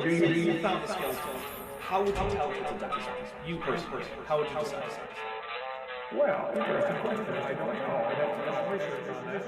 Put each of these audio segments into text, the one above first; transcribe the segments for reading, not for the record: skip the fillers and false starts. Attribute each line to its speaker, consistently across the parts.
Speaker 1: You found the skeleton. How would you tell it's a dinosaur? You personally, how would you decide?
Speaker 2: Well, interesting question. I don't know. I'd have to do some research on that.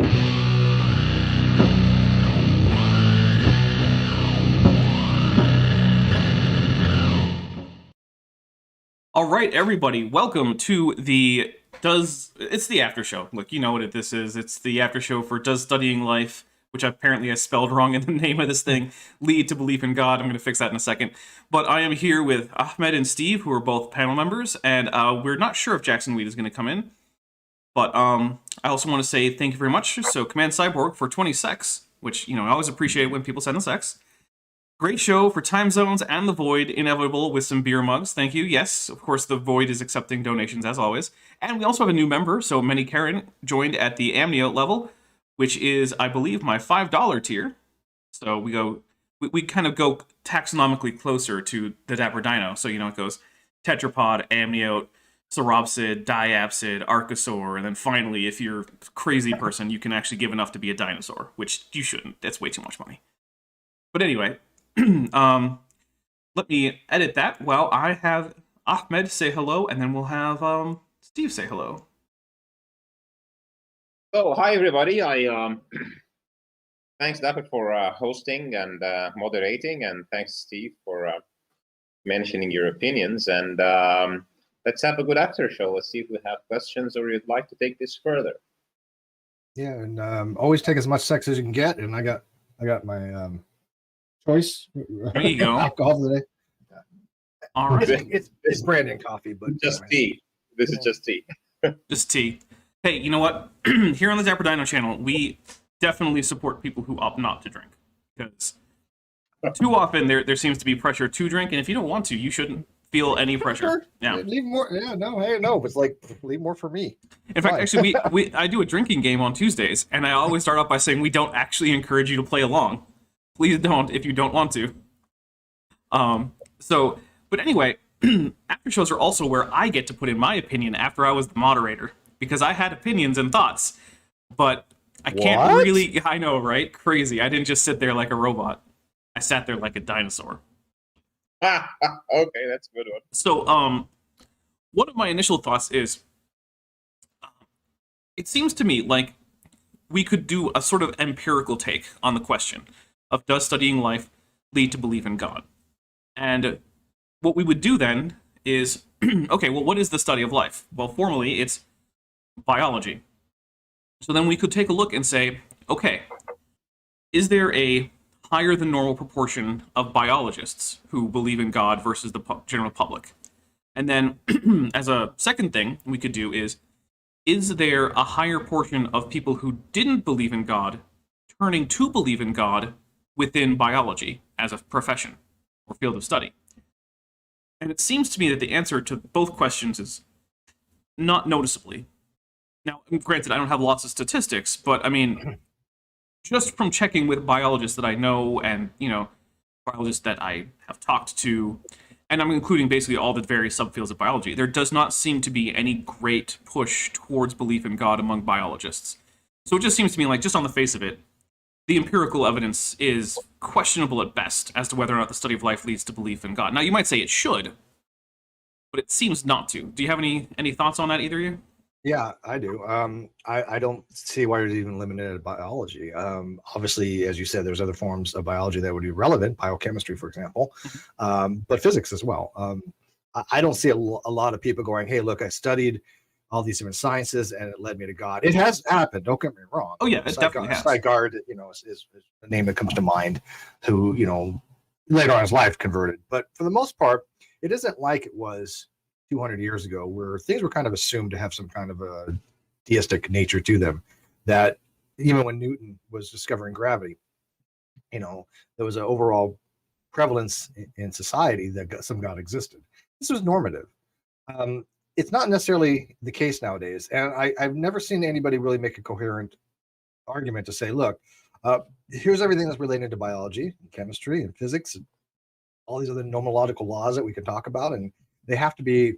Speaker 3: All right, everybody, welcome to it's the after show. Look, you know what this is. It's the after show for Does Studying Life, which apparently I spelled wrong in the name of this thing, lead to belief in God. I'm going to fix that in a second. But I am here with Ahmed and Steve, who are both panel members, and we're not sure if Jackson Weed is going to come in. But I also want to say thank you very much. So Command Cyborg for 20 secs, which, I always appreciate when people send the secs. Great show for Time Zones and The Void, inevitable with some beer mugs. Thank you. Yes, of course, The Void is accepting donations as always. And we also have a new member, so Many Karen joined at the Amniote level, which is, I believe, my $5 tier. So we kind of go taxonomically closer to the Dapper Dino. So, it goes Tetrapod, Amniote, Sauropsid, Diapsid, Archosaur, and then finally, if you're a crazy person, you can actually give enough to be a dinosaur, which you shouldn't. That's way too much money. But anyway, let me edit that while I have Ahmed say hello, and then we'll have Steve say hello.
Speaker 4: Oh, hi everybody. Thanks Dapper for hosting and moderating, and thanks Steve for mentioning your opinions. And let's have a good after show. Let's see if we have questions or you'd like to take this further.
Speaker 5: Yeah, and always take as much sex as you can get. And I got my choice.
Speaker 3: There you go.
Speaker 5: Alcohol today.
Speaker 3: All right.
Speaker 5: It's Brandon coffee, but
Speaker 4: just tea. This is just tea.
Speaker 3: Just tea. Hey, you know what? Here on the Dapper Dino channel, we definitely support people who opt not to drink, because too often there seems to be pressure to drink, and if you don't want to, you shouldn't feel any pressure.
Speaker 5: Sure.
Speaker 3: Yeah.
Speaker 5: Leave more. Yeah, no, hey, no. It's like leave more for me.
Speaker 3: In fact, actually, I do a drinking game on Tuesdays, and I always start off by saying we don't actually encourage you to play along. Please don't if you don't want to. But anyway, after shows are also where I get to put in my opinion after I was the moderator, because I had opinions and thoughts, but I can't really. I know, right? Crazy. I didn't just sit there like a robot. I sat there like a dinosaur.
Speaker 4: Okay, that's a good one.
Speaker 3: So, one of my initial thoughts is, it seems to me like we could do a sort of empirical take on the question of does studying life lead to belief in God? And what we would do then is, okay, well, what is the study of life? Well, formally, it's biology. So then we could take a look and say, okay, is there a higher than normal proportion of biologists who believe in God versus the general public? And then, as a second thing we could do is there a higher portion of people who didn't believe in God turning to believe in God within biology as a profession or field of study? And it seems to me that the answer to both questions is not noticeably. Now, granted, I don't have lots of statistics, but I mean, just from checking with biologists that I know and, biologists that I have talked to, and I'm including basically all the various subfields of biology, there does not seem to be any great push towards belief in God among biologists. So it just seems to me like, just on the face of it, the empirical evidence is questionable at best as to whether or not the study of life leads to belief in God. Now, you might say it should, but it seems not to. Do you have any thoughts on that, either of you?
Speaker 5: Yeah, I do. I don't see why it's even limited to biology. Obviously, as you said, there's other forms of biology that would be relevant, biochemistry, for example, but physics as well. I don't see a lot of people going, hey, look, I studied all these different sciences and it led me to God. It has happened, don't get me wrong.
Speaker 3: Oh yeah, it definitely has.
Speaker 5: Sigard, is the name that comes to mind, who, later on in his life converted. But for the most part, it isn't like it was 200 years ago, where things were kind of assumed to have some kind of a deistic nature to them, that even when Newton was discovering gravity, there was an overall prevalence in society that some God existed. This was normative. It's not necessarily the case nowadays, and I've never seen anybody really make a coherent argument to say, look, here's everything that's related to biology, and chemistry, and physics, and all these other nomological laws that we can talk about, and they have to be,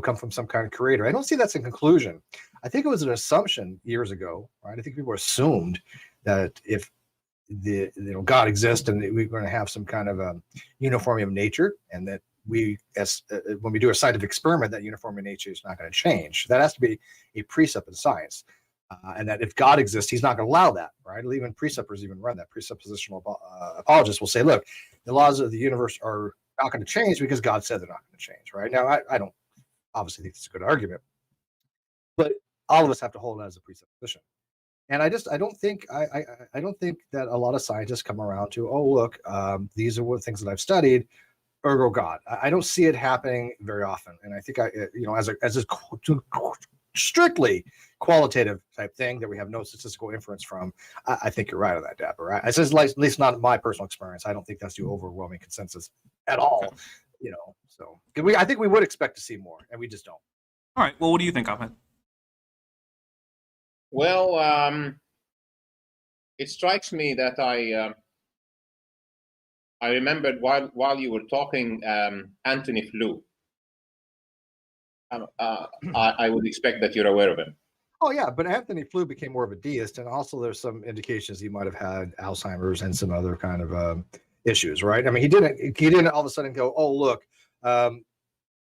Speaker 5: come from some kind of creator. I don't see that's a conclusion. I think it was an assumption years ago, right? I think people assumed that if God exists and we're going to have some kind of a uniformity of nature, and that we, as when we do a scientific experiment, that uniformity of nature is not going to change. That has to be a precept in science, and that if God exists, He's not going to allow that, right? Even preceptors even run that. Presuppositional apologists will say, look, the laws of the universe are not going to change because God said they're not going to change, right? Now, I don't obviously think it's a good argument, but all of us have to hold it as a presupposition. And I don't think that a lot of scientists come around to, oh, look, these are the things that I've studied, ergo God. I don't see it happening very often. And I think as a strictly qualitative type thing that we have no statistical inference from, I think you're right on that, Dapper. Right? It says at least not my personal experience. I don't think that's the overwhelming consensus at all. So I think we would expect to see more, and we just don't.
Speaker 3: All right. Well, what do you think, Ahmed?
Speaker 4: Well, it strikes me that I remembered while you were talking, Anthony Flew. I would expect that you're aware of him.
Speaker 5: Oh yeah, but Anthony Flew became more of a deist, and also there's some indications he might have had Alzheimer's and some other kind of issues, right? I mean, he didn't all of a sudden go, oh look,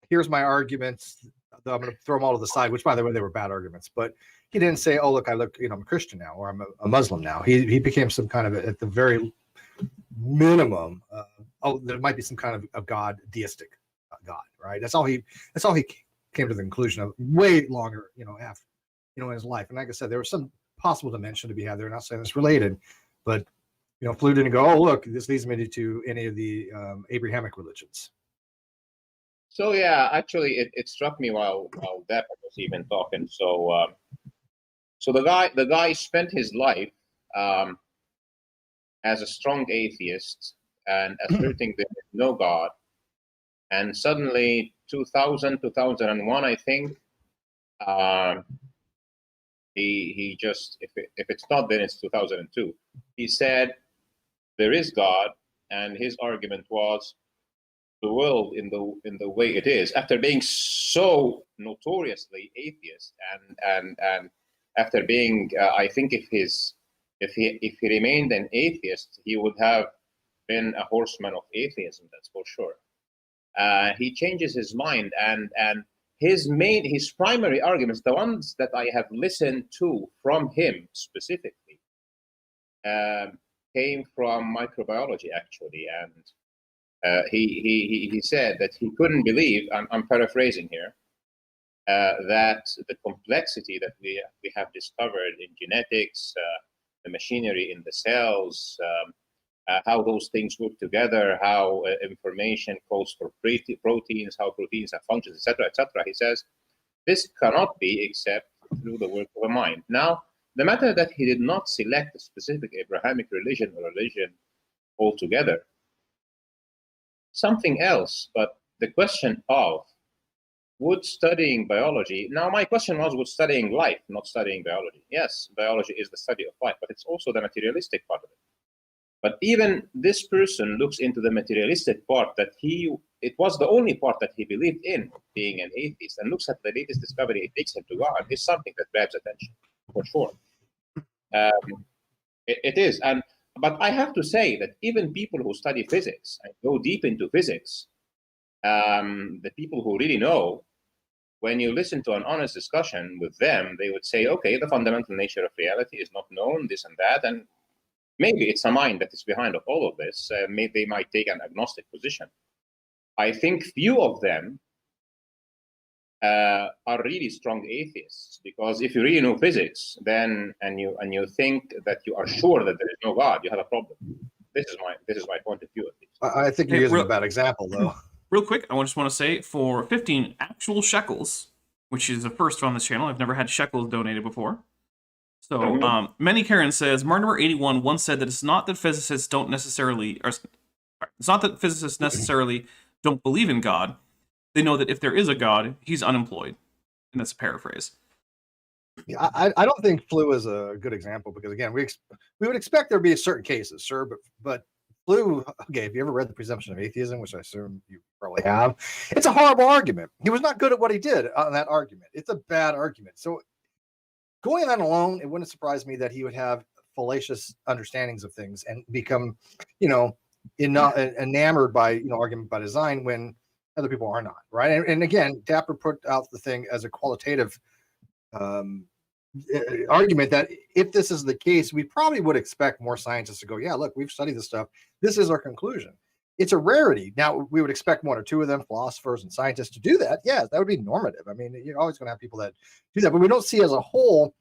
Speaker 5: here's my arguments. I'm going to throw them all to the side, which by the way, they were bad arguments, but he didn't say, oh look, I'm a Christian now, or I'm a Muslim now. He became some kind of, at the very minimum, there might be some kind of God, deistic God, right? That's all he came to the conclusion of way longer, after, in his life. And like I said, there was some possible dimension to be had there. Not saying it's related, but Flew didn't go, oh look, this leads me to any of the Abrahamic religions.
Speaker 4: So yeah, actually, it struck me while Depp was even talking. So the guy spent his life as a strong atheist and asserting there is no God, and suddenly 2001, I think, he just, if it's not, then it's 2002. He said there is God, and his argument was the world in the way it is, after being so notoriously atheist, and after being, I think if he remained an atheist, he would have been a horseman of atheism. That's for sure. He changes his mind, and his primary arguments, the ones that I have listened to from him specifically, came from microbiology actually, and he said that he couldn't believe, I'm paraphrasing here, that the complexity that we have discovered in genetics, the machinery in the cells, how those things work together, how information codes for proteins, how proteins have functions, etc., etc. He says this cannot be except through the work of a mind. Now, the matter that he did not select a specific Abrahamic religion or religion altogether, something else, but the question of would studying biology, now my question was, would studying life, not studying biology. Yes, biology is the study of life, but it's also the materialistic part of it. But even this person looks into the materialistic part that it was the only part that he believed in, being an atheist, and looks at the latest discovery it takes him to God, is something that grabs attention, for sure. It is. But I have to say that even people who study physics and go deep into physics, the people who really know, when you listen to an honest discussion with them, they would say, okay, the fundamental nature of reality is not known, this and that, and maybe it's a mind that is behind of all of this. They might take an agnostic position. I think few of them are really strong atheists, because if you really know physics, then and you think that you are sure that there is no God, you have a problem. This is my point of view, at least.
Speaker 5: I think you're using a bad example, though.
Speaker 3: Real quick, I just want to say, for 15 actual shekels, which is a first on this channel, I've never had shekels donated before. So, Many Karen says, Martimer81 once said that it's not that physicists necessarily don't believe in God. They know that if there is a God, he's unemployed. And that's a paraphrase.
Speaker 5: Yeah, I don't think Flew is a good example, because again, we would expect there to be certain cases, sir, but Flew, okay, have you ever read The Presumption of Atheism, which I assume you probably have? It's a horrible argument. He was not good at what he did on that argument. It's a bad argument. So going on that alone, it wouldn't surprise me that he would have fallacious understandings of things and become, enamored by, argument by design when other people are not, right? And again, Dapper put out the thing as a qualitative argument that if this is the case, we probably would expect more scientists to go, yeah, look, we've studied this stuff. This is our conclusion. It's a rarity. Now, we would expect one or two of them, philosophers and scientists, to do that. Yeah, that would be normative. I mean, you're always going to have people that do that, but we don't see as a whole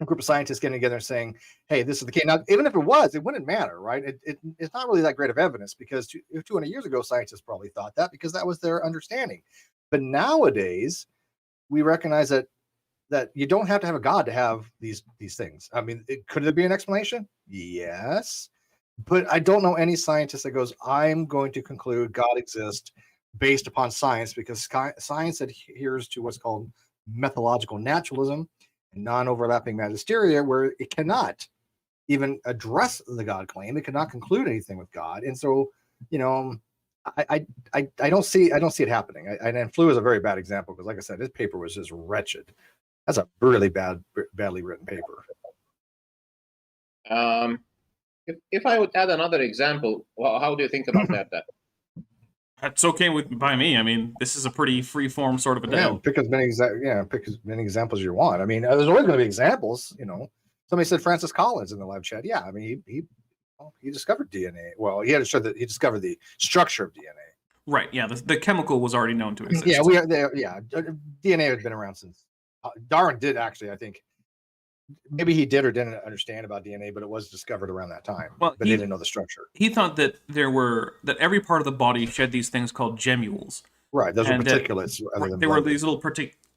Speaker 5: a group of scientists getting together and saying, hey, this is the case. Now, even if it was, it wouldn't matter, right? It's not really that great of evidence because 200 years ago, scientists probably thought that because that was their understanding. But nowadays, we recognize that you don't have to have a God to have these things. I mean, could there be an explanation? Yes. But I don't know any scientist that goes, I'm going to conclude God exists based upon science, because science adheres to what's called methodological naturalism and non-overlapping magisteria, where it cannot even address the God claim. It cannot conclude anything with God. And so, I don't see it happening. And Flew is a very bad example because, like I said, his paper was just wretched. That's a really badly written paper.
Speaker 4: If I would add another example, how do you think about that?
Speaker 3: That's okay by me. I mean, this is a pretty free-form sort of a deal.
Speaker 5: Pick as many examples as you want. I mean, there's always going to be examples. Somebody said Francis Collins in the live chat. Yeah, I mean, he discovered DNA. Well, he had to show that he discovered the structure of DNA.
Speaker 3: Right. Yeah. The chemical was already known to exist.
Speaker 5: Yeah. DNA has been around since Darwin did actually. I think maybe he did or didn't understand about DNA, but it was discovered around that time.
Speaker 3: Well,
Speaker 5: but he didn't know the structure.
Speaker 3: He thought that that every part of the body shed these things called gemmules.
Speaker 5: Right. Those were particulates.
Speaker 3: They were these little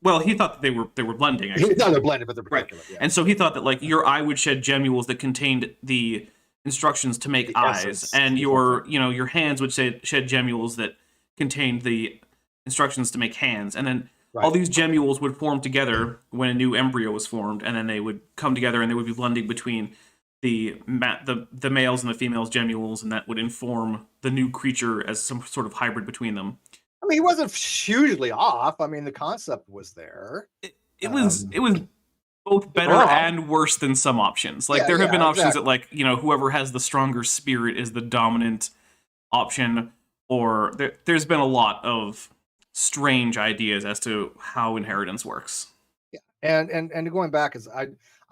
Speaker 3: Well, he thought that they were blending. Actually.
Speaker 5: He thought they're blended, but they're particulate. Right.
Speaker 3: Yeah. And so he thought that like your eye would shed gemmules that contained the instructions to make eyes, and your hands would shed gemmules that contained the instructions to make hands, and then all these gemmules would form together when a new embryo was formed, and then they would come together and they would be blending between the males and the females gemmules, and that would inform the new creature as some sort of hybrid between them.
Speaker 5: I mean, he wasn't hugely off. I mean, the concept was there.
Speaker 3: It was both better and worse than some options. Like there have been options that like, whoever has the stronger spirit is the dominant option, or there's been a lot of strange ideas as to how inheritance works.
Speaker 5: Yeah. And going back is I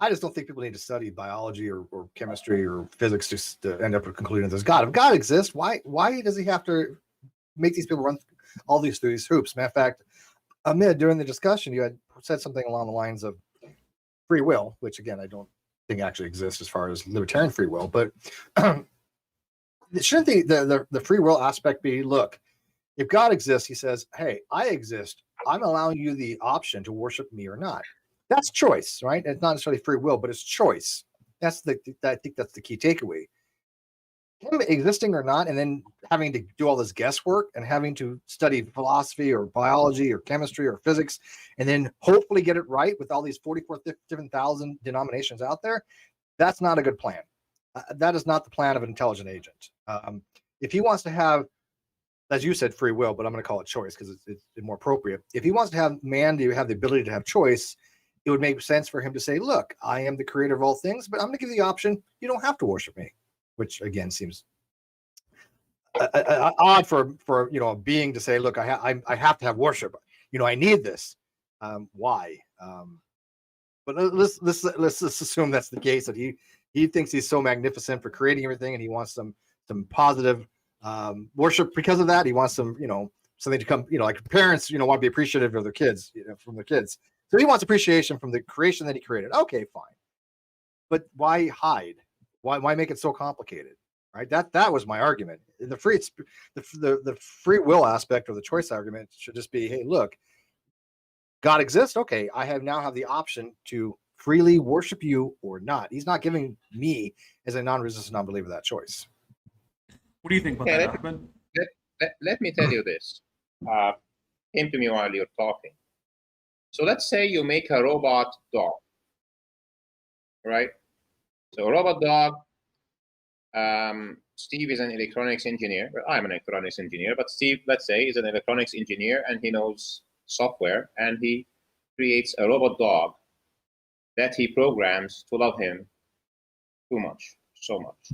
Speaker 5: just don't think people need to study biology or chemistry or physics to end up concluding there's God. If God exists, why does he have to make these people run all these through these hoops? Matter of fact, Ahmed, during the discussion, you had said something along the lines of free will, which again I don't think actually exists as far as libertarian free will, but shouldn't the free will aspect be, look, if God exists, he says, hey, I exist. I'm allowing you the option to worship me or not. That's choice, right? It's not necessarily free will, but it's choice. I think that's the key takeaway. Him existing or not, and then having to do all this guesswork and having to study philosophy or biology or chemistry or physics, and then hopefully get it right with all these 44 different thousand denominations out there, that's not a good plan. That is not the plan of an intelligent agent. If he wants to have, as you said, free will, but I'm going to call it choice because it's more appropriate. If he wants to have man to have the ability to have choice, it would make sense for him to say, look, I am the creator of all things, but I'm going to give you the option. You don't have to worship me, which again seems odd for a being to say, look, I have to have worship. I need this. Why? But let's assume that's the case, that he thinks he's so magnificent for creating everything, and he wants some positive worship because of that. He wants some something to come, like parents want to be appreciative of their kids, from their kids. So he wants appreciation from the creation that he created. Okay, fine. But why hide? Why make it so complicated? Right? That was my argument. The free will aspect of the choice argument should just be, hey, look, God exists. Okay, I now have the option to freely worship you or not. He's not giving me, as a non-resistant non-believer, that choice.
Speaker 3: What do you think about that, Ahmed?
Speaker 4: Let me tell you this. Came to me while you're talking. So let's say you make a robot dog, right? So a robot dog, Steve is an electronics engineer. Well, I'm an electronics engineer, but Steve, let's say, is an electronics engineer, and he knows software, and he creates a robot dog that he programs to love him Too much. So much.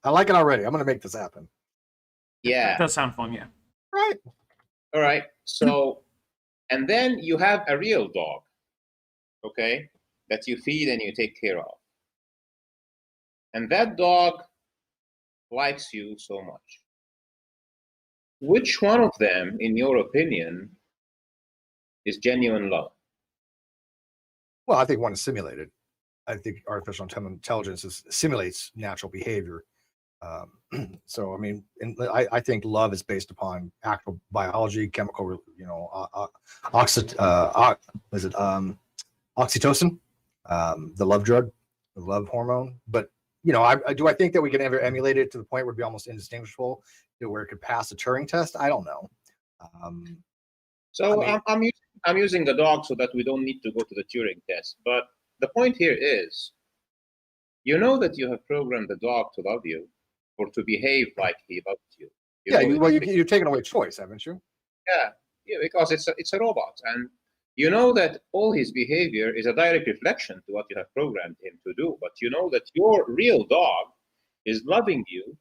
Speaker 5: I like it already. I'm going to make this happen.
Speaker 4: Yeah.
Speaker 3: That does sound fun, yeah.
Speaker 5: Right.
Speaker 4: All right. So, and then you have a real dog, okay, that you feed and you take care of. And that dog likes you so much. Which one of them, in your opinion, is genuine love?
Speaker 5: Well, I think one is simulated. I think artificial intelligence simulates natural behavior. So, I mean, I think love is based upon actual biology, chemical, oxytocin, the love drug, the love hormone. But, I think that we can ever emulate it to the point where it'd be almost indistinguishable, where it could pass a Turing test? I don't know.
Speaker 4: So I'm using the dog so that we don't need to go to the Turing test. But the point here is, you know that you have programmed the dog to love you or to behave like he loves you.
Speaker 5: You're taking away choice, haven't you?
Speaker 4: Yeah, because it's a robot, and you know that all his behavior is a direct reflection to what you have programmed him to do. But you know that your real dog is loving you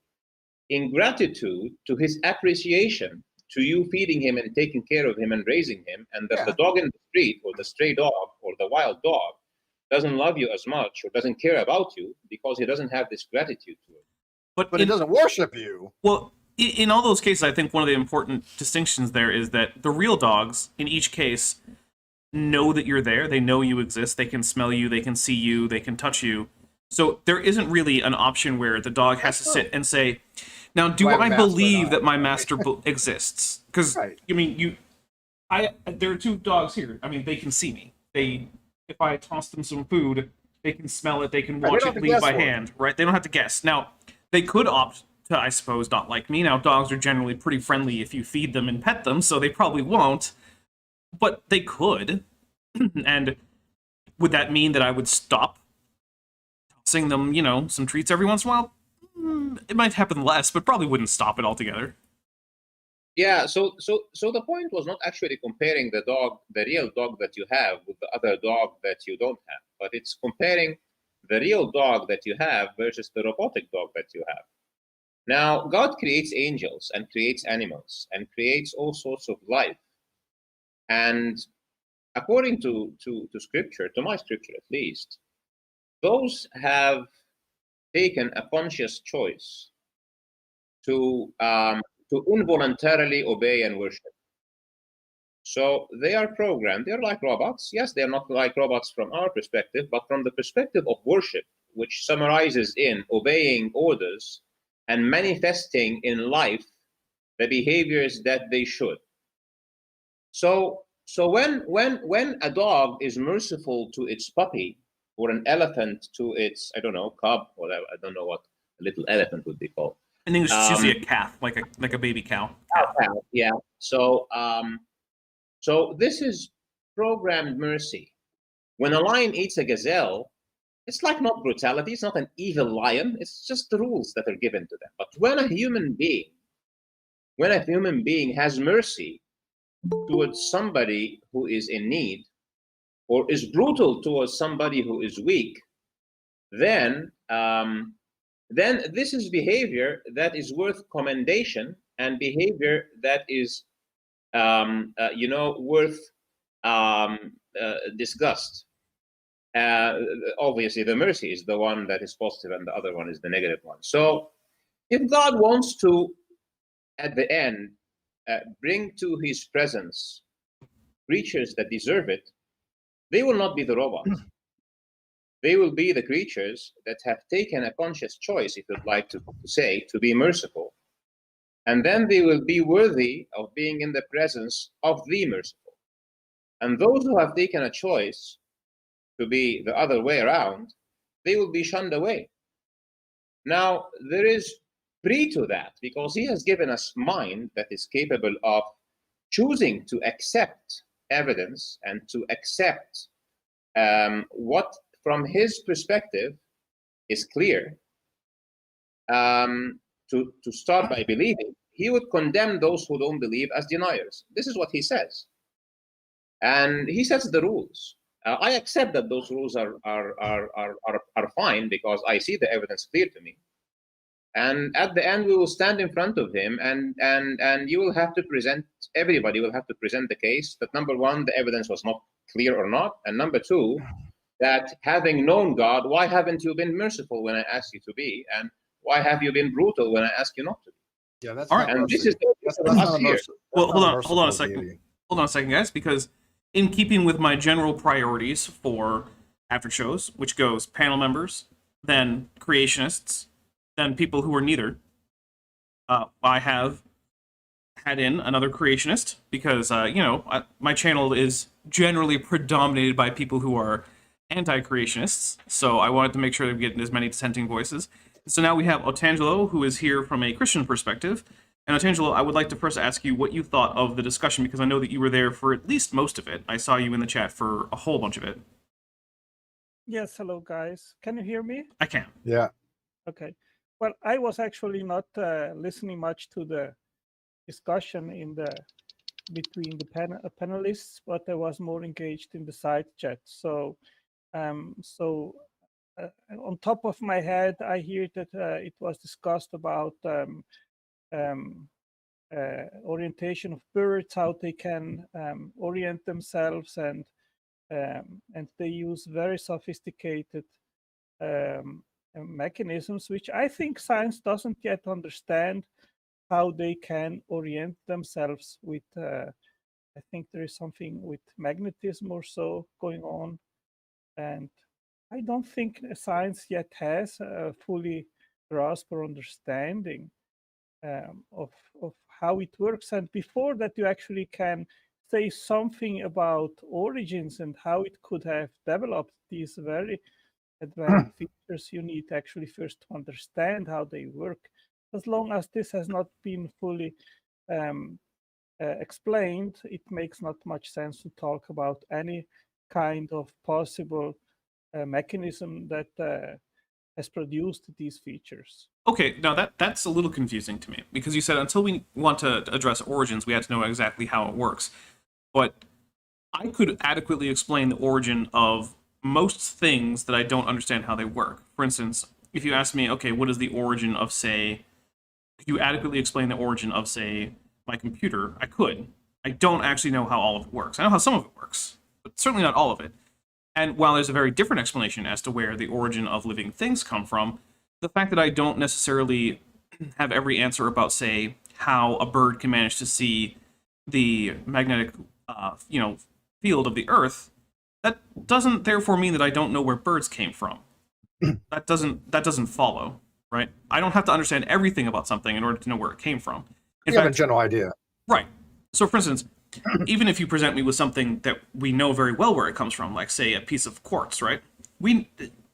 Speaker 4: in gratitude to his appreciation to you feeding him and taking care of him and raising him, and that the dog in the street or the stray dog or the wild dog doesn't love you as much or doesn't care about you because he doesn't have this gratitude to it.
Speaker 5: But he doesn't worship you.
Speaker 3: Well, in all those cases, I think one of the important distinctions there is that the real dogs, in each case, know that you're there. They know you exist. They can smell you. They can see you. They can touch you. So there isn't really an option where the dog has to sit and say, now, do I believe that my master exists? Because,
Speaker 5: Right.
Speaker 3: I mean, there are two dogs here. I mean, they can see me. If I toss them some food, they can smell it. They can watch it leave by hand, right? They don't have to guess. Now, they could opt to, I suppose, not like me. Now, dogs are generally pretty friendly if you feed them and pet them, so they probably won't. But they could. And would that mean that I would stop tossing them, some treats every once in a while? It might happen less, but probably wouldn't stop it altogether.
Speaker 4: Yeah, so the point was not actually comparing the real dog that you have with the other dog that you don't have, but it's comparing the real dog that you have versus the robotic dog that you have. Now, God creates angels and creates animals and creates all sorts of life. And according to scripture, to my scripture at least, those have taken a conscious choice to involuntarily obey and worship. So they are programmed. They're like robots. Yes, they're not like robots from our perspective, but from the perspective of worship, which summarizes in obeying orders and manifesting in life the behaviors that they should. So when a dog is merciful to its puppy, or an elephant to its, I don't know, cub, or I don't know what a little elephant would be called.
Speaker 3: I think it's usually a calf, like a baby cow.
Speaker 4: Cow, yeah. So this is programmed mercy. When a lion eats a gazelle, it's like not brutality. It's not an evil lion. It's just the rules that are given to them. But when a human being has mercy towards somebody who is in need, or is brutal towards somebody who is weak, then this is behavior that is worth commendation and behavior that is, worth disgust. Obviously, the mercy is the one that is positive, and the other one is the negative one. So, if God wants to, at the end, bring to His presence creatures that deserve it, they will not be the robots. They will be the creatures that have taken a conscious choice, if you'd like to say, to be merciful. And then they will be worthy of being in the presence of the merciful. And those who have taken a choice to be the other way around, they will be shunned away. Now, there is pre to that, because He has given us mind that is capable of choosing to accept evidence and to accept what from His perspective is clear, to start by believing. He would condemn those who don't believe as deniers. This is what He says. And He sets the rules. I accept that those rules are fine because I see the evidence clear to me. And at the end, we will stand in front of him, and you will have to present, everybody will have to present the case that, number one, the evidence was not clear or not, and number two, that having known God, why haven't you been merciful when I asked you to be, and why have you been brutal when I asked you not to be?
Speaker 5: Yeah, that's
Speaker 3: All
Speaker 5: not
Speaker 3: right.
Speaker 4: And this
Speaker 5: mercy.
Speaker 4: is
Speaker 5: That's
Speaker 4: us
Speaker 5: not a
Speaker 4: here.
Speaker 5: mercy.
Speaker 3: Well, hold on a
Speaker 5: merciful
Speaker 3: second.
Speaker 5: deity.
Speaker 3: Hold on a second, guys, because in keeping with my general priorities for after shows, which goes panel members, then creationists, then people who are neither, I have had in another creationist because, my channel is generally predominated by people who are anti-creationists, so I wanted to make sure that we get as many dissenting voices. So now we have Otangelo, who is here from a Christian perspective. And Otangelo, I would like to first ask you what you thought of the discussion, because I know that you were there for at least most of it. I saw you in the chat for a whole bunch of it.
Speaker 6: Yes, hello guys. Can you hear me?
Speaker 3: I can.
Speaker 5: Yeah.
Speaker 6: Okay. Well, I was actually not listening much to the discussion between the panelists, but I was more engaged in the side chat. So, on top of my head, I hear that it was discussed about orientation of birds, how they can orient themselves, and they use very sophisticated mechanisms, which I think science doesn't yet understand how they can orient themselves with. I think there is something with magnetism or so going on, and I don't think science yet has a fully grasp or understanding of how it works. And before that, you actually can say something about origins and how it could have developed these very advanced features. You need actually first to understand how they work. As long as this has not been fully explained, it makes not much sense to talk about any kind of possible mechanism that has produced these features.
Speaker 3: Okay, now that's a little confusing to me, because you said until we want to address origins, we have to know exactly how it works. But I could adequately explain the origin of most things that I don't understand how they work. For instance, if you ask me, okay, what is the origin of, say, could you adequately explain the origin of, say, my computer? I could. I don't actually know how all of it works. I know how some of it works, but certainly not all of it. And while there's a very different explanation as to where the origin of living things come from, the fact that I don't necessarily have every answer about, say, how a bird can manage to see the magnetic, field of the Earth, that doesn't therefore mean that I don't know where birds came from. That doesn't follow, right? I don't have to understand everything about something in order to know where it came from. In
Speaker 5: You have a
Speaker 3: fact,
Speaker 5: general idea.
Speaker 3: right. So, for instance, even if you present me with something that we know very well where it comes from, like, say, a piece of quartz, right?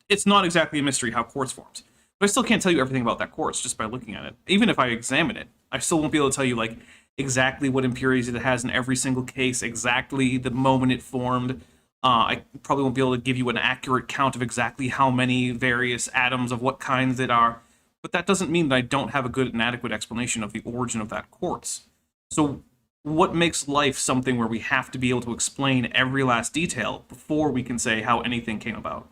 Speaker 3: It's not exactly a mystery how quartz forms. But I still can't tell you everything about that quartz just by looking at it. Even if I examine it, I still won't be able to tell you, like, exactly what impurities it has in every single case, exactly the moment it formed. I probably won't be able to give you an accurate count of exactly how many various atoms of what kinds it are. But that doesn't mean that I don't have a good and adequate explanation of the origin of that quartz. So what makes life something where we have to be able to explain every last detail before we can say how anything came about?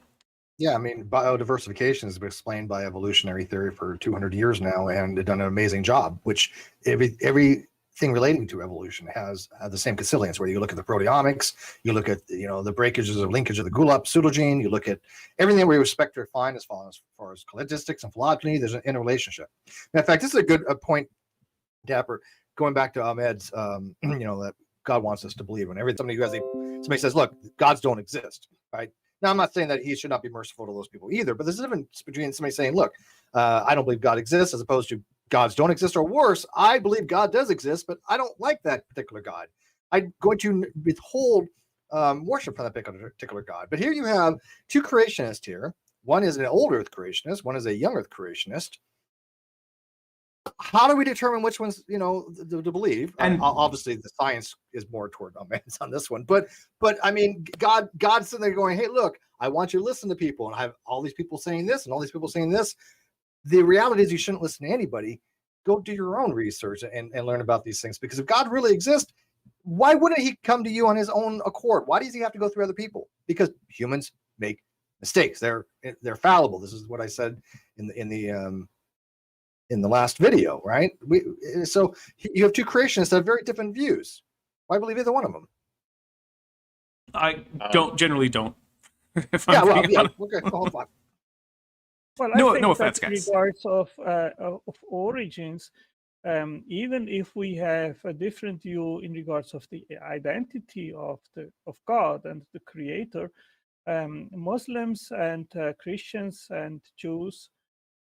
Speaker 5: Yeah, I mean, biodiversification has been explained by evolutionary theory for 200 years now, and they've done an amazing job, which everything relating to evolution has the same consilience, where you look at the proteomics, you look at the breakages or linkage of the Gulap pseudogene, you look at everything we expect to find as far as claddistics and phylogeny. There's an interrelationship. In fact, this is a good point, Dapper, going back to Ahmed's, that God wants us to believe in everything. Somebody says, look, gods don't exist, right? Now, I'm not saying that he should not be merciful to those people either, but there's a difference between somebody saying, look, I don't believe God exists, as opposed to gods don't exist, or worse, I believe God does exist, but I don't like that particular God. I'm going to withhold worship from that particular God. But here you have two creationists here. One is an old earth creationist, one is a young earth creationist. How do we determine which ones, to believe? And obviously, the science is more toward Ahmed's on this one. But I mean, God's sitting there going, "Hey, look, I want you to listen to people, and I have all these people saying this, and all these people saying this." The reality is, you shouldn't listen to anybody. Go do your own research and learn about these things. Because if God really exists, why wouldn't he come to you on his own accord? Why does he have to go through other people? Because humans make mistakes. They're fallible. This is what I said in the last video, right? So you have two creationists that have very different views. Why believe either one of them?
Speaker 3: I generally don't. If
Speaker 5: Yeah,
Speaker 3: I'm
Speaker 5: well,
Speaker 3: being
Speaker 5: yeah.
Speaker 3: honest.
Speaker 5: Okay, hold on.
Speaker 6: Well,
Speaker 3: No-
Speaker 6: I think
Speaker 3: no
Speaker 6: that
Speaker 3: offense,
Speaker 6: in
Speaker 3: guys.
Speaker 6: regards of origins, even if we have a different view in regards of the identity of God and the Creator, Muslims and Christians and Jews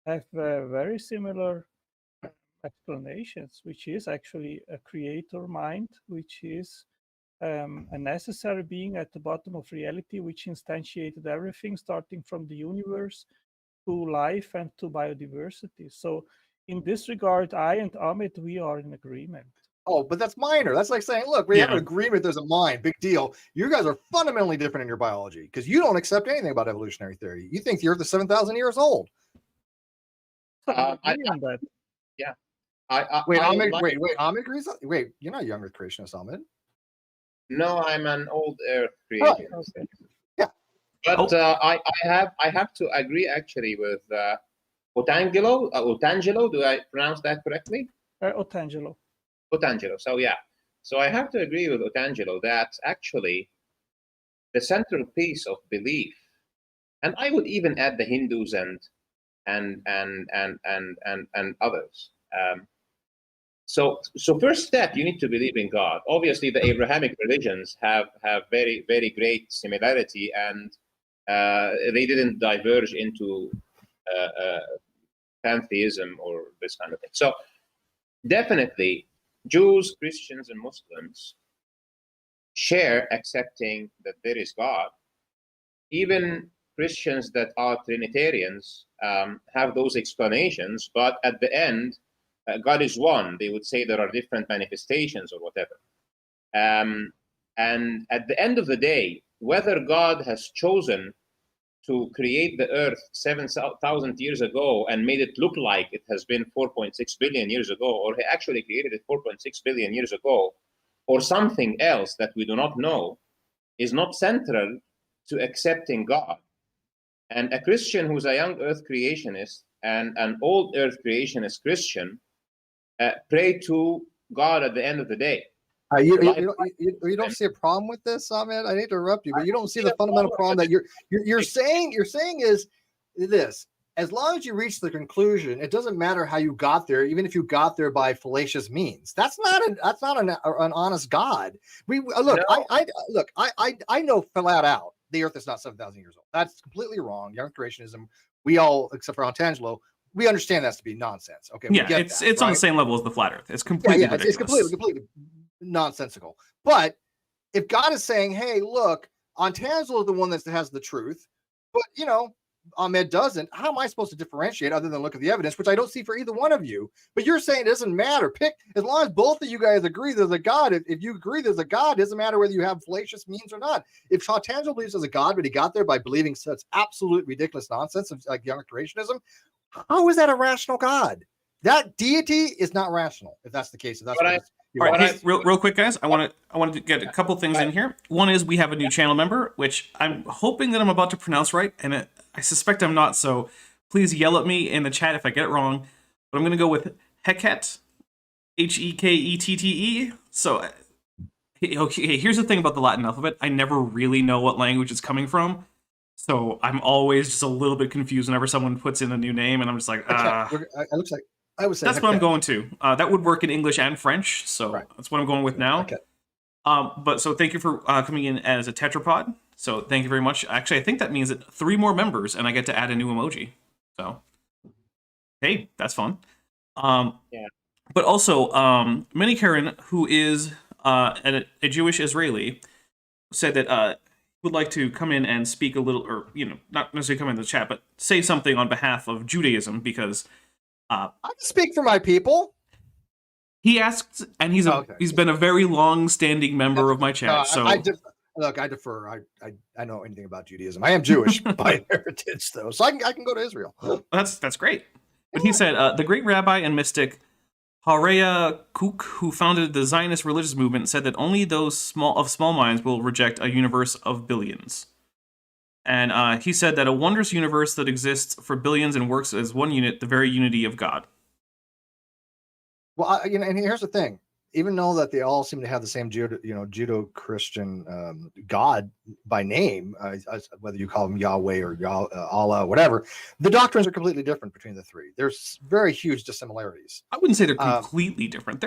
Speaker 6: have very similar explanations, which is actually a creator mind, which is a necessary being at the bottom of reality, which instantiated everything, starting from the universe to life and to biodiversity. So in this regard, I and Amit, we are in agreement.
Speaker 5: Oh, but that's minor. That's like saying, look, we have an
Speaker 3: Yeah.
Speaker 5: agreement. There's a mind. Big deal. You guys are fundamentally different in your biology because you don't accept anything about evolutionary theory. You think the Earth is 7,000 years old.
Speaker 6: So I
Speaker 4: I-
Speaker 6: agree on that.
Speaker 5: Wait,
Speaker 4: I
Speaker 5: Ahmed.
Speaker 4: like-
Speaker 5: Wait. Ahmed agrees. Wait, you're not young Earth creationist, Ahmed.
Speaker 4: No, I'm an old Earth
Speaker 5: Right.
Speaker 4: creationist.
Speaker 6: Okay.
Speaker 4: But I have to agree actually with Otangelo. Otangelo, do I pronounce that correctly?
Speaker 6: Otangelo.
Speaker 4: Otangelo. So yeah. So I have to agree with Otangelo that actually the central piece of belief, and I would even add the Hindus and others. So first step, you need to believe in God. Obviously, the Abrahamic religions have very, very great similarity, and they didn't diverge into pantheism or this kind of thing. So definitely, Jews, Christians, and Muslims share accepting that there is God. Even Christians that are Trinitarians have those explanations, but at the end, God is one. They would say there are different manifestations or whatever. And at the end of the day, whether God has chosen to create the earth 7,000 years ago and made it look like it has been 4.6 billion years ago, or he actually created it 4.6 billion years ago, or something else that we do not know, is not central to accepting God. And a Christian who's a young earth creationist and an old earth creationist Christian pray to God at the end of the day.
Speaker 5: You don't see a problem with this, Ahmed? I need to interrupt you, but you don't see the fundamental problem that you're saying is this: as long as you reach the conclusion, it doesn't matter how you got there, even if you got there by fallacious means. That's not an honest God. I know flat out the Earth is not 7,000 years old. That's completely wrong. Young creationism, we all, except for Antangelo, we understand that's to be nonsense. Okay,
Speaker 3: Yeah,
Speaker 5: we get
Speaker 3: it's
Speaker 5: that,
Speaker 3: on
Speaker 5: right?
Speaker 3: the same level as the flat Earth. It's completely ridiculous.
Speaker 5: It's completely nonsensical. But if God is saying, "Hey, look, Antangelo is the one that has the truth," but Ahmed doesn't, how am I supposed to differentiate other than look at the evidence, which I don't see for either one of you? But you're saying it doesn't matter. Pick, as long as both of you guys agree there's a God. If you agree there's a God, it doesn't matter whether you have fallacious means or not. If Antangelo believes there's a God, but he got there by believing such absolute ridiculous nonsense like young creationism, how is that a rational God? That deity is not rational. If that's the case, if that's
Speaker 3: all right, hey, real quick, guys. I wanted to get a couple things in here. One is we have a new channel member, which I'm hoping that I'm about to pronounce right, and I suspect I'm not. So please yell at me in the chat if I get it wrong. But I'm going to go with Heket, Hekettete. So, okay, here's the thing about the Latin alphabet. I never really know what language it's coming from. So I'm always just a little bit confused whenever someone puts in a new name, and I'm just like,
Speaker 5: it looks like I would say
Speaker 3: that's what I'm going to. That would work in English and French, so that's what I'm going with now.
Speaker 5: Okay.
Speaker 3: But so thank you for coming in as a tetrapod. So thank you very much. Actually, I think that means that 3 more members, and I get to add a new emoji. So, hey, that's fun.
Speaker 4: Yeah.
Speaker 3: But also, Mini Karen, who is a Jewish Israeli, said that would like to come in and speak a little, or not necessarily come in the chat, but say something on behalf of Judaism because
Speaker 5: I can speak for my people.
Speaker 3: He asked, and he's been a very long-standing member of my chat. So
Speaker 5: I defer. I know anything about Judaism. I am Jewish by heritage, though, so I can go to Israel.
Speaker 3: That's great. But he said the great rabbi and mystic Hareya Kook, who founded the Zionist religious movement, said that only those small minds will reject a universe of billions. And he said that a wondrous universe that exists for billions and works as one unit, the very unity of God.
Speaker 5: Well, and here's the thing: even though that they all seem to have the same Judeo-Christian God by name, whether you call them Yahweh or Allah, whatever, the doctrines are completely different between the three. There's very huge dissimilarities.
Speaker 3: I wouldn't say they're completely different.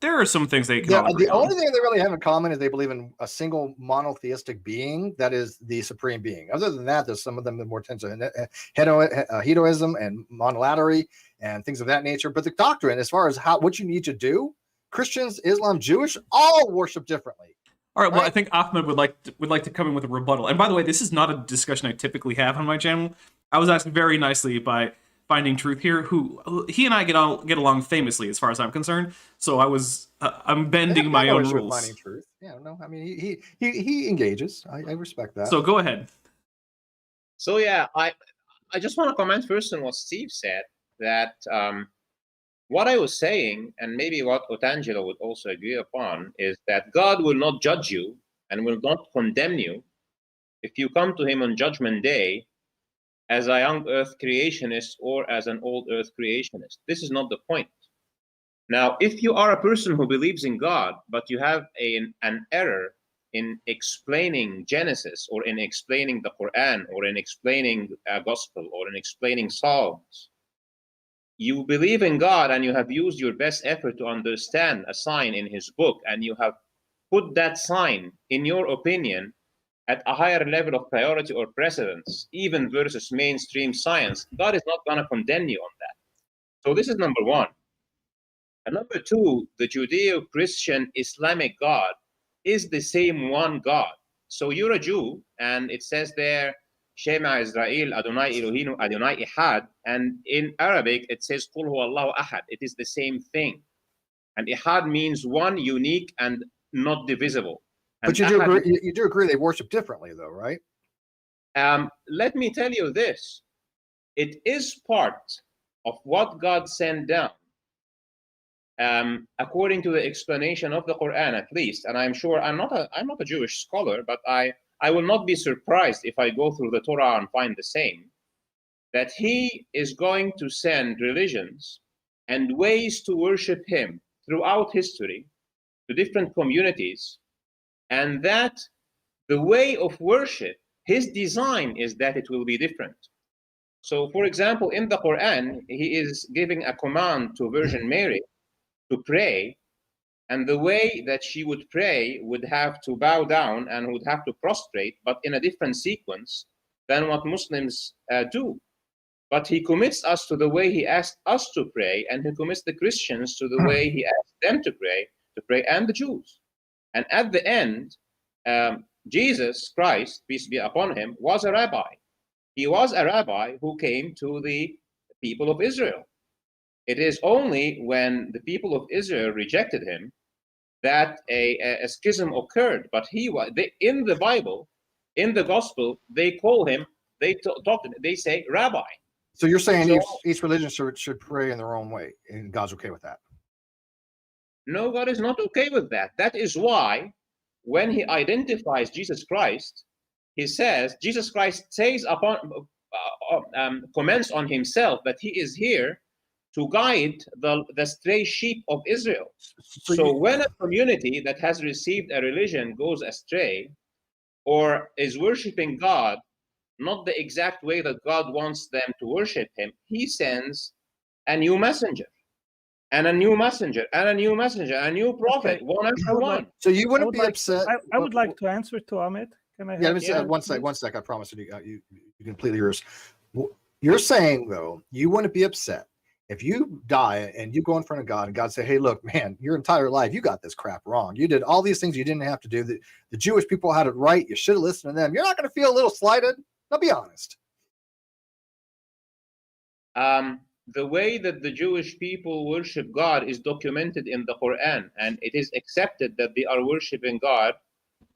Speaker 3: There are some things they can all agree
Speaker 5: The
Speaker 3: on.
Speaker 5: only thing they really have in common is they believe in a single monotheistic being that is the supreme being. Other than that, there's some of them that more tend to hedonism and monolatry and things of that nature. But the doctrine, as far as what you need to do, Christians, Islam, Jewish, all worship differently.
Speaker 3: All right. Well, I think Ahmed would like to come in with a rebuttal. And by the way, this is not a discussion I typically have on my channel. I was asked very nicely by Finding Truth here, who he and I get along famously, as far as I'm concerned. So I'm bending my own rules.
Speaker 5: Finding Truth, yeah, no, I mean he engages. I respect that.
Speaker 3: So go ahead.
Speaker 4: So yeah, I just want to comment first on what Steve said, that what I was saying, and maybe what Otangelo would also agree upon, is that God will not judge you and will not condemn you if you come to him on Judgment Day as a young earth creationist or as an old earth creationist. This is not the point. Now, if you are a person who believes in God, but you have an error in explaining Genesis, or in explaining the Quran, or in explaining Gospel, or in explaining Psalms, you believe in God and you have used your best effort to understand a sign in his book, and you have put that sign, in your opinion, at a higher level of priority or precedence, even versus mainstream science, God is not going to condemn you on that. So this is number one. And number two, the Judeo-Christian Islamic God is the same one God. So you're a Jew, and it says there, Shema Israel, Adonai Elohim, Adonai Ihad, and in Arabic it says Qul huwa Allahu Ahad. It is the same thing. And Ihad means one, unique, and not divisible. And
Speaker 5: but you do agree they worship differently, though, right?
Speaker 4: Let me tell you this. It is part of what God sent down, according to the explanation of the Quran, at least. And I'm sure I'm not a Jewish scholar, but I will not be surprised if I go through the Torah and find the same, that he is going to send religions and ways to worship him throughout history to different communities, and that the way of worship, his design is that it will be different. So, for example, in the Quran, he is giving a command to Virgin Mary to pray, and the way that she would pray would have to bow down and would have to prostrate, but in a different sequence than what Muslims do. But he commits us to the way he asked us to pray, and he commits the Christians to the way he asked them to pray, and the Jews. And at the end, Jesus Christ, peace be upon him, was a rabbi. He was a rabbi who came to the people of Israel. It is only when the people of Israel rejected him that a schism occurred. But in the Bible, in the Gospel, they call him, they say rabbi.
Speaker 5: So you're saying each religion should pray in their own way, and God's okay with that?
Speaker 4: No, God is not okay with that. That is why when he identifies Jesus Christ, he says, Jesus Christ says comments on himself that he is here to guide the stray sheep of Israel. So when a community that has received a religion goes astray or is worshiping God not the exact way that God wants them to worship him, he sends a new messenger, and a new messenger, and a new messenger, a new prophet, one after one.
Speaker 5: So you wouldn't be upset?
Speaker 6: I would like to answer to Ahmed. Can I have?
Speaker 5: Yeah, let me say one sec. I promise you completely yours. You're saying, though, you wouldn't be upset if you die and you go in front of God and God say, hey, look, man, your entire life, you got this crap wrong. You did all these things you didn't have to do. The Jewish people had it right. You should have listened to them. You're not going to feel a little slighted? Now be honest.
Speaker 4: The way that the Jewish people worship God is documented in the Quran, and it is accepted that they are worshiping God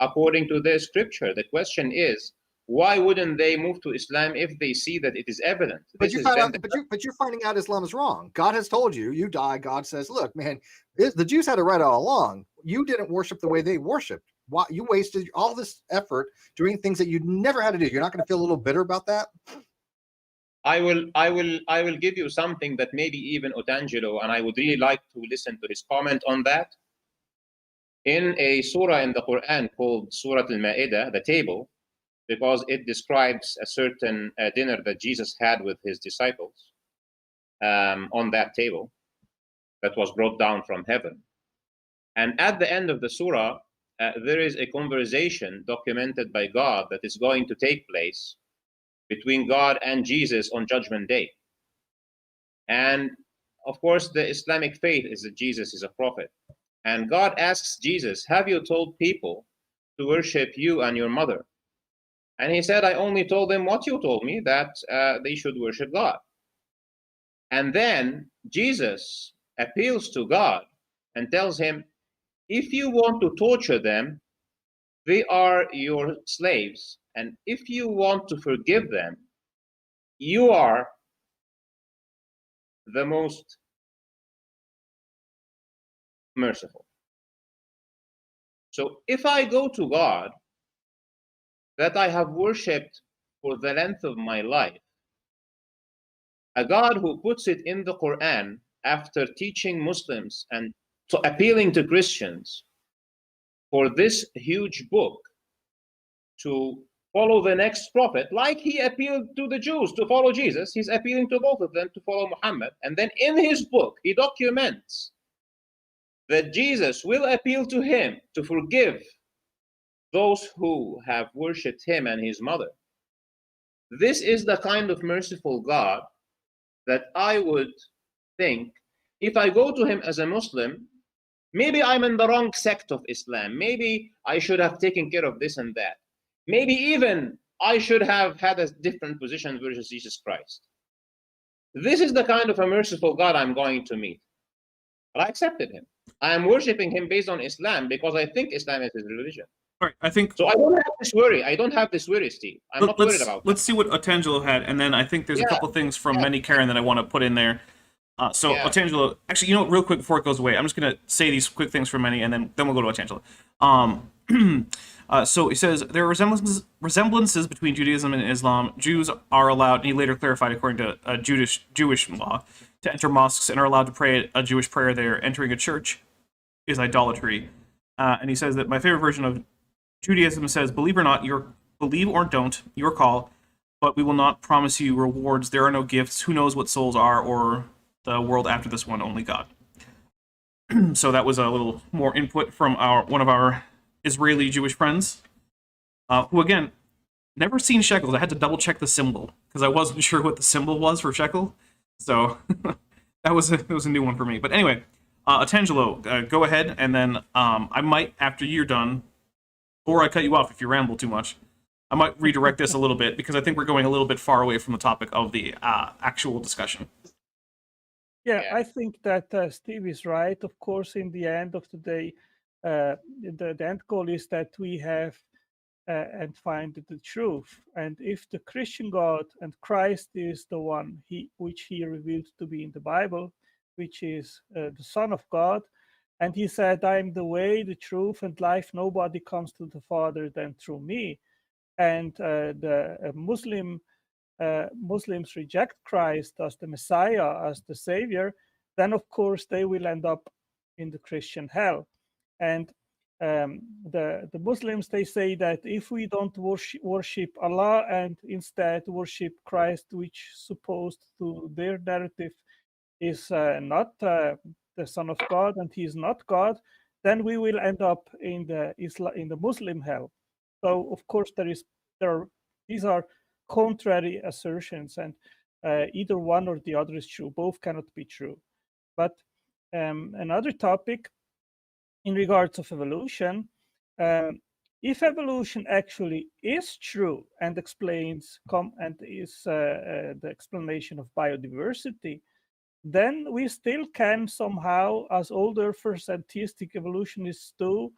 Speaker 4: according to their scripture. The question is, why wouldn't they move to Islam if they see that it is evident?
Speaker 5: But
Speaker 4: This
Speaker 5: you
Speaker 4: is
Speaker 5: found
Speaker 4: then
Speaker 5: out, but you're finding out Islam is wrong. God has told you, you die. God says, look, man, the Jews had it right all along. You didn't worship the way they worshipped. Why you wasted all this effort doing things that you never had to do? You're not going to feel a little bitter about that?
Speaker 4: I will give you something that maybe even Otangelo, and I would really like to listen to his comment on that. In a surah in the Quran called Surah Al-Ma'idah, the table, because it describes a certain dinner that Jesus had with his disciples on that table that was brought down from heaven. And at the end of the surah, there is a conversation documented by God that is going to take place between God and Jesus on Judgment Day. And of course, the Islamic faith is that Jesus is a prophet. And God asks Jesus, have you told people to worship you and your mother? And he said, I only told them what you told me, that they should worship God. And then Jesus appeals to God and tells him, if you want to torture them, they are your slaves. And if you want to forgive them, you are the most merciful. So if I go to God that I have worshipped for the length of my life, a God who puts it in the Quran after teaching Muslims and appealing to Christians for this huge book to follow the next prophet, like he appealed to the Jews to follow Jesus, he's appealing to both of them to follow Muhammad. And then in his book, he documents that Jesus will appeal to him to forgive those who have worshipped him and his mother. This is the kind of merciful God that I would think, if I go to him as a Muslim, maybe I'm in the wrong sect of Islam. Maybe I should have taken care of this and that. Maybe even I should have had a different position versus Jesus Christ. This is the kind of a merciful God I'm going to meet. But I accepted him. I am worshiping him based on Islam because I think Islam is his religion.
Speaker 3: All right, I think.
Speaker 4: So I don't have this worry. I don't have this worry, Steve. I'm not worried about that.
Speaker 3: Let's see what Otangelo had, and then I think there's a couple things from Many Karen that I want to put in there. Otangelo, actually, you know, real quick before it goes away, I'm just gonna say these quick things from Many, and then we'll go to Otangelo. So he says there are resemblances between Judaism and Islam. Jews are allowed, and he later clarified, according to Jewish law, to enter mosques and are allowed to pray a Jewish prayer there. Entering a church is idolatry. And he says that my favorite version of Judaism says, believe or not, believe or don't, your call, but we will not promise you rewards. There are no gifts. Who knows what souls are or the world after this one? Only God. So that was a little more input from one of our Israeli Jewish friends, who again never seen shekels. I had to double check the symbol because I wasn't sure what the symbol was for shekel. So that was a new one for me. But anyway, Otangelo, go ahead, and then I might, after you're done, or I cut you off if you ramble too much, I might redirect this a little bit because I think we're going a little bit far away from the topic of the actual discussion.
Speaker 6: Yeah, I think that Steve is right. Of course, in the end of the day, the end goal is that we have and find the truth. And if the Christian God and Christ is the one which he revealed to be in the Bible, which is the Son of God, and he said, I am the way, the truth, and life. Nobody comes to the Father than through me. And the Muslims reject Christ as the Messiah, as the Savior, then of course they will end up in the Christian hell. And the Muslims, they say that if we don't worship Allah and instead worship Christ, which supposed to their narrative is not the Son of God and he is not God, then we will end up in the Muslim hell. So of course these are contrary assertions, and either one or the other is true. Both cannot be true. But another topic in regards of evolution, if evolution actually is true and explains and is the explanation of biodiversity, then we still can somehow, as older first and theistic evolutionists do,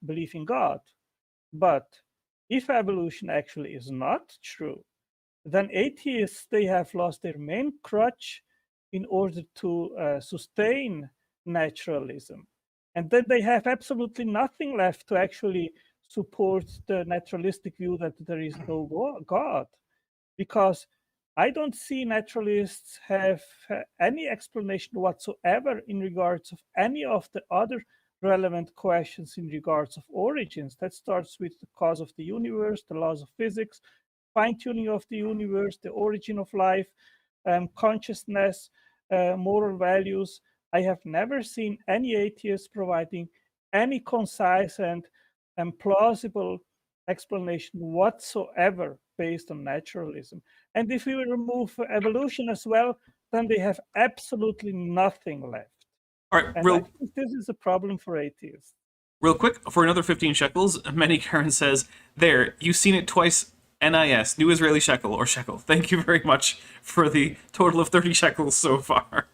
Speaker 6: believe in God. But if evolution actually is not true, then atheists, they have lost their main crutch in order to sustain naturalism. And then they have absolutely nothing left to actually support the naturalistic view that there is no God. Because I don't see naturalists have any explanation whatsoever in regards of any of the other relevant questions in regards of origins. That starts with the cause of the universe, the laws of physics, fine-tuning of the universe, the origin of life, consciousness, moral values. I have never seen any atheist providing any concise and plausible explanation whatsoever based on naturalism. And if we remove evolution as well, then they have absolutely nothing left.
Speaker 3: All right,
Speaker 6: And I think this is a problem for atheists.
Speaker 3: real quick, for another 15 shekels, Many Karen says, there, you've seen it twice, NIS, New Israeli Shekel, or Shekel. Thank you very much for the total of 30 shekels so far.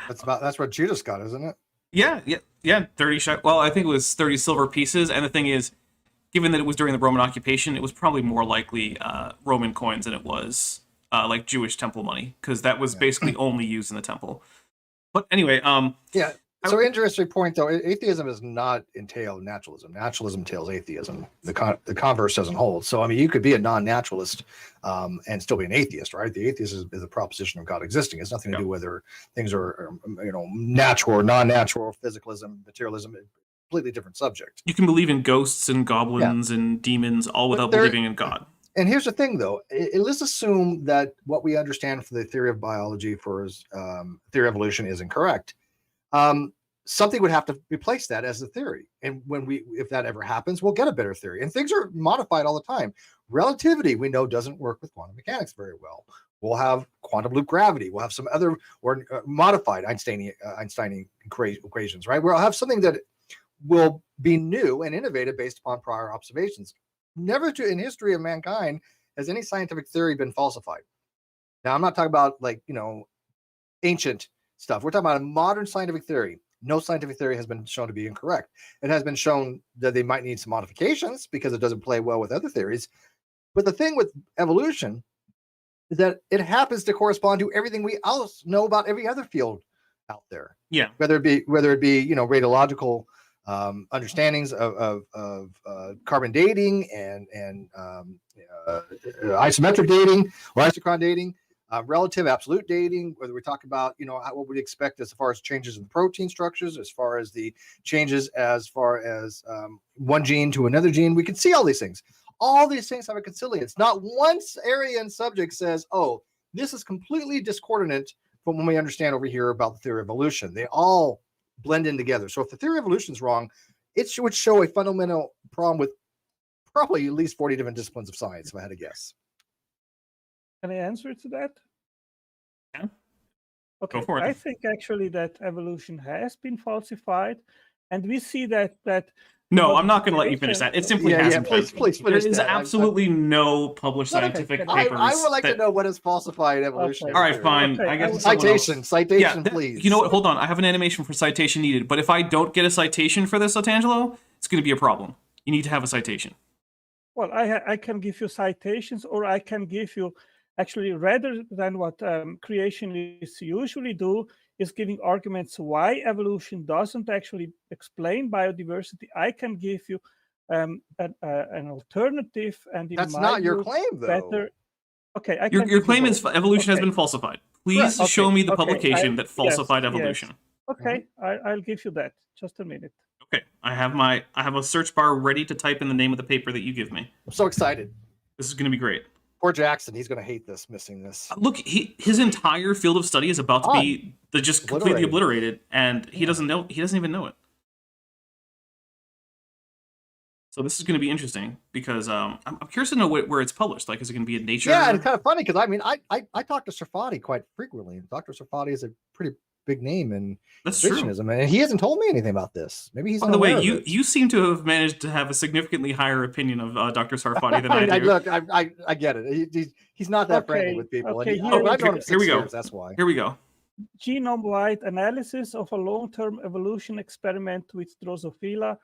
Speaker 5: That's what Judas got, isn't it?
Speaker 3: Yeah, 30 shekel. Well, I think it was 30 silver pieces, and the thing is, given that it was during the Roman occupation, it was probably more likely Roman coins than it was like Jewish temple money, because that was basically only used in the temple. But anyway,
Speaker 5: yeah. So interesting point though. Atheism does not entail naturalism. Naturalism entails atheism. The converse doesn't hold. So I mean, you could be a non-naturalist and still be an atheist, right? The atheist is a proposition of God existing. It's nothing to do whether things are natural or non-natural, physicalism, materialism. Completely different subject.
Speaker 3: You can believe in ghosts and goblins and demons, all without believing in God.
Speaker 5: And here's the thing, though. Let's assume that what we understand for the theory of biology, for theory of evolution, is incorrect. Something would have to replace that as a theory. And if that ever happens, we'll get a better theory. And things are modified all the time. Relativity, we know, doesn't work with quantum mechanics very well. We'll have quantum loop gravity. We'll have some other or modified Einsteinian equations, right? We'll have something that will be new and innovative based upon prior observations. Never in history of mankind has any scientific theory been falsified. Now, I'm not talking about ancient stuff. We're talking about a modern scientific theory. No scientific theory has been shown to be incorrect. It has been shown that they might need some modifications because it doesn't play well with other theories. But the thing with evolution is that it happens to correspond to everything we else know about every other field out there.
Speaker 3: Yeah.
Speaker 5: Whether it be radiological understandings of carbon dating and isometric dating or isochron dating, relative absolute dating, whether we talk about what we expect as far as changes in protein structures, as far as the changes as far as one gene to another gene, we can see all these things. All these things have a conciliance. Not one area and subject says, oh, this is completely discordant from what we understand over here about the theory of evolution. They all blend in together. So if the theory of evolution is wrong, it would show a fundamental problem with probably at least 40 different disciplines of science, if I had to guess.
Speaker 6: Can I answer to that?
Speaker 3: Yeah.
Speaker 6: Okay.
Speaker 3: Go for it.
Speaker 6: I think actually that evolution has been falsified, and we see that.
Speaker 3: No, I'm not going to let you finish that. It simply hasn't.
Speaker 5: Please
Speaker 3: There
Speaker 5: finish
Speaker 3: is
Speaker 5: that.
Speaker 3: absolutely no published scientific papers.
Speaker 5: I would like to know what is falsified evolution.
Speaker 3: All right, fine.
Speaker 6: Okay,
Speaker 3: I guess
Speaker 5: Citation, please.
Speaker 3: You know what? Hold on. I have an animation for citation needed. But if I don't get a citation for this, Otangelo, it's going to be a problem. You need to have a citation.
Speaker 6: Well, I can give you citations, or I can give you actually, rather than what creationists usually do, is giving arguments why evolution doesn't actually explain biodiversity. I can give you an alternative, and
Speaker 5: that's not your claim, though.
Speaker 6: Better. Okay,
Speaker 3: your claim is evolution has been falsified. Please show me the publication that falsified evolution.
Speaker 6: Yes. Okay, I'll give you that. Just a minute.
Speaker 3: Okay, I have a search bar ready to type in the name of the paper that you give me.
Speaker 5: I'm so excited.
Speaker 3: This is going to be great.
Speaker 5: Poor Jackson, he's going to hate this, missing this.
Speaker 3: Look, his entire field of study is about to be just completely obliterated, and he doesn't know. He doesn't even know it. So this is going to be interesting because I'm curious to know where it's published. Like, is it going to be in Nature?
Speaker 5: Yeah, and it's kind of funny because I talk to Sarfati quite frequently. Dr. Sarfati is a pretty big name in creationism, and he hasn't told me anything about this. Maybe he's.
Speaker 3: By the way, you seem to have managed to have a significantly higher opinion of Dr. Sarfati than I do.
Speaker 5: Look, I get it. He's not that friendly with people.
Speaker 6: Okay,
Speaker 3: here we go.
Speaker 5: That's why.
Speaker 3: Here we go.
Speaker 6: Genome-wide analysis of a long-term evolution experiment with Drosophila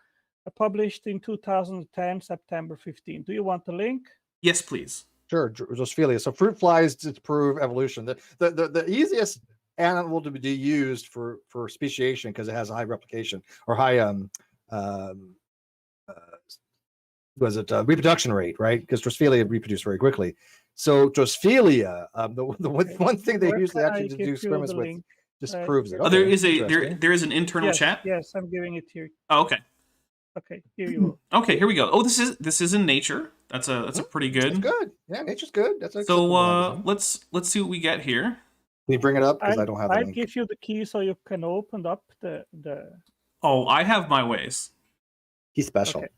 Speaker 6: published in 2010, September 15. Do you want the link?
Speaker 3: Yes, please.
Speaker 5: Sure, Drosophila. So fruit flies to prove evolution. The easiest animal to be used for speciation because it has high replication or high reproduction rate, right? Because Drosophila reproduce very quickly. So Drosophila, the one thing they
Speaker 6: Where
Speaker 5: usually
Speaker 6: can
Speaker 5: actually
Speaker 6: I
Speaker 5: to
Speaker 6: give
Speaker 5: do
Speaker 6: you
Speaker 5: experiments
Speaker 6: the
Speaker 5: with
Speaker 6: link?
Speaker 5: just proves it.
Speaker 3: Oh, there
Speaker 5: Okay,
Speaker 3: is
Speaker 5: interesting.
Speaker 3: there is an internal
Speaker 6: Yes,
Speaker 3: chat.
Speaker 6: yes, I'm giving it here.
Speaker 3: Oh, okay.
Speaker 6: Okay, here you go.
Speaker 3: Okay, here we go. Oh, this is in Nature. That's a pretty
Speaker 5: It's
Speaker 3: good.
Speaker 5: good. Yeah, nature's good. That's
Speaker 3: So
Speaker 5: acceptable.
Speaker 3: let's see what we get here.
Speaker 5: Can you bring it up because I don't have the
Speaker 6: I'll
Speaker 5: link.
Speaker 6: give you the key so you can open up the.
Speaker 3: Oh, I have my ways.
Speaker 5: He's special.
Speaker 6: Okay.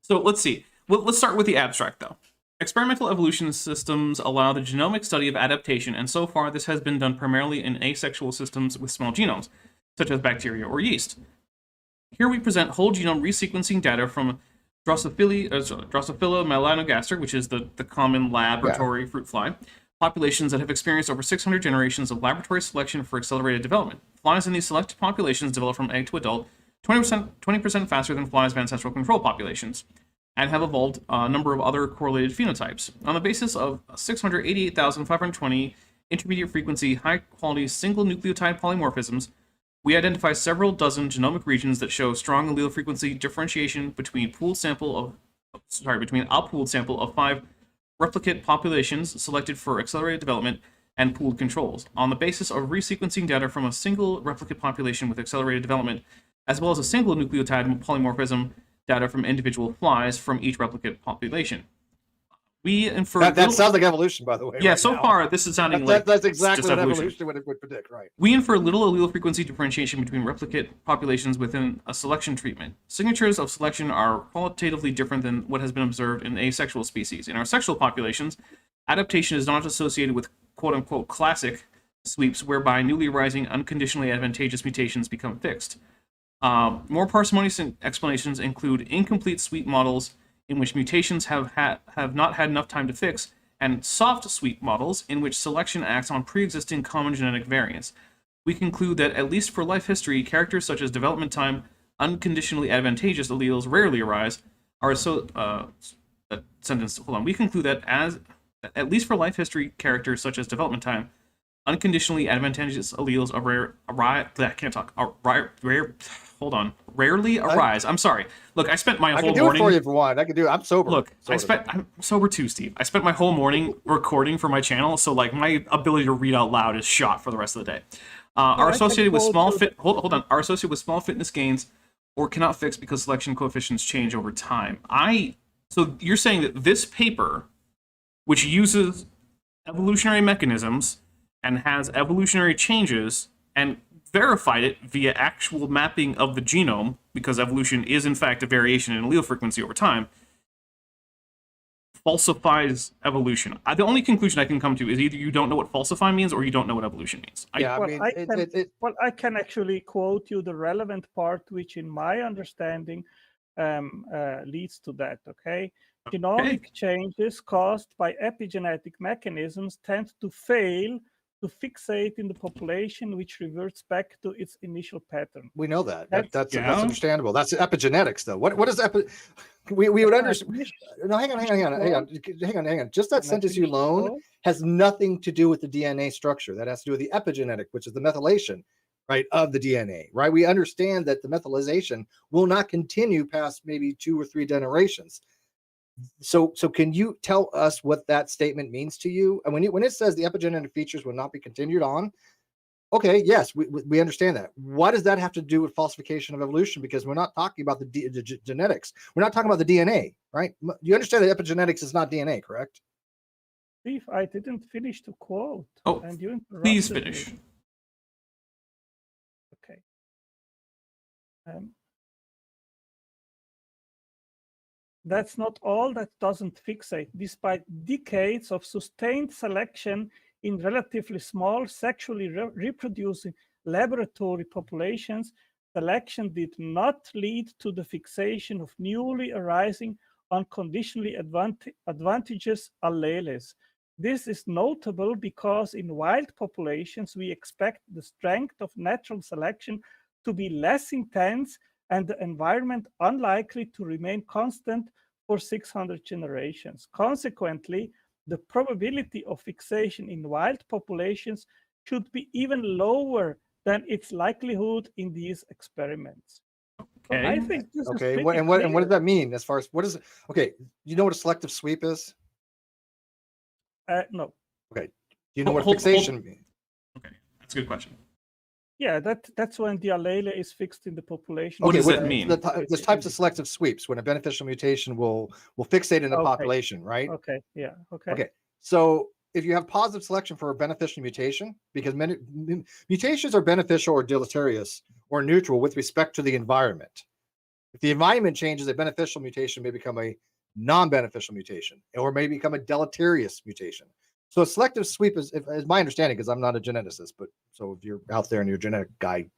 Speaker 3: So let's see. Well, let's start with the abstract, though. Experimental evolution systems allow the genomic study of adaptation, and so far this has been done primarily in asexual systems with small genomes, such as bacteria or yeast. Here we present whole genome resequencing data from Drosophila melanogaster, which is the common laboratory fruit fly, populations that have experienced over 600 generations of laboratory selection for accelerated development. Flies in these selected populations develop from egg to adult 20% faster than flies of ancestral control populations, and have evolved a number of other correlated phenotypes. On the basis of 688,520 intermediate frequency, high-quality single nucleotide polymorphisms, we identify several dozen genomic regions that show strong allele frequency differentiation between a pooled sample of 5 replicate populations selected for accelerated development and pooled controls. On the basis of resequencing data from a single replicate population with accelerated development, as well as a single nucleotide polymorphism data from individual flies from each replicate population. We infer
Speaker 5: That sounds like evolution, by the way.
Speaker 3: Yeah,
Speaker 5: right
Speaker 3: so
Speaker 5: now.
Speaker 3: far this is sounding like
Speaker 5: that's exactly
Speaker 3: just
Speaker 5: what
Speaker 3: evolution.
Speaker 5: evolution would predict, right?
Speaker 3: We infer little allele frequency differentiation between replicate populations within a selection treatment. Signatures of selection are qualitatively different than what has been observed in asexual species. In our sexual populations, adaptation is not associated with quote-unquote classic sweeps whereby newly arising unconditionally advantageous mutations become fixed. More parsimonious explanations include incomplete sweep models in which mutations have not had enough time to fix, and soft sweep models in which selection acts on pre-existing common genetic variants. We conclude that, at least for life history, characters such as development time, unconditionally advantageous alleles rarely arise. We conclude that at least for life history, characters such as development time, unconditionally advantageous alleles rarely arise. I'm sorry. Look, I spent my whole morning.
Speaker 5: I can do it for you if you want. I can do it. I'm sober.
Speaker 3: Look, I'm sober too, Steve. I spent my whole morning recording for my channel, so like my ability to read out loud is shot for the rest of the day. Are associated with small fitness gains, or cannot fix because selection coefficients change over time. So you're saying that this paper, which uses evolutionary mechanisms and has evolutionary changes and verified it via actual mapping of the genome, because evolution is in fact a variation in allele frequency over time, falsifies evolution. The only conclusion I can come to is either you don't know what falsify means or you don't know what evolution means.
Speaker 6: I can actually quote you the relevant part, which in my understanding leads to that, okay? Genomic changes caused by epigenetic mechanisms tend to fail to fixate in the population, which reverts back to its initial pattern.
Speaker 5: We know that. That's understandable. That's epigenetics, though. What is we would understand? No, hang on. Just that sentence alone has nothing to do with the DNA structure. That has to do with the epigenetic, which is the methylation, right, of the DNA. Right. We understand that the methylization will not continue past maybe 2 or 3 generations. So can you tell us what that statement means to you? And when it says the epigenetic features will not be continued on, okay, yes, we understand that. What does that have to do with falsification of evolution? Because we're not talking about the genetics. We're not talking about the DNA, right? You understand that epigenetics is not DNA, correct?
Speaker 6: Steve, I didn't finish the quote.
Speaker 3: Oh,
Speaker 6: and you interrupted
Speaker 3: please finish.
Speaker 6: me. Okay. That's not all that doesn't fixate. Despite decades of sustained selection in relatively small sexually reproducing laboratory populations, selection did not lead to the fixation of newly arising unconditionally advantageous alleles. This is notable because in wild populations, we expect the strength of natural selection to be less intense and the environment unlikely to remain constant for 600 generations. Consequently, the probability of fixation in wild populations should be even lower than its likelihood in these experiments. So I
Speaker 3: Okay.
Speaker 6: think this is
Speaker 5: Okay,
Speaker 6: pretty
Speaker 5: and what
Speaker 6: clear.
Speaker 5: does that mean as far as what is it? Okay, you know what a selective sweep is?
Speaker 6: No.
Speaker 5: Okay, do you know what
Speaker 3: Hold-
Speaker 5: fixation means?
Speaker 3: Okay, that's a good question.
Speaker 6: Yeah, that's when the allele is fixed in the population.
Speaker 3: What does
Speaker 5: what-
Speaker 3: that mean?
Speaker 5: There's types of selective sweeps when a beneficial mutation will fixate in the
Speaker 6: Okay.
Speaker 5: population, right?
Speaker 6: Okay, yeah, okay.
Speaker 5: Okay, so if you have positive selection for a beneficial mutation, because many mutations are beneficial or deleterious or neutral with respect to the environment. If the environment changes, a beneficial mutation may become a non-beneficial mutation or may become a deleterious mutation. So a selective sweep is my understanding, because I'm not a geneticist, but so if you're out there and you're a genetic guy,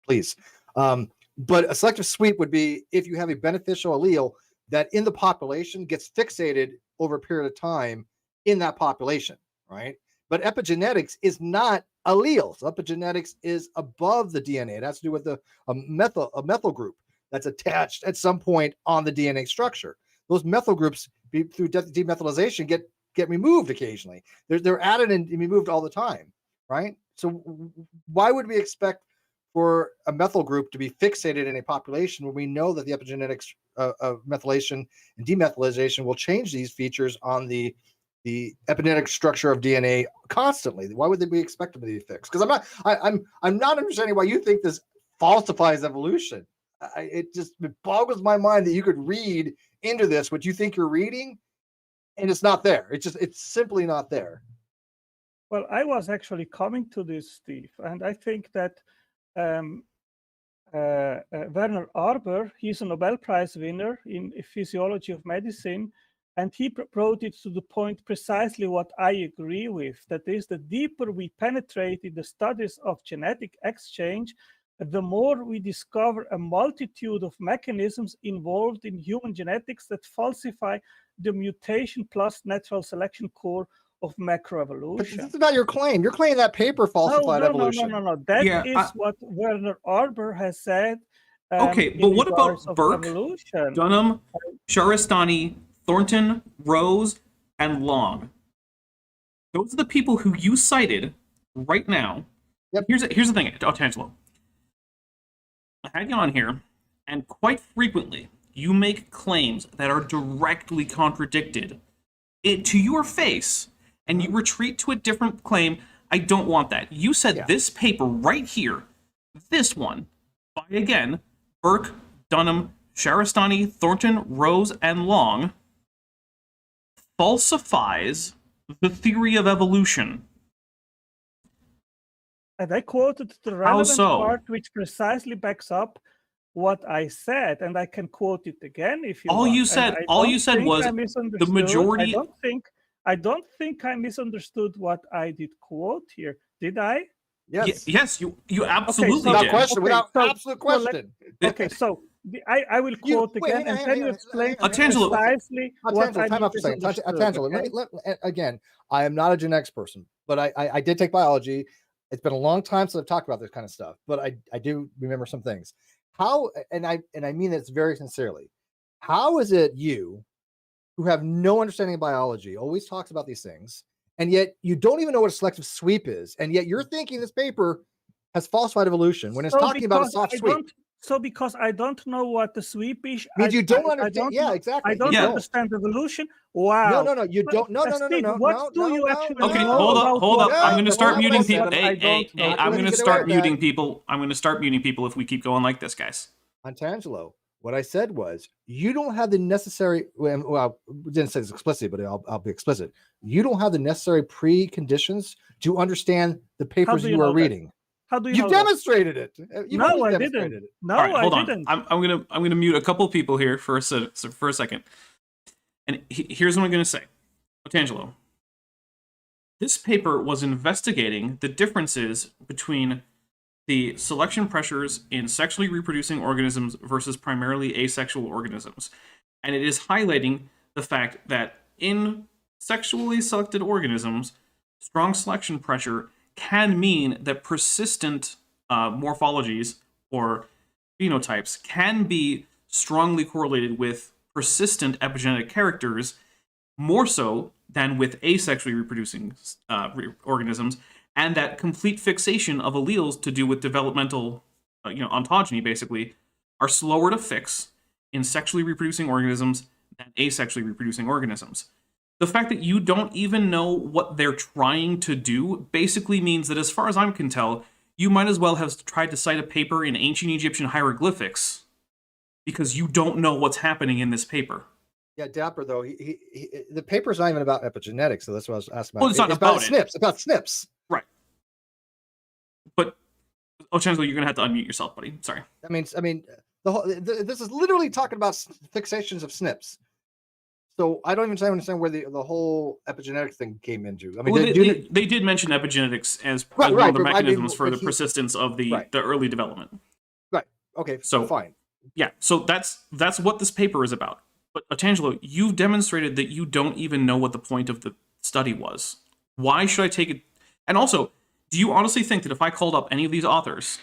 Speaker 5: please. But a selective sweep would be if you have a beneficial allele that in the population gets fixated over a period of time in that population, right? But epigenetics is not alleles. Epigenetics is above the DNA. It has to do with a methyl group that's attached at some point on the DNA structure. Those methyl groups through demethylation get removed occasionally. They're added and removed all the time, right? So why would we expect for a methyl group to be fixated in a population when we know that the epigenetics of methylation and demethylation will change these features on the epigenetic structure of DNA constantly? Why would they be expected to be fixed? Because I'm not understanding why you think this falsifies evolution. It boggles my mind that you could read into this what you think you're reading, and it's not there. It's simply not there.
Speaker 6: Well, I was actually coming to this, Steve, and I think that Werner Arber, he's a Nobel Prize winner in physiology of medicine, and he brought it to the point precisely what I agree with. That is, the deeper we penetrate in the studies of genetic exchange, the more we discover a multitude of mechanisms involved in human genetics that falsify the mutation plus natural selection core of macroevolution.
Speaker 5: But this is not your claim. You're claiming that paper falsified evolution.
Speaker 6: No. That is what Werner Arber has said.
Speaker 3: Okay, but what about Burke,
Speaker 6: evolution.
Speaker 3: Dunham, Sharistani, Thornton, Rose, and Long? Those are the people who you cited right now.
Speaker 5: Yep.
Speaker 3: Here's the thing, Tangelo. I had you on here, and quite frequently you make claims that are directly contradicted to your face, and you retreat to a different claim. I don't want that. You said this paper right here, this one, by again, Burke, Dunham, Sharistani, Thornton, Rose, and Long, falsifies the theory of evolution.
Speaker 6: And I quoted the relevant part, which precisely backs up what I said, and I can quote it again if you want.
Speaker 3: All you said was the majority.
Speaker 6: I don't think I misunderstood what I did quote here. Did I?
Speaker 5: Yes.
Speaker 3: Yes, you absolutely
Speaker 5: without
Speaker 3: did.
Speaker 5: question, without absolute question.
Speaker 6: So I will quote again, and then you explain precisely what I misunderstood.
Speaker 5: Tangelo, again, I am not a genetics person, but I did take biology. It's been a long time since I've talked about this kind of stuff, but I do remember some things. How, and I mean this very sincerely, how is it you, who have no understanding of biology, always talks about these things, and yet you don't even know what a selective sweep is, and yet you're thinking this paper has falsified evolution when it's talking about a soft sweep?
Speaker 6: So because I don't know what the sweep is,
Speaker 5: means you don't understand. Exactly.
Speaker 6: I don't understand evolution. Wow.
Speaker 5: No. You don't. No.
Speaker 6: What do you actually
Speaker 3: Okay,
Speaker 6: know?
Speaker 3: hold up. I'm going to start muting people.
Speaker 6: Hey,
Speaker 3: I'm going to start muting people. I'm going to start muting people if we keep going like this, guys.
Speaker 5: Tangelo, what I said was you don't have the necessary. Well, I didn't say this explicitly, but I'll be explicit. You don't have the necessary preconditions to understand the papers you are reading.
Speaker 6: How do you?
Speaker 5: You've demonstrated it.
Speaker 6: No, I didn't. No, I didn't.
Speaker 3: I'm gonna mute a couple of people here for a second. And here's what I'm gonna say, Tangelo. This paper was investigating the differences between the selection pressures in sexually reproducing organisms versus primarily asexual organisms, and it is highlighting the fact that in sexually selected organisms, strong selection pressure can mean that persistent morphologies or phenotypes can be strongly correlated with persistent epigenetic characters, more so than with asexually reproducing organisms, and that complete fixation of alleles to do with developmental, ontogeny, basically, are slower to fix in sexually reproducing organisms than asexually reproducing organisms. The fact that you don't even know what they're trying to do basically means that, as far as I can tell, you might as well have tried to cite a paper in ancient Egyptian hieroglyphics, because you don't know what's happening in this paper.
Speaker 5: Yeah, Dapper, though, the paper's not even about epigenetics, so that's what I was asking about.
Speaker 3: Well, it's not about it.
Speaker 5: SNPs, about SNPs.
Speaker 3: Right. But, Chancellor, you're going to have to unmute yourself, buddy. Sorry.
Speaker 5: I mean, this is literally talking about fixations of SNPs. So I don't even understand where the whole epigenetic thing came into. I mean,
Speaker 3: well, they did mention epigenetics as one of the mechanisms for the persistence of the early development.
Speaker 5: Right. Okay.
Speaker 3: So
Speaker 5: fine.
Speaker 3: Yeah. So that's what this paper is about. But Otangelo, you've demonstrated that you don't even know what the point of the study was. Why should I take it? And also, do you honestly think that if I called up any of these authors,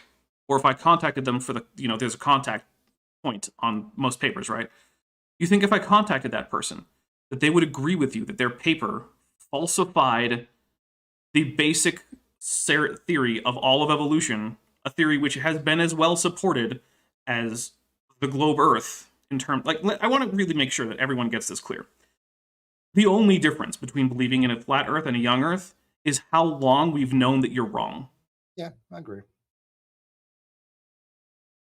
Speaker 3: or if I contacted them for there's a contact point on most papers, right? You think if I contacted that person, that they would agree with you that their paper falsified the basic theory of all of evolution, a theory which has been as well supported as the globe Earth in terms, I want to really make sure that everyone gets this clear. The only difference between believing in a flat Earth and a young Earth is how long we've known that you're wrong.
Speaker 5: Yeah, I agree.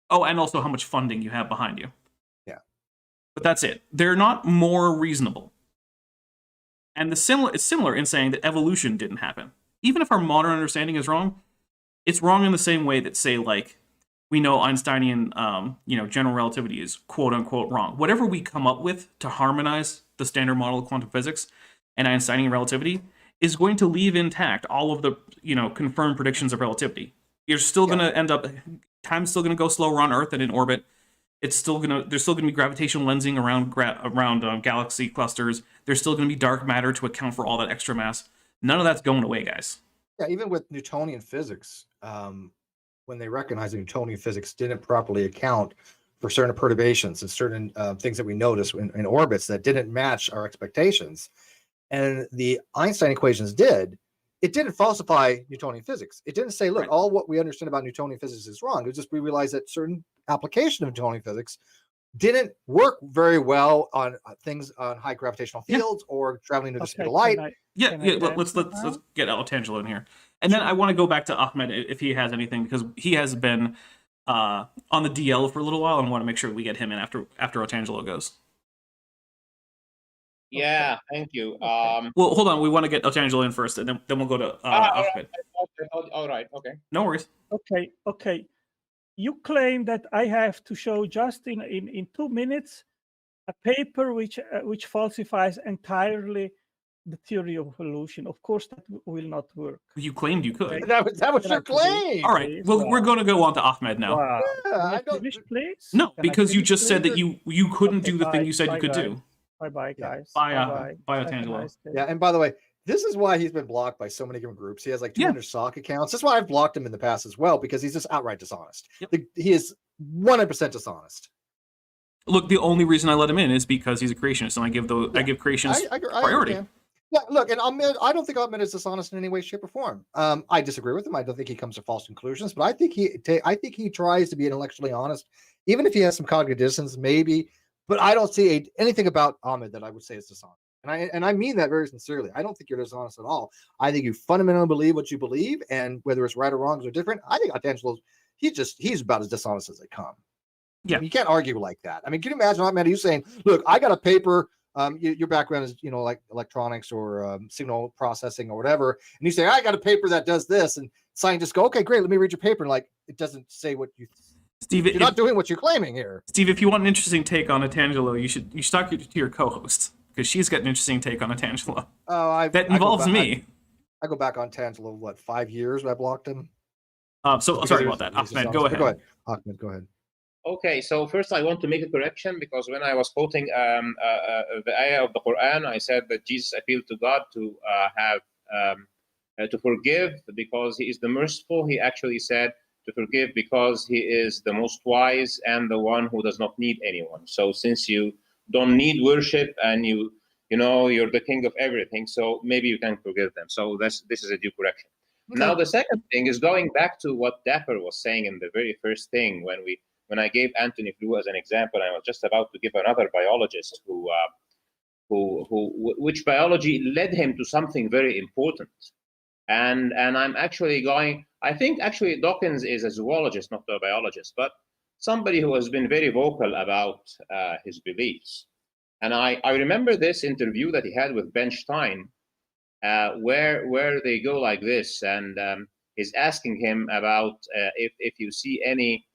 Speaker 3: Oh, and also how much funding you have behind you.
Speaker 5: Yeah.
Speaker 3: But that's it. They're not more reasonable. And it's similar in saying that evolution didn't happen. Even if our modern understanding is wrong, it's wrong in the same way that, say, we know Einsteinian, general relativity is quote-unquote wrong. Whatever we come up with to harmonize the standard model of quantum physics and Einsteinian relativity is going to leave intact all of the, confirmed predictions of relativity. You're still going to end up, time's still going to go slower on Earth and in orbit. There's still going to be gravitational lensing around galaxy clusters. There's still going to be dark matter to account for all that extra mass. None of that's going away, guys.
Speaker 5: Yeah, even with Newtonian physics, when they recognized that Newtonian physics didn't properly account for certain perturbations and certain things that we noticed in orbits that didn't match our expectations, and the Einstein equations it didn't falsify Newtonian physics. It didn't say, look, all what we understand about Newtonian physics is wrong. It was just we realized that certain application of Newtonian physics didn't work very well on things on high gravitational fields or traveling to the speed of light.
Speaker 3: Let's get Otangelo in here. And then I want to go back to Ahmed if he has anything, because he has been on the DL for a little while, and want to make sure we get him in after Otangelo goes.
Speaker 4: Yeah, thank you.
Speaker 3: Well, hold on. We want to get Otangelo in first, and then we'll go to Ahmed.
Speaker 4: All right. Okay.
Speaker 3: No worries.
Speaker 6: Okay. You claim that I have to show just in 2 minutes a paper which falsifies entirely the theory of evolution. Of course, that will not work.
Speaker 3: You claimed you could.
Speaker 5: That was your claim.
Speaker 3: All right. Well, we're going to go on to Ahmed now.
Speaker 6: Wow.
Speaker 5: Yeah,
Speaker 6: Finish, please?
Speaker 3: No,
Speaker 6: Can
Speaker 3: because you just said that you couldn't do the thing you said you could do.
Speaker 6: Bye, guys.
Speaker 3: Bye, Otangelo.
Speaker 5: Yeah, and by the way, this is why he's been blocked by so many different groups. He has 200 sock accounts. That's why I've blocked him in the past as well, because he's just outright dishonest.
Speaker 3: Yep.
Speaker 5: He is 100% dishonest.
Speaker 3: Look, the only reason I let him in is because he's a creationist, and I give creationists priority.
Speaker 5: Yeah, look, and I don't think Ahmed is dishonest in any way, shape, or form. I disagree with him. I don't think he comes to false conclusions, but I think he tries to be intellectually honest, even if he has some cognitive dissonance, maybe. But I don't see anything about Ahmed that I would say is dishonest. And I mean that very sincerely. I don't think you're dishonest at all. I think you fundamentally believe what you believe, and whether it's right or wrong or different, I think Otangelo's he's about as dishonest as they come.
Speaker 3: Yeah,
Speaker 5: you can't argue like that. I mean, can you imagine Ahmed you saying, "Look, I got a paper. Your background is like electronics or signal processing or whatever," and you say, "I got a paper that does this," and scientists go, "Okay, great, let me read your paper." And it doesn't say what you.
Speaker 3: Steve,
Speaker 5: you're not doing what you're claiming here.
Speaker 3: Steve, if you want an interesting take on Otangelo, you should talk to your co-host, because she's got an interesting take on Otangelo. That involves me.
Speaker 5: I go back on Otangelo, 5 years when I blocked him?
Speaker 3: Sorry about that. Ahmed, go ahead.
Speaker 5: Ahmed, go ahead.
Speaker 4: Okay, so first I want to make a correction, because when I was quoting the ayah of the Quran, I said that Jesus appealed to God to forgive because he is the merciful. He actually said, to forgive because he is the most wise and the one who does not need anyone. So since you don't need worship and you're the king of everything, so maybe you can forgive them. So this is a due correction.
Speaker 5: Okay.
Speaker 4: Now the second thing is going back to what Dapper was saying in the very first thing when I gave Anthony Flew as an example. I was just about to give another biologist which biology led him to something very important. And I'm actually going, I think actually Dawkins is a zoologist, not a biologist, but somebody who has been very vocal about his beliefs. And I remember this interview that he had with Ben Stein, where they go like this, and he's asking him about if you see any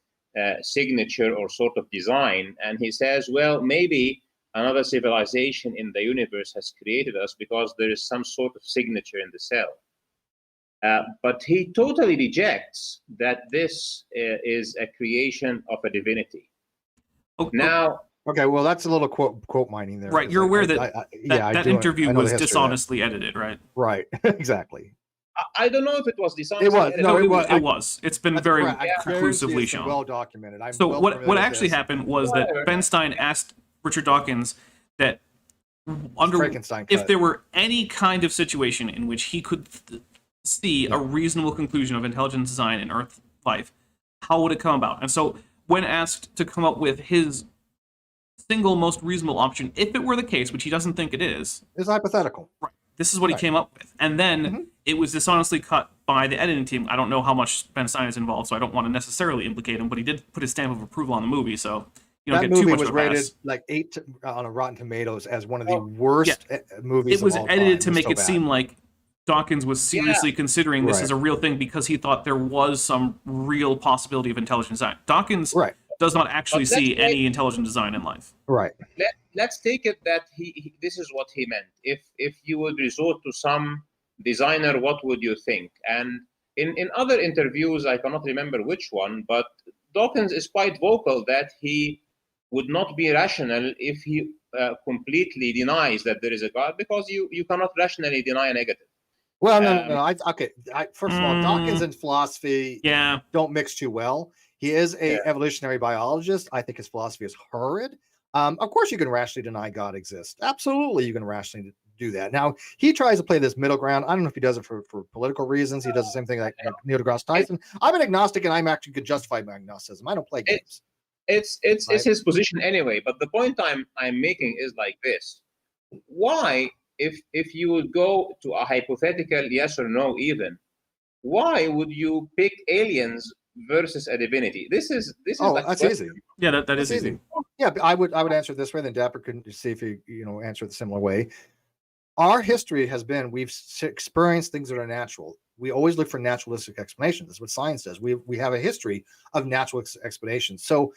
Speaker 4: signature or sort of design, and he says, well, maybe another civilization in the universe has created us because there is some sort of signature in the cell. But he totally rejects that this is a creation of a divinity. Now,
Speaker 5: okay, well, that's a little quote mining there.
Speaker 3: Right, you're aware that interview was dishonestly edited, right?
Speaker 5: Right, exactly.
Speaker 4: I don't know if it was dishonestly edited.
Speaker 5: No, it
Speaker 3: was. It's been very conclusively shown.
Speaker 5: Well documented.
Speaker 3: So what actually happened was that Ben Stein asked Richard Dawkins that if there were any kind of situation in which he could see a reasonable conclusion of intelligent design in Earth life, how would it come about? And so when asked to come up with his single most reasonable option, if it were the case, which he doesn't think it is,
Speaker 5: hypothetical.
Speaker 3: Right. This is what he came up with. And then it was dishonestly cut by the editing team. I don't know how much Ben Stein is involved, so I don't want to necessarily implicate him, but he did put his stamp of approval on the movie, so you don't
Speaker 5: that
Speaker 3: get too
Speaker 5: movie
Speaker 3: much
Speaker 5: was
Speaker 3: of a pass.
Speaker 5: rated like 8 on a Rotten Tomatoes as one of the worst movies.
Speaker 3: It was
Speaker 5: of all
Speaker 3: edited
Speaker 5: time.
Speaker 3: to make it seem like Dawkins was seriously considering this as a real thing because he thought there was some real possibility of intelligent design. Dawkins does not actually see any intelligent design in life.
Speaker 5: Right.
Speaker 4: Let's take it that this is what he meant. If you would resort to some designer, what would you think? And in other interviews, I cannot remember which one, but Dawkins is quite vocal that he would not be rational if he completely denies that there is a God, because you cannot rationally deny a negative.
Speaker 5: Well, no. First of all, Dawkins and philosophy don't mix too well. He is a evolutionary biologist. I think his philosophy is horrid. Of course, you can rationally deny God exists. Absolutely, you can rationally do that. Now, he tries to play this middle ground. I don't know if he does it for political reasons. He does the same thing like Neil deGrasse Tyson. I'm an agnostic, and I'm actually could justify my agnosticism. I don't play games.
Speaker 4: It's his position anyway. But the point I'm making is like this: why, if you would go to a hypothetical yes or no, even, why would you pick aliens versus a divinity? This is
Speaker 5: that's easy.
Speaker 3: Yeah, that is easy.
Speaker 5: Yeah, I would answer it this way. Then Dapper can see if you answer it the similar way. Our history has been we've experienced things that are natural. We always look for naturalistic explanations. That's what science does. We have a history of natural explanations. So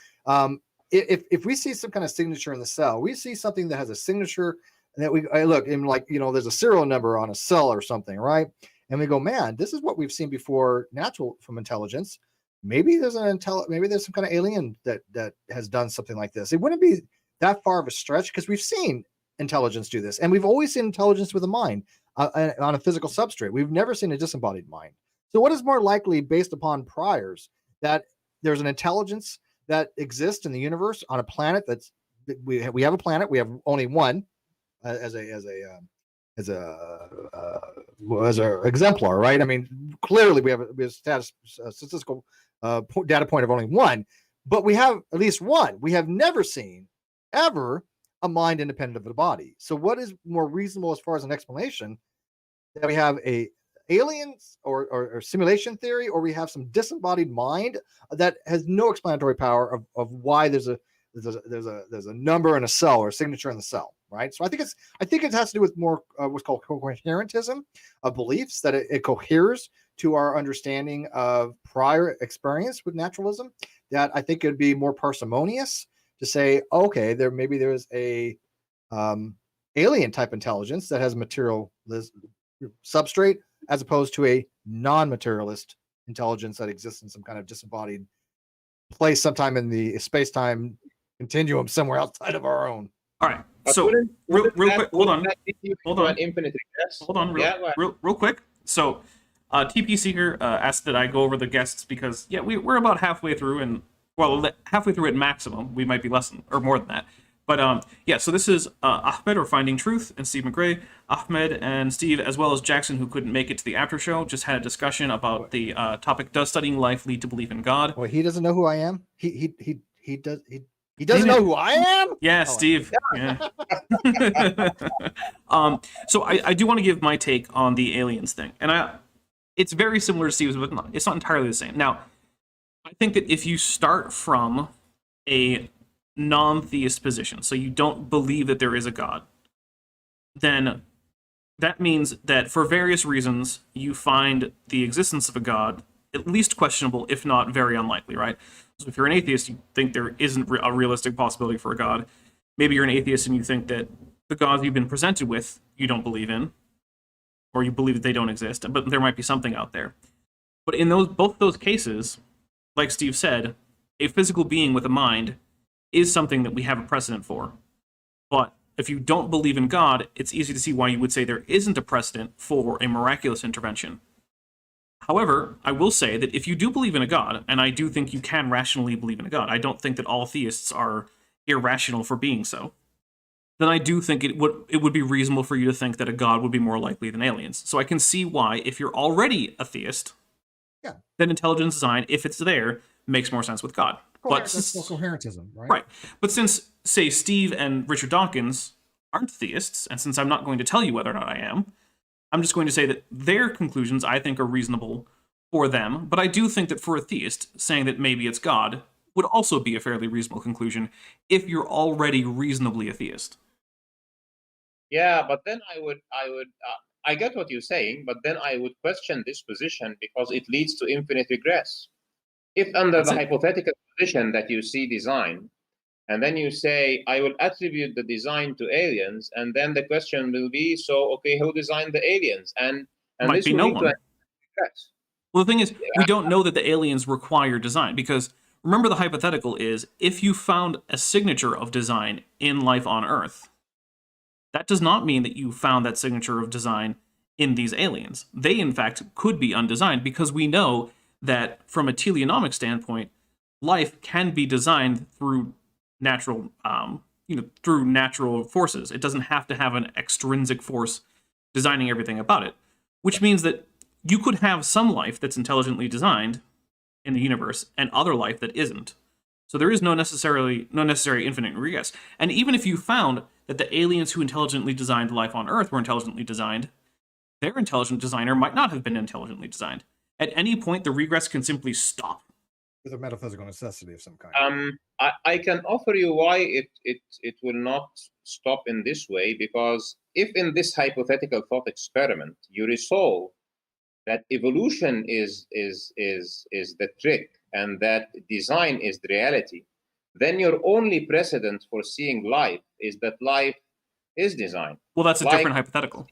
Speaker 5: if we see some kind of signature in the cell, we see something that has a signature that I look and there's a serial number on a cell or something, right? And we go, man, this is what we've seen before natural from intelligence. Maybe there's some kind of alien that has done something like this. It wouldn't be that far of a stretch because we've seen intelligence do this, and we've always seen intelligence with a mind on a physical substrate. We've never seen a disembodied mind. So what is more likely, based upon priors, that there's an intelligence that exists in the universe on a planet we have a planet, we have only one as a exemplar, right? I mean, clearly we have a statistical data point of only one, but we have at least one. We have never seen ever a mind independent of the body. So what is more reasonable as far as an explanation that we have a aliens or simulation theory, or we have some disembodied mind that has no explanatory power of why there's a number in a cell or a signature in the cell, right? So I think it has to do with more what's called coherentism of beliefs, that it coheres to our understanding of prior experience with naturalism. That I think it'd be more parsimonious to say, okay, there is a alien type intelligence that has material substrate, as opposed to a non-materialist intelligence that exists in some kind of disembodied place sometime in the space-time continuum somewhere outside of our own.
Speaker 3: All right. So real quick, hold on,
Speaker 4: infinite regress?
Speaker 3: real quick. So TP Seeker asked that I go over the guests because, yeah, we're about halfway through, and, well, halfway through at maximum. We might be less than, or more than that. But, yeah, so this is Ahmed, or Finding Truth, and Steve McGray. Ahmed and Steve, as well as Jackson, who couldn't make it to the after show, just had a discussion about the topic, does studying life lead to belief in God?
Speaker 5: Well, he doesn't know who I am. He doesn't know who I am.
Speaker 3: Yeah, Steve. Yeah. So I do want to give my take on the aliens thing, and it's very similar to Steve's, but it's not entirely the same. Now, I think that if you start from a non-theist position, so you don't believe that there is a God, then that means that for various reasons you find the existence of a God at least questionable, if not very unlikely, right? So if you're an atheist, you think there isn't a realistic possibility for a God. Maybe you're an atheist and you think that the gods you've been presented with you don't believe in, or you believe that they don't exist, but there might be something out there. But in both those cases, like Steve said, a physical being with a mind is something that we have a precedent for. But if you don't believe in God, it's easy to see why you would say there isn't a precedent for a miraculous intervention. However, I will say that if you do believe in a God, and I do think you can rationally believe in a God, I don't think that all theists are irrational for being so, then I do think it would be reasonable for you to think that a God would be more likely than aliens. So I can see why, if you're already a theist, then intelligent design, if it's there, makes more sense with God.
Speaker 5: That's still coherentism, right?
Speaker 3: Right. But since, say, Steve and Richard Dawkins aren't theists, and since I'm not going to tell you whether or not I am, I'm just going to say that their conclusions, I think, are reasonable for them. But I do think that for a theist, saying that maybe it's God would also be a fairly reasonable conclusion if you're already reasonably a theist.
Speaker 4: Yeah, but then I get what you're saying, but then I would question this position because it leads to infinite regress. If under the hypothetical position that you see design, and then you say, I will attribute the design to aliens, and then the question will be, so, okay, who designed the aliens? And
Speaker 3: Might
Speaker 4: this
Speaker 3: be
Speaker 4: will
Speaker 3: no
Speaker 4: lead to
Speaker 3: one.
Speaker 4: regress.
Speaker 3: Well, the thing is, we don't know that the aliens require design, because remember the hypothetical is, if you found a signature of design in life on Earth, that does not mean that you found that signature of design in these aliens. They, in fact, could be undesigned, because we know that from a teleonomic standpoint, life can be designed through natural, through natural forces. It doesn't have to have an extrinsic force designing everything about it, which means that you could have some life that's intelligently designed in the universe and other life that isn't. So there is no necessary infinite regress. And even if you found that the aliens who intelligently designed life on Earth were intelligently designed, their intelligent designer might not have been intelligently designed. At any point, the regress can simply stop.
Speaker 5: With a metaphysical necessity of some kind.
Speaker 4: I can offer you why it will not stop in this way, because if in this hypothetical thought experiment you resolve that evolution is the trick and that design is the reality, then your only precedent for seeing life is that life is design.
Speaker 3: Well, that's a different hypothetical.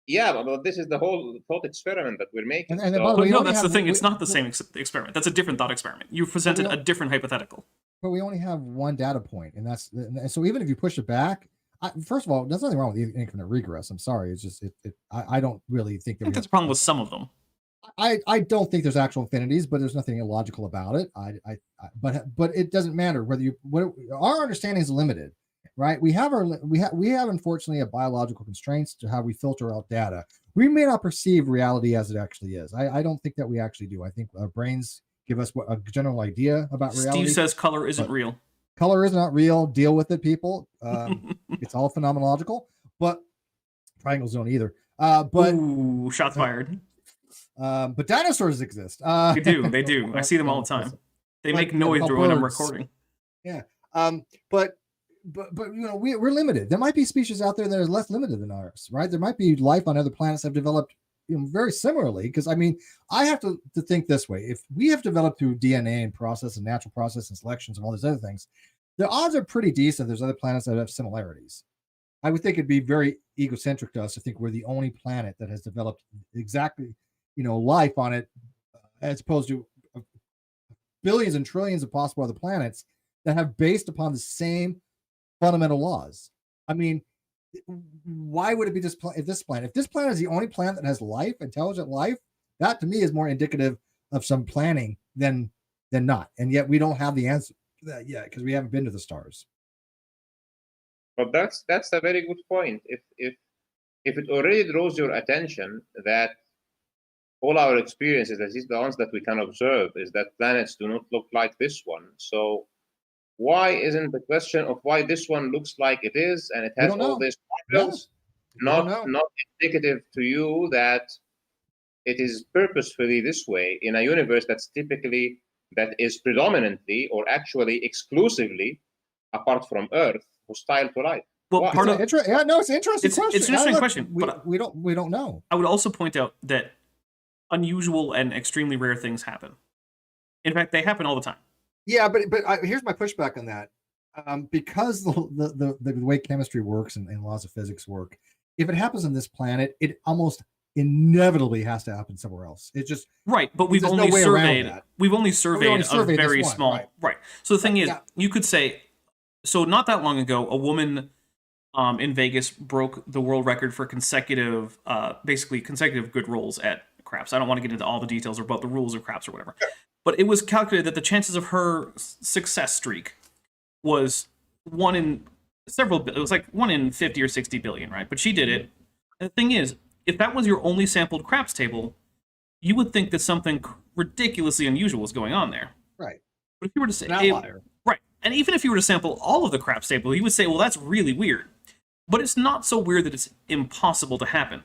Speaker 4: Yeah, but this is the whole thought experiment that we're making.
Speaker 5: And
Speaker 3: no, that's the thing. It's not the same experiment. That's a different thought experiment. You presented a different hypothetical.
Speaker 7: But we only have one data point, and so even if you push it back, first of all, there's nothing wrong with infinite regress. I'm sorry, it's just I don't really think that.
Speaker 3: I think that's a problem with some of them.
Speaker 7: I don't think there's actual infinities, but there's nothing illogical about it. But it doesn't matter whether our understanding is limited. Right, we have unfortunately a biological constraints to how we filter out data. We may not perceive reality as it actually is. I don't think that we actually do. I think our brains give us a general idea about reality.
Speaker 3: Steve says color isn't real.
Speaker 7: Color is not real. Deal with it, people. It's all phenomenological, but triangles don't either. But
Speaker 3: ooh, shots fired.
Speaker 7: But dinosaurs exist.
Speaker 3: They do. I see them all the time. They make noise when I'm recording.
Speaker 7: Yeah. But we're limited. There might be species out there that are less limited than ours, right? There might be life on other planets that have developed very similarly. Because I have to think this way: if we have developed through DNA and process and natural process and selections and all these other things, the odds are pretty decent there's other planets that have similarities. I would think it'd be very egocentric to us to think we're the only planet that has developed exactly life on it, as opposed to billions and trillions of possible other planets that have based upon the same fundamental laws. Why would it be this planet? If this planet is the only planet that has life, intelligent life, That to me is more indicative of some planning than not. And yet we don't have the answer to that yet because we haven't been to the stars.
Speaker 4: But that's a very good point. If it already draws your attention that all our experiences, at least the ones that we can observe, is that planets do not look like this one. So why isn't the question of why this one looks like it is and it has all these marvels not indicative to you that it is purposefully this way in a universe that is predominantly or actually exclusively, apart from Earth, hostile to life?
Speaker 3: Well,
Speaker 4: Why?
Speaker 3: part of
Speaker 7: it's an interesting question.
Speaker 3: It's an interesting question. But
Speaker 7: we don't know.
Speaker 3: I would also point out that unusual and extremely rare things happen. In fact, they happen all the time.
Speaker 7: Yeah, but here's my pushback on that. Because the way chemistry works and laws of physics work, if it happens on this planet, it almost inevitably has to happen somewhere else. It's just
Speaker 3: right. But we've only surveyed a very small right. So the thing is, you could say, so not that long ago, a woman in Vegas broke the world record for consecutive good rolls at craps. I don't want to get into all the details about the rules of craps or whatever. But it was calculated that the chances of her success streak was 1 in several. It was like 1 in 50 or 60 billion, right? But she did it. And the thing is, if that was your only sampled craps table, you would think that something ridiculously unusual was going on there.
Speaker 7: Right.
Speaker 3: But if you were to say, right, and even if you were to sample all of the craps table, you would say, well, that's really weird. But it's not so weird that it's impossible to happen.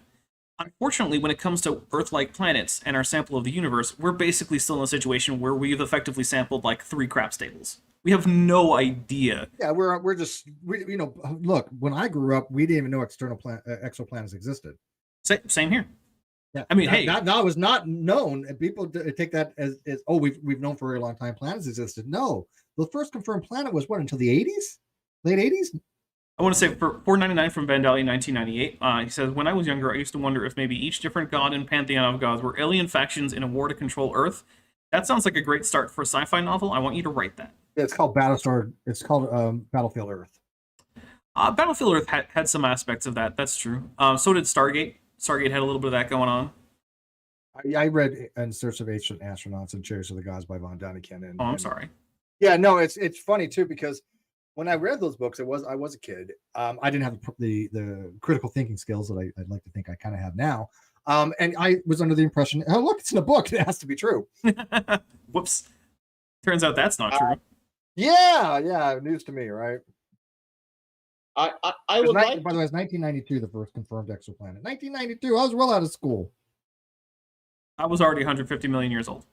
Speaker 3: Unfortunately, when it comes to Earth-like planets and our sample of the universe, we're basically still in a situation where we've effectively sampled like 3 craps tables. We have no idea.
Speaker 7: Yeah, we're just look. When I grew up, we didn't even know exoplanets existed.
Speaker 3: Same here.
Speaker 7: Yeah,
Speaker 3: I mean,
Speaker 7: that was not known, and people take that as we've known for a very long time planets existed. No, the first confirmed planet was what, until the 80s, late 80s.
Speaker 3: I want to say for 499 from Vandali in 1998, he says, when I was younger, I used to wonder if maybe each different god and pantheon of gods were alien factions in a war to control Earth. That sounds like a great start for a sci-fi novel. I want you to write that.
Speaker 7: Yeah, it's called Battlestar. It's called Battlefield Earth.
Speaker 3: Battlefield Earth had some aspects of that. That's true. So did Stargate. Stargate had a little bit of that going on.
Speaker 7: I read In Search of Ancient Astronauts and Chariots of the Gods by von Däniken.
Speaker 3: I'm sorry.
Speaker 7: Yeah, no, it's funny too because when I read those books, I was a kid. I didn't have the critical thinking skills that I'd like to think I kind of have now. And I was under the impression, oh look, it's in a book. It has to be true.
Speaker 3: Whoops. Turns out that's not true.
Speaker 7: Yeah, news to me, right?
Speaker 4: I would like.
Speaker 7: By the way, it's 1992, the first confirmed exoplanet. 1992. I was well out of school.
Speaker 3: I was already 150 million years old.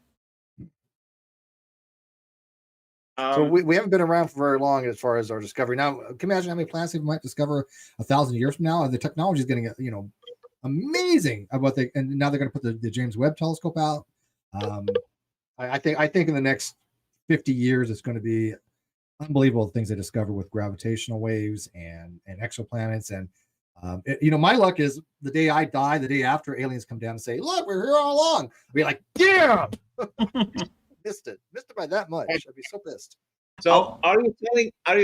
Speaker 7: So we haven't been around for very long as far as our discovery. Now, can you imagine how many planets we might discover 1,000 years from now? And the technology is getting, amazing about and now they're going to put the James Webb Telescope out. I think in the next 50 years, it's going to be unbelievable things they discover with gravitational waves and exoplanets. And my luck is the day I die, the day after aliens come down and say, "Look, we're here all along." I'll be like, "Yeah." Missed it by that much. I'd be so pissed.
Speaker 4: So are you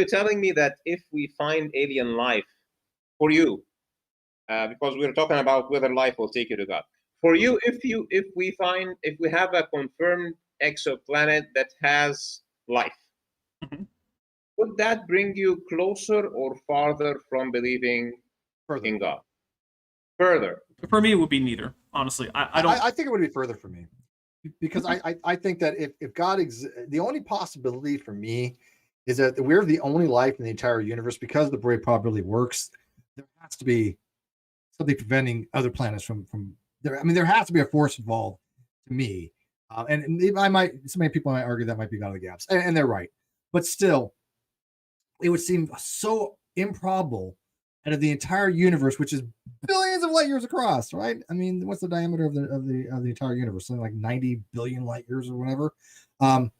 Speaker 4: telling me that if we find alien life for you, because we're talking about whether life will take you to God, for you, if we have a confirmed exoplanet that has life, would that bring you closer or farther from believing in God? Further.
Speaker 3: For me, it would be neither. Honestly,
Speaker 7: I think it would be further for me. Because I think that if God the only possibility for me is that we're the only life in the entire universe, because the Brave probability works, there has to be something preventing other planets from there. I mean, there has to be a force involved to me. And so many people might argue that might be God of the gaps, and they're right. But still, it would seem so improbable out of the entire universe, which is billions of light years across, right? I mean, what's the diameter of the entire universe? Something like 90 billion light years or whatever. The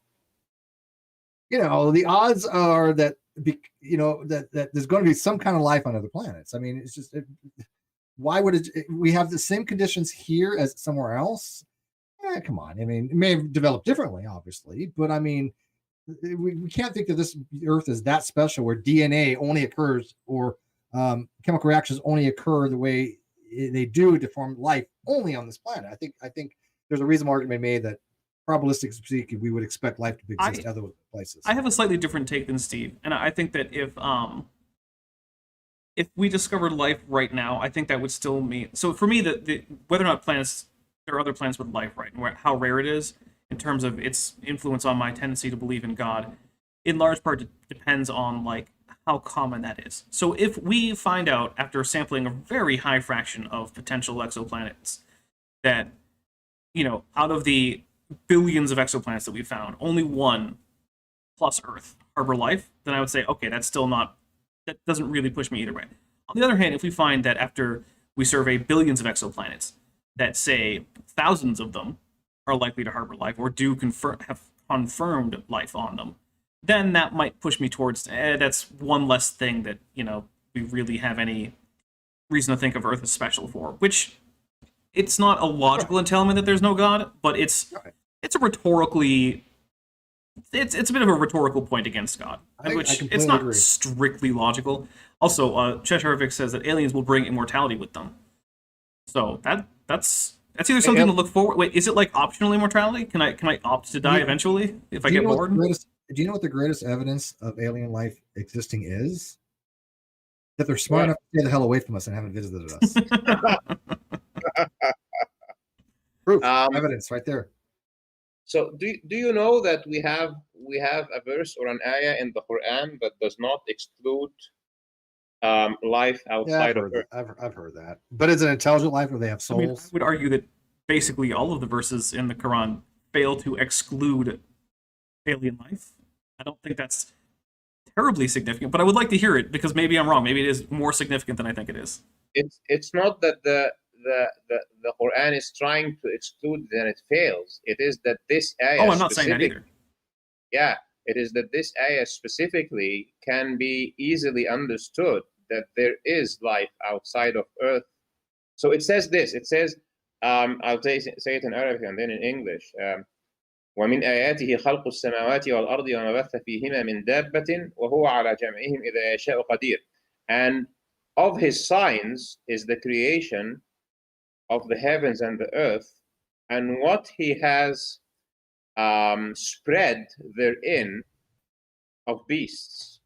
Speaker 7: odds are that that there's going to be some kind of life on other planets. I mean, it's just why would we have the same conditions here as somewhere else? Come on. I mean, it may have developed differently, obviously, but I mean, we can't think that this Earth is that special where DNA only occurs or chemical reactions only occur the way they do to form life only on this planet. I think there's a reasonable argument made that probabilistic speaking, we would expect life to exist other places.
Speaker 3: I have a slightly different take than Steve, and I think that if we discovered life right now, I think that would still mean. So for me, the whether or not planets there are other planets with life, right, and how rare it is in terms of its influence on my tendency to believe in God, in large part depends on like how common that is. So if we find out after sampling a very high fraction of potential exoplanets that, you know, out of the billions of exoplanets that we found, only one plus Earth harbor life, then I would say, okay, that's still not, that doesn't really push me either way. On the other hand, if we find that after we survey billions of exoplanets, that say thousands of them are likely to harbor life or do have confirmed life on them, then that might push me towards, that's one less thing that, you know, we really have any reason to think of Earth as special for, which it's not a logical entailment that there's no God, but it's a rhetorically, it's a bit of a rhetorical point against God, which it's not strictly logical. Also, Cheshire Vic says that aliens will bring immortality with them. So that's either something to look forward. Wait, is it like optional immortality? Can I opt to die eventually if I get bored?
Speaker 7: Do you know what the greatest evidence of alien life existing is? That they're smart enough to stay the hell away from us and haven't visited us. Proof, evidence, right there.
Speaker 4: So, do you know that we have a verse or an ayah in the Quran that does not exclude life outside of Earth?
Speaker 7: I've heard that. But is it intelligent life, or they have souls?
Speaker 3: I mean, I would argue that basically all of the verses in the Quran fail to exclude alien life. I don't think that's terribly significant, but I would like to hear it because maybe I'm wrong. Maybe it is more significant than I think it is.
Speaker 4: It's not that the Quran is trying to exclude, then it fails. It is that this ayah.
Speaker 3: Oh, I'm not saying that either.
Speaker 4: Yeah, it is that this ayah specifically can be easily understood that there is life outside of Earth. So it says this. It says, I'll say it in Arabic and then in English. ومن آياته خلق السماوات والأرض وما بث فيهما من دابة وهو على جمعهم إذا يشاء قدير. And of his signs is the creation of the heavens and the earth, and what he has spread therein of beasts.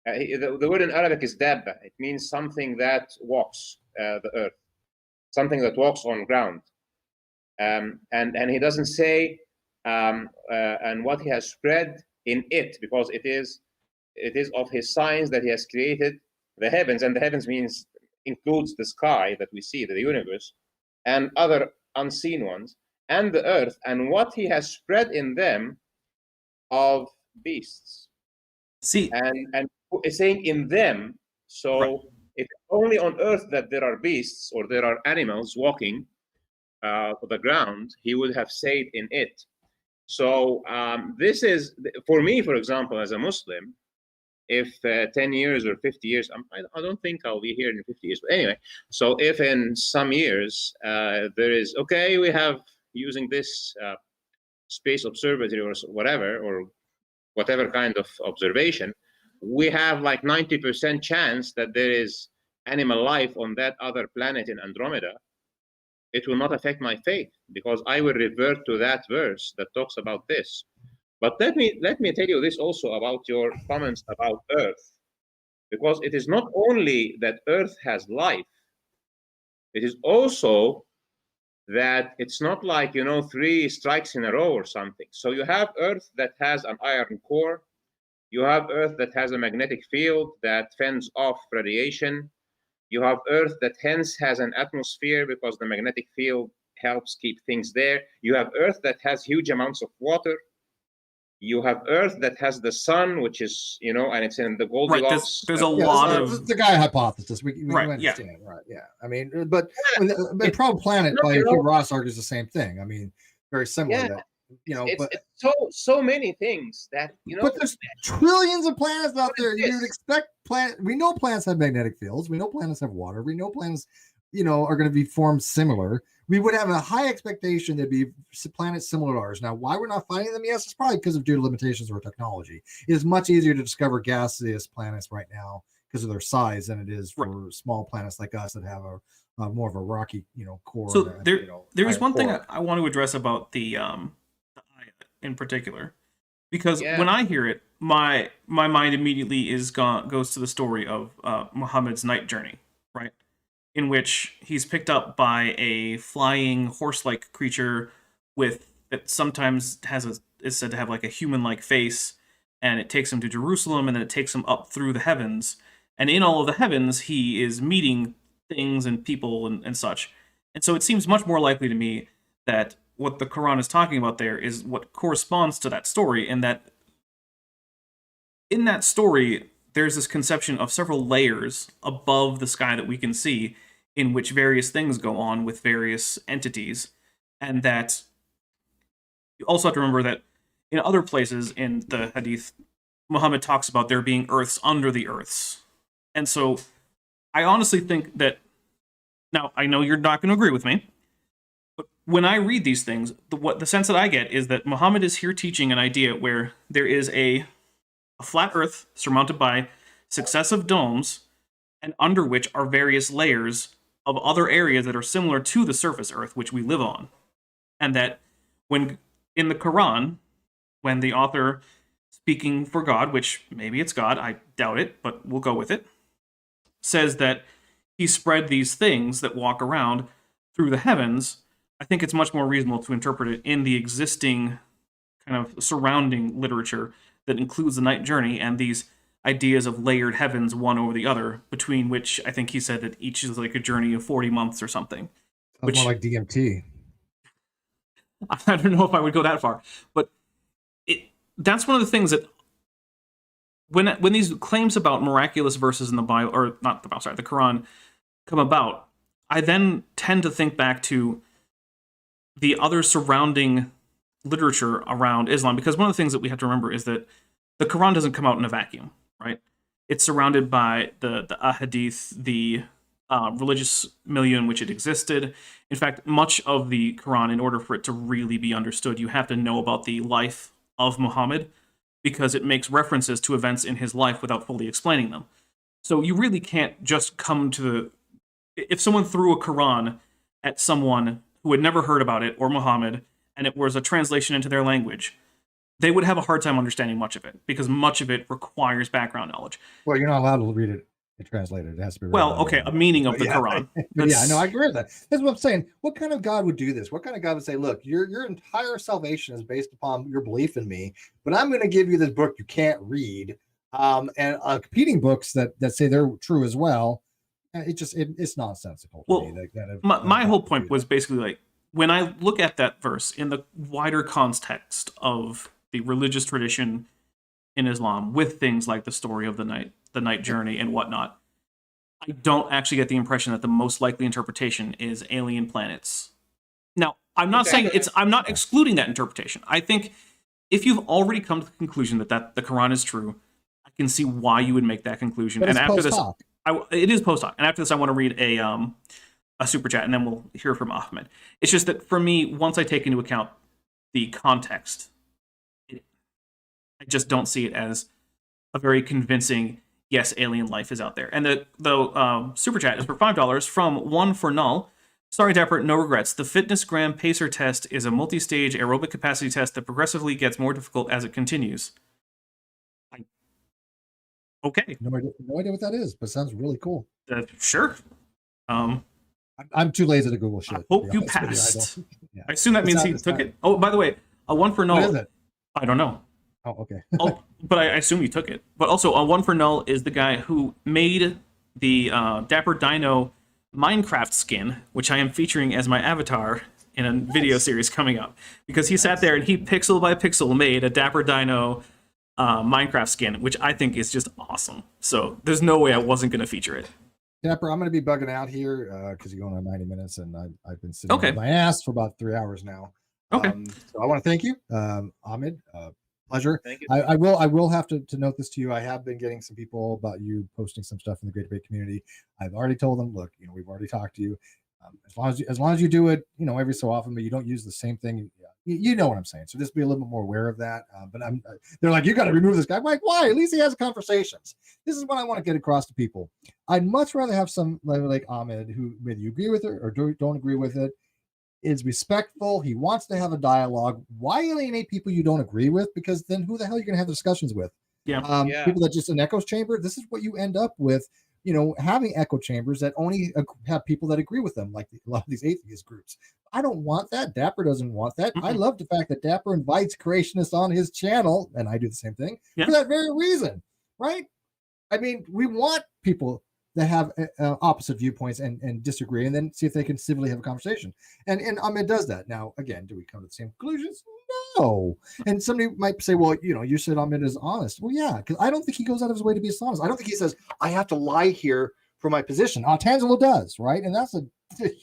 Speaker 4: The word in Arabic is dabba. It means something that walks the earth, something that walks on ground. And he doesn't say and what he has spread in it, because it is of his signs that he has created the heavens, and the heavens includes the sky that we see, the universe, and other unseen ones, and the earth, and what he has spread in them of beasts.
Speaker 3: See,
Speaker 4: and it's saying in them. So if only on earth that there are beasts or there are animals walking the ground, he would have said in it. So this is, for me, for example, as a Muslim, if 10 years or 50 years, I don't think I'll be here in 50 years. But anyway, so if in some years there is, okay, we have using this space observatory or whatever kind of observation, we have like 90% chance that there is animal life on that other planet in Andromeda. It will not affect my faith because I will revert to that verse that talks about this. But let me tell you this also about your comments about Earth, because it is not only that Earth has life, it is also that it's not like, 3 strikes in a row or something. So you have Earth that has an iron core, you have Earth that has a magnetic field that fends off radiation. You have Earth that hence has an atmosphere because the magnetic field helps keep things there. You have Earth that has huge amounts of water. You have Earth that has the sun, which is, and it's in the Goldilocks.
Speaker 3: Right, there's a lot of
Speaker 7: the Gaia hypothesis. We understand, right? Yeah. I mean, but the Probe Planet by Hugh Ross argues the same thing. I mean, very similar.
Speaker 4: Yeah. It's so many things that
Speaker 7: But there's trillions of planets out there. You would expect we know planets have magnetic fields. We know planets have water. We know planets, are going to be formed similar. We would have a high expectation there'd be planets similar to ours. Now, why we're not finding them? Yes, it's probably because of due to limitations of our technology. It is much easier to discover gaseous planets right now because of their size than it is for small planets like us that have a more of a rocky, core.
Speaker 3: So
Speaker 7: and
Speaker 3: there is
Speaker 7: iron
Speaker 3: one thing
Speaker 7: core.
Speaker 3: I want to address about the Aya in particular, because
Speaker 4: Yeah.
Speaker 3: when I hear it, my mind immediately goes to the story of Muhammad's night journey, right? In which he's picked up by a flying horse-like creature that sometimes is said to have like a human-like face, and it takes him to Jerusalem, and then it takes him up through the heavens. And in all of the heavens, he is meeting things and people and such. And so it seems much more likely to me that what the Quran is talking about there is what corresponds to that story, and that in that story, there's this conception of several layers above the sky that we can see, in which various things go on with various entities, and that you also have to remember that in other places in the Hadith, Muhammad talks about there being earths under the earths. And so I honestly think that, now I know you're not going to agree with me, but when I read these things, the sense that I get is that Muhammad is here teaching an idea where there is a flat earth surmounted by successive domes, and under which are various layers of other areas that are similar to the surface earth which we live on. And that when in the Quran, when the author speaking for God, which maybe it's God, I doubt it, but we'll go with it, says that he spread these things that walk around through the heavens, I think it's much more reasonable to interpret it in the existing kind of surrounding literature that includes the night journey and these ideas of layered heavens one over the other, between which I think he said that each is like a journey of 40 months or something.
Speaker 7: Sounds more like DMT.
Speaker 3: I don't know if I would go that far, but that's one of the things that when these claims about miraculous verses in the Bible, or not the Bible, sorry, the Quran, come about, I then tend to think back to the other surrounding literature around Islam, because one of the things that we have to remember is that the Quran doesn't come out in a vacuum, right? It's surrounded by the ahadith, the religious milieu in which it existed. In fact, much of the Quran, in order for it to really be understood, you have to know about the life of Muhammad, because it makes references to events in his life without fully explaining them. So you really can't just come to if someone threw a Quran at someone who had never heard about it or Muhammad, and it was a translation into their language, they would have a hard time understanding much of it, because much of it requires background knowledge.
Speaker 7: Well, you're not allowed to read it translated. It has to be read
Speaker 3: Well,
Speaker 7: by
Speaker 3: okay, a meaning of the Quran.
Speaker 7: But yeah, no, I agree with that. That's what I'm saying. What kind of God would do this? What kind of God would say, look, your entire salvation is based upon your belief in me, but I'm going to give you this book you can't read, and competing books that say they're true as well. It's nonsensical to me.
Speaker 3: My whole point was basically like, when I look at that verse in the wider context of the religious tradition in Islam, with things like the story of the night journey and whatnot, I don't actually get the impression that the most likely interpretation is alien planets. Now, I'm not saying I'm not excluding that interpretation. I think if you've already come to the conclusion that the Quran is true, I can see why you would make that conclusion.
Speaker 7: But
Speaker 3: and
Speaker 7: it's
Speaker 3: after this,
Speaker 7: post-hoc.
Speaker 3: it is post hoc. And after this, I want to read a super chat, and then we'll hear from Ahmed. It's just that for me, once I take into account the context, I just don't see it as a very convincing, yes, alien life is out there. And the super chat is for $5 from One for Null. Sorry, Dapper, no regrets. The Fitness Gram Pacer test is a multi-stage aerobic capacity test that progressively gets more difficult as it continues. Okay.
Speaker 7: No idea what that is, but it sounds really cool.
Speaker 3: Sure.
Speaker 7: I'm too lazy to Google shit.
Speaker 3: I hope you passed. I assume that means he took it. Oh, by the way, a One for Null.
Speaker 7: What is it?
Speaker 3: I don't know.
Speaker 7: Oh, okay.
Speaker 3: But I assume you took it. But also, a One for Null is the guy who made the Dapper Dino Minecraft skin, which I am featuring as my avatar in a video series coming up. Because he sat there and he pixel by pixel made a Dapper Dino Minecraft skin, which I think is just awesome. So there's no way I wasn't going to feature it.
Speaker 7: Dapper, I'm going to be bugging out here because you're going on 90 minutes, and I've been sitting on my ass for about 3 hours now.
Speaker 3: Okay.
Speaker 7: So I want to thank you, Ahmed. Pleasure.
Speaker 4: Thank you.
Speaker 7: I will have to note this to you. I have been getting some people about you posting some stuff in the Great Debate community. I've already told them, look, we've already talked to you. As long as you do it, every so often, but you don't use the same thing. You know what I'm saying. So just be a little bit more aware of that. But they're like, you got to remove this guy. I'm like, why? At least he has conversations. This is what I want to get across to people. I'd much rather have some like Ahmed, who whether you agree with it or don't agree with it, is respectful. He wants to have a dialogue. Why alienate people you don't agree with? Because then who the hell are you going to have discussions with?
Speaker 3: Yeah.
Speaker 7: People that just an echo chamber. This is what you end up with. Having echo chambers that only have people that agree with them, like a lot of these atheist groups. I don't want that. Dapper doesn't want that. I love the fact that Dapper invites creationists on his channel, and I do the same thing for that very reason, right? I mean, we want people that have opposite viewpoints and disagree, and then see if they can civilly have a conversation. And Ahmed does that. Now, again, do we come to the same conclusions? No. And somebody might say, well, you said Ahmed is honest. Well, yeah, because I don't think he goes out of his way to be dishonest. I don't think he says, I have to lie here for my position. Tangelo does, right? And that's a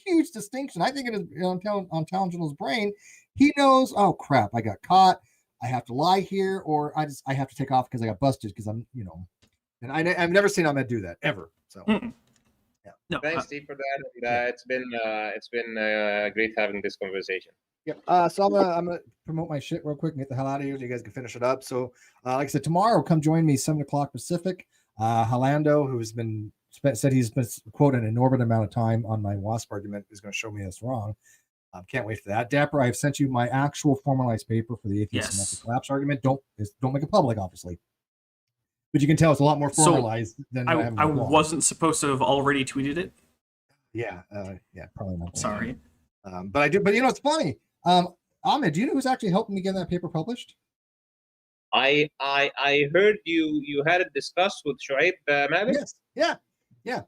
Speaker 7: huge distinction. I think it is on Tangelo's brain. He knows, oh, crap, I got caught. I have to lie here, or I have to take off because I got busted because I'm, and I've never seen Ahmed do that, ever. So, yeah.
Speaker 3: No,
Speaker 4: Thanks, Steve, for that. And, it's been great having this conversation.
Speaker 7: Yeah. So I'm gonna promote my shit real quick and get the hell out of here so you guys can finish it up. So, like I said, tomorrow, come join me 7:00 Pacific. Halando, who's said he's been quote an inordinate amount of time on my WASP argument, is going to show me that's wrong. Can't wait for that. Dapper, I have sent you my actual formalized paper for the atheist symmetric collapse argument. Don't make it public, obviously. But you can tell it's a lot more formalized than
Speaker 3: I wasn't supposed to have already tweeted it.
Speaker 7: Yeah, probably not.
Speaker 3: Sorry.
Speaker 7: But I do. But it's funny. Ahmed, do you know who's actually helping me get that paper published?
Speaker 4: I heard you had it discussed with Shoaib Malik.
Speaker 7: Yes. Yeah.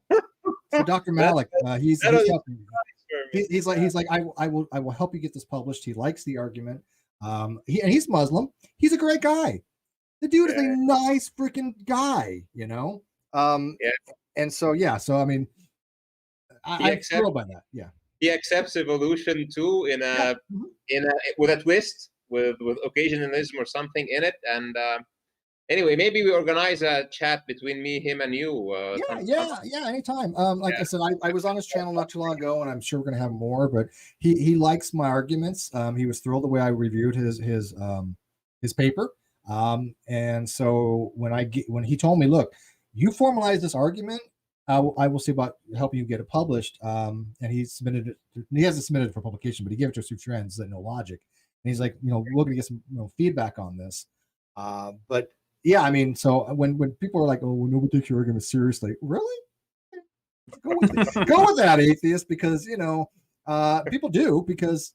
Speaker 7: So Dr. Malik, he's helping me. He's like I will help you get this published. He likes the argument. He's Muslim. He's a great guy. The dude is a nice freaking guy, And so I mean, I'm thrilled by that. Yeah.
Speaker 4: He accepts evolution too with a twist, with occasionalism or something in it. And anyway, maybe we organize a chat between me, him, and you.
Speaker 7: Anytime. I said, I was on his channel not too long ago, and I'm sure we're gonna have more. But he likes my arguments. He was thrilled the way I reviewed his paper. And so when he told me, look, you formalize this argument, I will see about helping you get it published. And he submitted it. He hasn't submitted it for publication, but he gave it to us through Trends at No Logic. And he's like, we're going to get some feedback on this. But yeah, I mean, so when people are like, oh, nobody takes your argument seriously, really? Go with that, atheist, because people do, because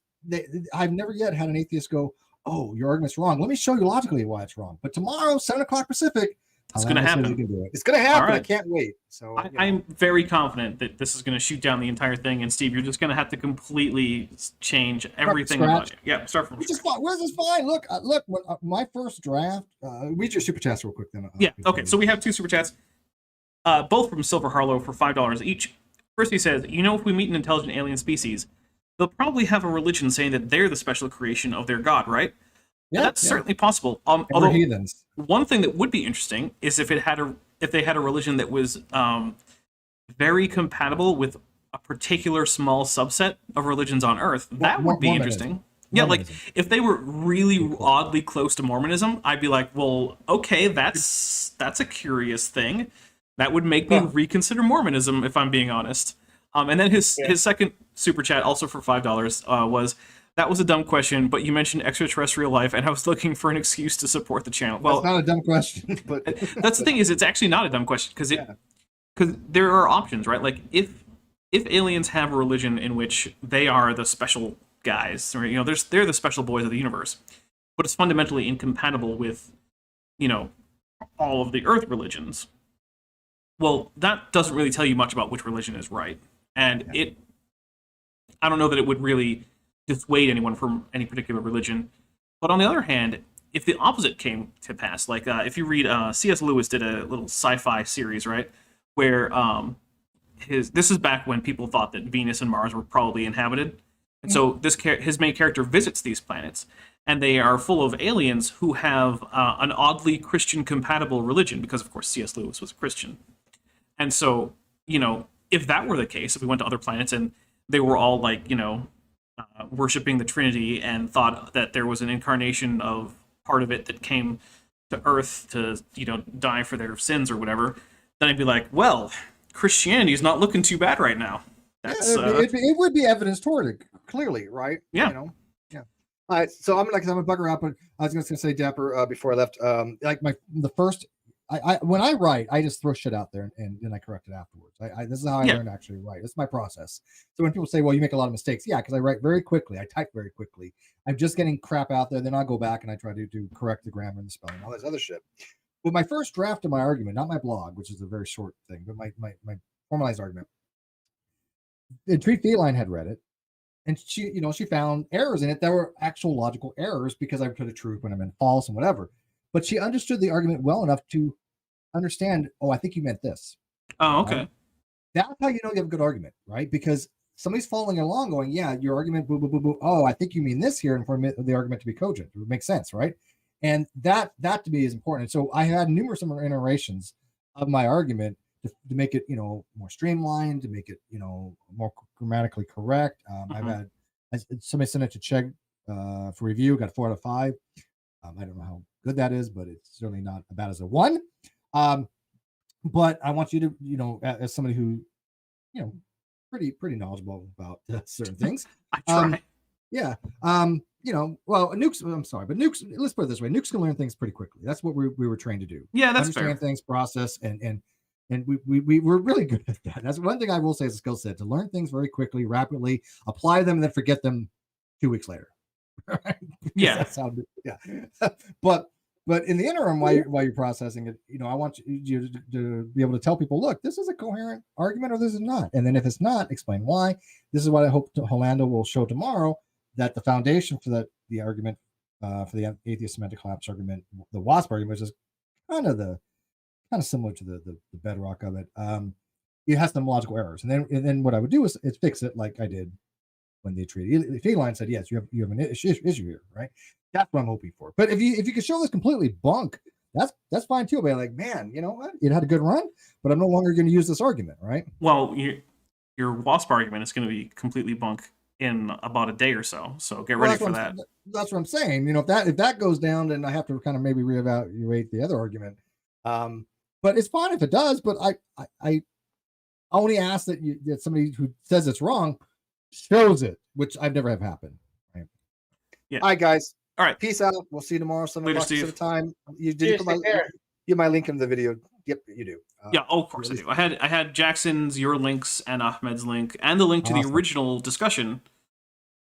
Speaker 7: I've never yet had an atheist go, oh, your argument's wrong. Let me show you logically why it's wrong. But tomorrow, 7:00 Pacific,
Speaker 3: it's going to happen.
Speaker 7: It's going to happen.
Speaker 3: Right.
Speaker 7: I can't wait. So
Speaker 3: I'm very confident that this is going to shoot down the entire thing. And Steve, you're just going to have to completely change everything about it. Yeah, start from scratch.
Speaker 7: Which is fine. Look. When, my first draft. Read your super chats real quick. Then.
Speaker 3: Yeah. Okay. So we have 2 super chats, both from Silver Harlow for $5 each. First, he says, if we meet an intelligent alien species, they'll probably have a religion saying that they're the special creation of their god, right? Yeah, that's certainly possible. Although
Speaker 7: heathens.
Speaker 3: One thing that would be interesting is if they had a religion that was very compatible with a particular small subset of religions on Earth. That would be interesting. Yeah, like if they were really oddly close to Mormonism, I'd be like, well, okay, that's a curious thing. That would make me reconsider Mormonism, if I'm being honest. And then his second super chat, also for $5, was, that was a dumb question, but you mentioned extraterrestrial life, and I was looking for an excuse to support the channel. Well,
Speaker 7: that's not a dumb question, but
Speaker 3: that's the thing, is it's actually not a dumb question, because there are options, right? Like if aliens have a religion in which they are the special guys, or they're the special boys of the universe, but it's fundamentally incompatible with all of the Earth religions. Well, that doesn't really tell you much about which religion is right, and I don't know that it would really dissuade anyone from any particular religion. But on the other hand, if the opposite came to pass, like if you read C.S. Lewis did a little sci-fi series, right, where this is back when people thought that Venus and Mars were probably inhabited, and so his main character visits these planets, and they are full of aliens who have an oddly Christian compatible religion, because of course C.S. Lewis was a Christian. And so if that were the case, if we went to other planets and they were all like, worshiping the Trinity and thought that there was an incarnation of part of it that came to Earth to, die for their sins or whatever, then I'd be like, well, Christianity is not looking too bad right now. That's
Speaker 7: it would be evidence toward it, clearly, right?
Speaker 3: Yeah.
Speaker 7: Yeah. All right, so I'm gonna bugger out, but I was just gonna say, Dapper, before I left, the first, when I write, I just throw shit out there and then I correct it afterwards. This is how I learn to actually write. It's my process. So when people say, well, you make a lot of mistakes, yeah, because I write very quickly, I type very quickly. I'm just getting crap out there, then I'll go back and I try to correct the grammar and the spelling, all this other shit. But my first draft of my argument, not my blog, which is a very short thing, but my formalized argument, the Tree Feline had read it, and she found errors in it that were actual logical errors because I put a truth when I meant false and whatever. But she understood the argument well enough to understand, oh, I think you meant this.
Speaker 3: Oh, okay.
Speaker 7: Right? That's how you know you have a good argument, right? Because somebody's following along going, yeah, your argument, boo, boo, boo, boo. Oh, I think you mean this here, and for the argument to be cogent. It makes sense, right? And that to me is important. So I had numerous iterations of my argument to make it, more streamlined, to make it, more grammatically correct. I've had somebody sent it to Chegg for review, got 4 out of 5. I don't know how good that is, but it's certainly not as bad as a 1. But I want you to, as somebody who, pretty knowledgeable about certain things.
Speaker 3: I try.
Speaker 7: Yeah. Well, nukes, I'm sorry, but nukes, let's put it this way. Nukes can learn things pretty quickly. That's what we were trained to do.
Speaker 3: Yeah, that's
Speaker 7: Understand
Speaker 3: fair.
Speaker 7: things, process, and we were really good at that. That's one thing I will say as a skill set, to learn things very quickly, rapidly, apply them, and then forget them 2 weeks later.
Speaker 3: Yeah.
Speaker 7: That's how, yeah. But in the interim, while you're processing it, I want you to be able to tell people, look, this is a coherent argument or this is not. And then if it's not, explain why. This is what I hope Holando will show tomorrow, that the foundation for the argument, for the atheist semantic collapse argument, the WASP argument, which is kind of similar to the bedrock of it. It has some logical errors. And then what I would do is fix it like I did when the feline said, yes, you have an issue here, right? That's what I'm hoping for. But if you can show this completely bunk, that's fine too. But like, man, you know what? It had a good run, but I'm no longer going to use this argument, right?
Speaker 3: Well, your WASP argument is going to be completely bunk in about a day or so. So get ready for that.
Speaker 7: That's what I'm saying. If that goes down, then I have to kind of maybe reevaluate the other argument. But it's fine if it does. But I only ask that somebody who says it's wrong shows it, which I've never have happened. Right?
Speaker 3: Yeah.
Speaker 7: All right, guys.
Speaker 3: All right.
Speaker 7: Peace out. We'll see you tomorrow. 7 o'clock at a time. You put my link in the video. Yep, you do.
Speaker 3: Yeah, of course I do. I had Jackson's, your links, and Ahmed's link, and the link to the original discussion,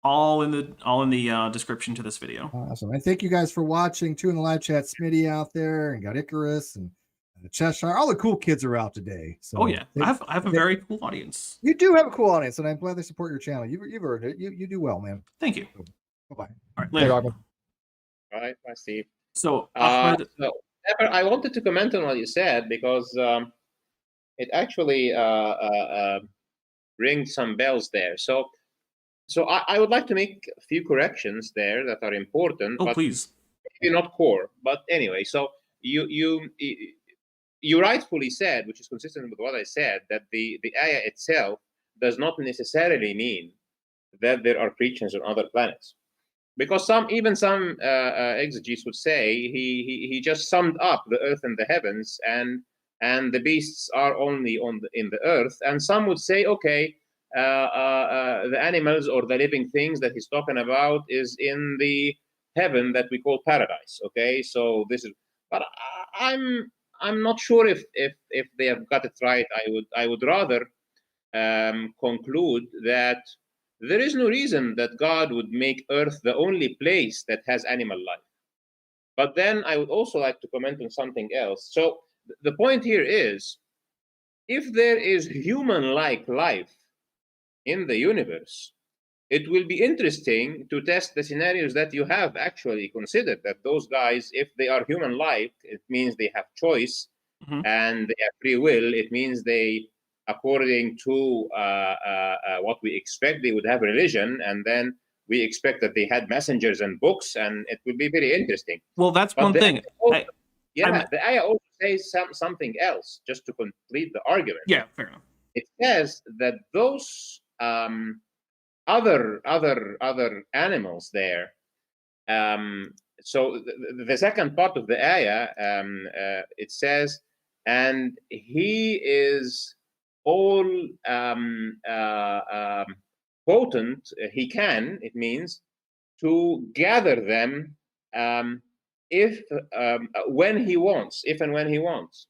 Speaker 3: all in the description to this video.
Speaker 7: Awesome. And thank you guys for watching too in the live chat. Smitty out there, and got Icarus and the Cheshire. All the cool kids are out today. So
Speaker 3: oh yeah, I have a very cool audience.
Speaker 7: You do have a cool audience, and I'm glad they support your channel. You've earned it. You do well, man.
Speaker 3: Thank you.
Speaker 7: Bye bye.
Speaker 3: All right, later.
Speaker 4: All right, bye, Steve.
Speaker 3: So, Ahmed,
Speaker 4: I wanted to comment on what you said because it actually rings some bells there. So I would like to make a few corrections there that are important.
Speaker 3: Oh,
Speaker 4: but
Speaker 3: please.
Speaker 4: Maybe not core, but anyway. So you rightfully said, which is consistent with what I said, that the ayah itself does not necessarily mean that there are creatures on other planets. Because some exegetes would say he just summed up the earth and the heavens, and the beasts are only in the earth. And some would say, okay, the animals or the living things that he's talking about is in the heaven that we call paradise. Okay, so this is. But I'm not sure if they have got it right. I would rather conclude that there is no reason that God would make Earth the only place that has animal life. But then I would also like to comment on something else. So the point here is, if there is human-like life in the universe, it will be interesting to test the scenarios that you have actually considered, that those guys, if they are human-like, it means they have choice and they have free will. It means they, according to what we expect, they would have religion, and then we expect that they had messengers and books, and it will be very interesting.
Speaker 3: Well, that's one thing.
Speaker 4: The ayah also says something else, just to complete the argument.
Speaker 3: Yeah, fair enough.
Speaker 4: It says that those other animals there. So the second part of the ayah, it says, and he is all potent. He can. It means to gather them if when he wants, if and when he wants.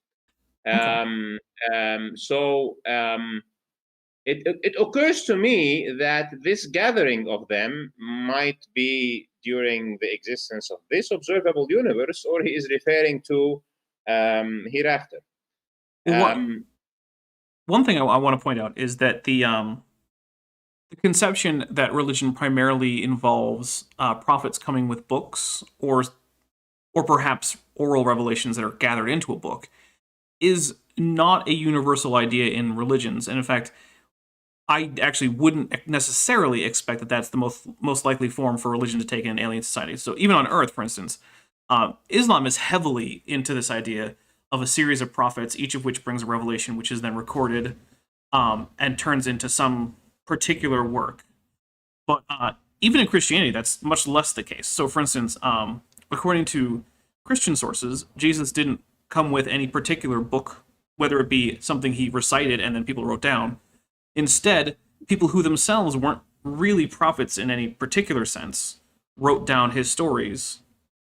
Speaker 4: It occurs to me that this gathering of them might be during the existence of this observable universe, or he is referring to hereafter.
Speaker 3: One thing I want to point out is that the conception that religion primarily involves prophets coming with books, or perhaps oral revelations that are gathered into a book, is not a universal idea in religions. And in fact, I actually wouldn't necessarily expect that that's the most likely form for religion to take in alien societies. So even on Earth, for instance, Islam is heavily into this idea of a series of prophets, each of which brings a revelation, which is then recorded and turns into some particular work. But even in Christianity, that's much less the case. So for instance, according to Christian sources, Jesus didn't come with any particular book, whether it be something he recited and then people wrote down. Instead, people who themselves weren't really prophets in any particular sense wrote down his stories.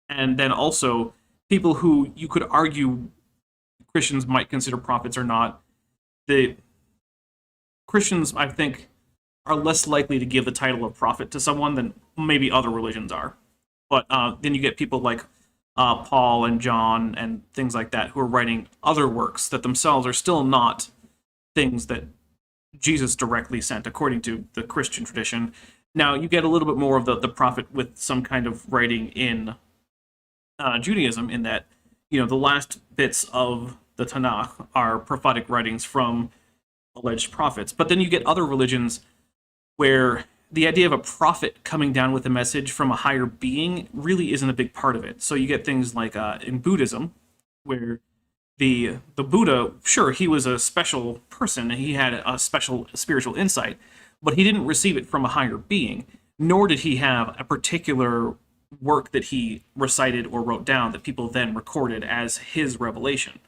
Speaker 3: And then also, people who you could argue Christians might consider prophets or not, the Christians, I think, are less likely to give the title of prophet to someone than maybe other religions are. But then you get people like Paul and John and things like that who are writing other works that themselves are still not things that Jesus directly sent, according to the Christian tradition. Now, you get a little bit more of the prophet with some kind of writing in Judaism, in that, the last bits of the Tanakh are prophetic writings from alleged prophets. But then you get other religions where the idea of a prophet coming down with a message from a higher being really isn't a big part of it. So you get things like in Buddhism, where the Buddha, sure, he was a special person and he had a special spiritual insight, but he didn't receive it from a higher being, nor did he have a particular work that he recited or wrote down that people then recorded as his revelation.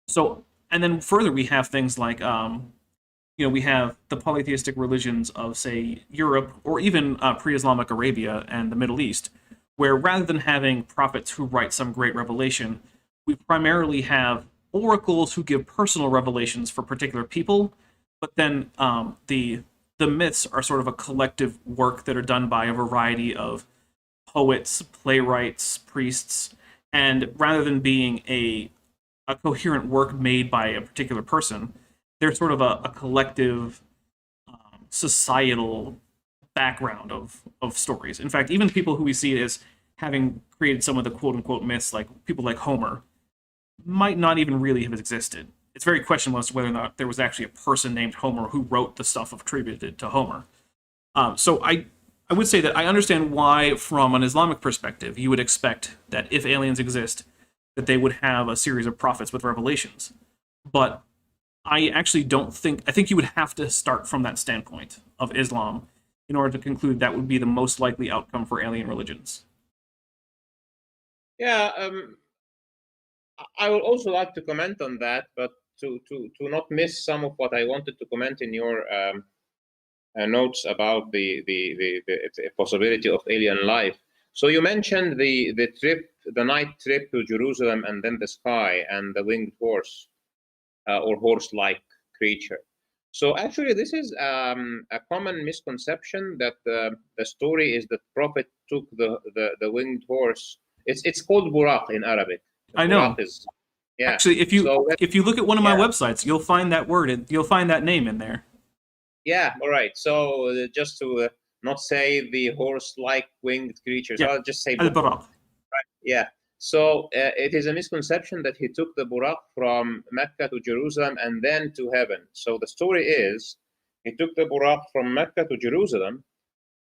Speaker 3: So, and then further, we have things like, we have the polytheistic religions of, say, Europe, or even pre-Islamic Arabia and the Middle East, where rather than having prophets who write some great revelation, we primarily have oracles who give personal revelations for particular people, but then the myths are sort of a collective work that are done by a variety of poets, playwrights, priests, and rather than being a coherent work made by a particular person, they're sort of a collective societal background of stories. In fact, even people who we see as having created some of the quote-unquote myths, like people like Homer, might not even really have existed. It's very questionable as to whether or not there was actually a person named Homer who wrote the stuff attributed to Homer. So I would say that I understand why, from an Islamic perspective, you would expect that if aliens exist, that they would have a series of prophets with revelations. But I actually don't think... I think you would have to start from that standpoint of Islam in order to conclude that would be the most likely outcome for alien religions.
Speaker 4: Yeah, I would also like to comment on that, but to not miss some of what I wanted to comment in your notes about the possibility of alien life. So you mentioned the night trip to Jerusalem, and then the sky and the winged horse or horse-like creature. So actually, this is a common misconception that the story is that prophet took the winged horse. It's called buraq in Arabic.
Speaker 3: I know.
Speaker 4: Yeah.
Speaker 3: Actually, if you look at one of my websites, you'll find that word. You'll find that name in there.
Speaker 4: Yeah. All right. So just to not say the horse-like winged creatures, I'll just say
Speaker 3: buraq.
Speaker 4: Right. Yeah. So it is a misconception that he took the buraq from Mecca to Jerusalem and then to heaven. So the story is he took the buraq from Mecca to Jerusalem,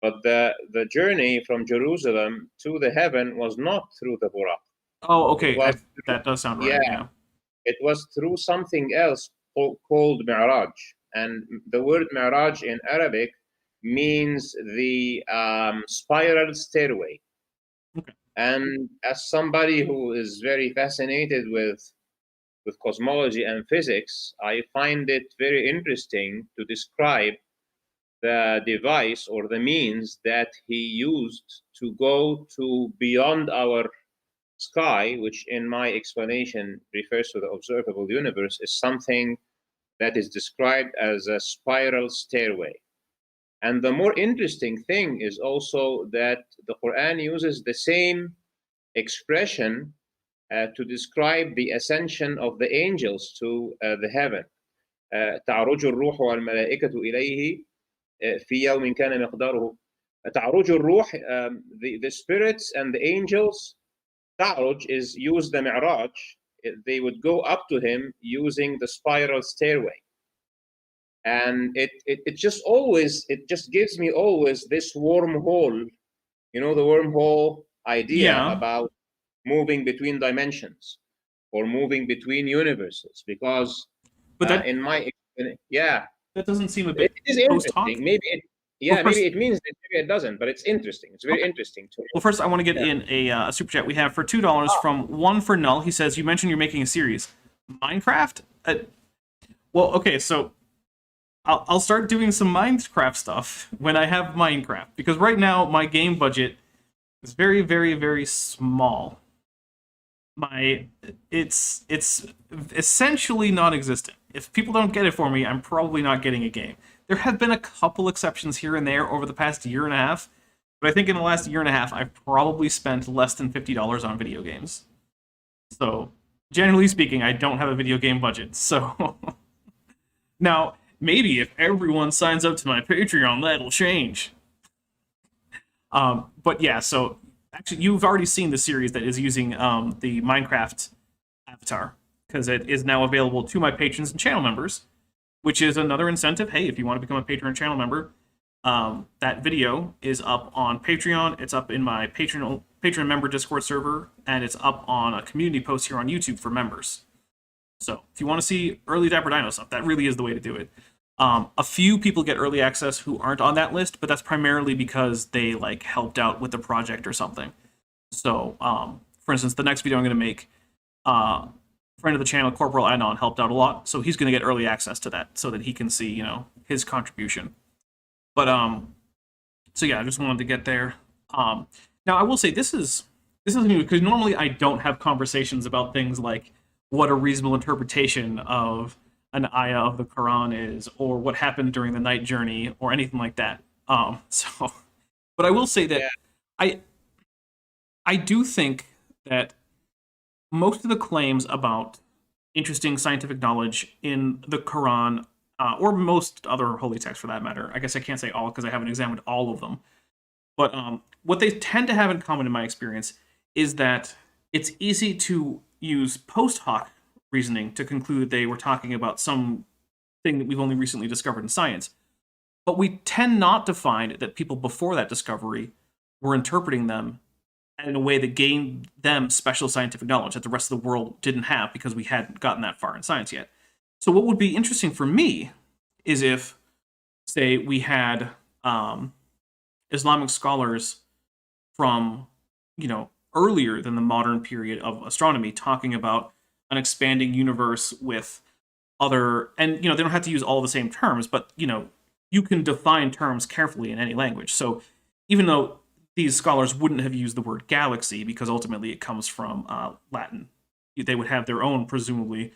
Speaker 4: but the journey from Jerusalem to the heaven was not through the buraq.
Speaker 3: Oh, okay. That does sound right. Yeah.
Speaker 4: It was through something else called Mi'raj. And the word Mi'raj in Arabic means the spiral stairway.
Speaker 3: Okay.
Speaker 4: And as somebody who is very fascinated with cosmology and physics, I find it very interesting to describe the device or the means that he used to go to beyond our sky, which in my explanation refers to the observable universe, is something that is described as a spiral stairway. And the more interesting thing is also that the Quran uses the same expression to describe the ascension of the angels to the heaven. تعرج الروح والملائكة إليه في يوم كان مقداره. تعرج الروح, the spirits and the angels, تعرج is use the mi'raj. They would go up to him using the spiral stairway. And it just gives me always this wormhole, the wormhole idea about moving between dimensions or moving between universes, because in my
Speaker 3: that doesn't seem a bit
Speaker 4: it is interesting. Maybe it means that maybe it doesn't, but it's interesting. It's very interesting to me.
Speaker 3: Well, first I want to get in a super chat we have for $2 from One for Null. He says, you mentioned you're making a series. Minecraft? Well, okay, so I'll start doing some Minecraft stuff when I have Minecraft, because right now my game budget is very, very, very small. It's essentially non-existent. If people don't get it for me, I'm probably not getting a game. There have been a couple exceptions here and there over the past year and a half, but I think in the last year and a half, I've probably spent less than $50 on video games. So, generally speaking, I don't have a video game budget. So, now, maybe if everyone signs up to my Patreon, that'll change. But yeah, so actually, you've already seen the series that is using the Minecraft avatar, because it is now available to my patrons and channel members, which is another incentive. Hey, if you want to become a patron and channel member, that video is up on Patreon. It's up in my patron member Discord server, and it's up on a community post here on YouTube for members. So if you want to see early Dapper Dino stuff, that really is the way to do it. A few people get early access who aren't on that list, but that's primarily because they helped out with the project or something. So, for instance, the next video I'm going to make, friend of the channel, Corporal Anon, helped out a lot, so he's going to get early access to that so that he can see, his contribution. But so yeah, I just wanted to get there. Now I will say this is new, because normally I don't have conversations about things like what a reasonable interpretation of an ayah of the Quran is, or what happened during the night journey, or anything like that. But I will say that I do think that most of the claims about interesting scientific knowledge in the Quran, or most other holy texts for that matter, I guess I can't say all because I haven't examined all of them, but what they tend to have in common in my experience is that it's easy to use post hoc reasoning to conclude they were talking about some thing that we've only recently discovered in science. But we tend not to find that people before that discovery were interpreting them in a way that gained them special scientific knowledge that the rest of the world didn't have, because we hadn't gotten that far in science yet. So what would be interesting for me is if, say, we had Islamic scholars from, earlier than the modern period of astronomy talking about an expanding universe with other, and they don't have to use all the same terms, but you can define terms carefully in any language. So even though these scholars wouldn't have used the word galaxy, because ultimately it comes from Latin, they would have their own presumably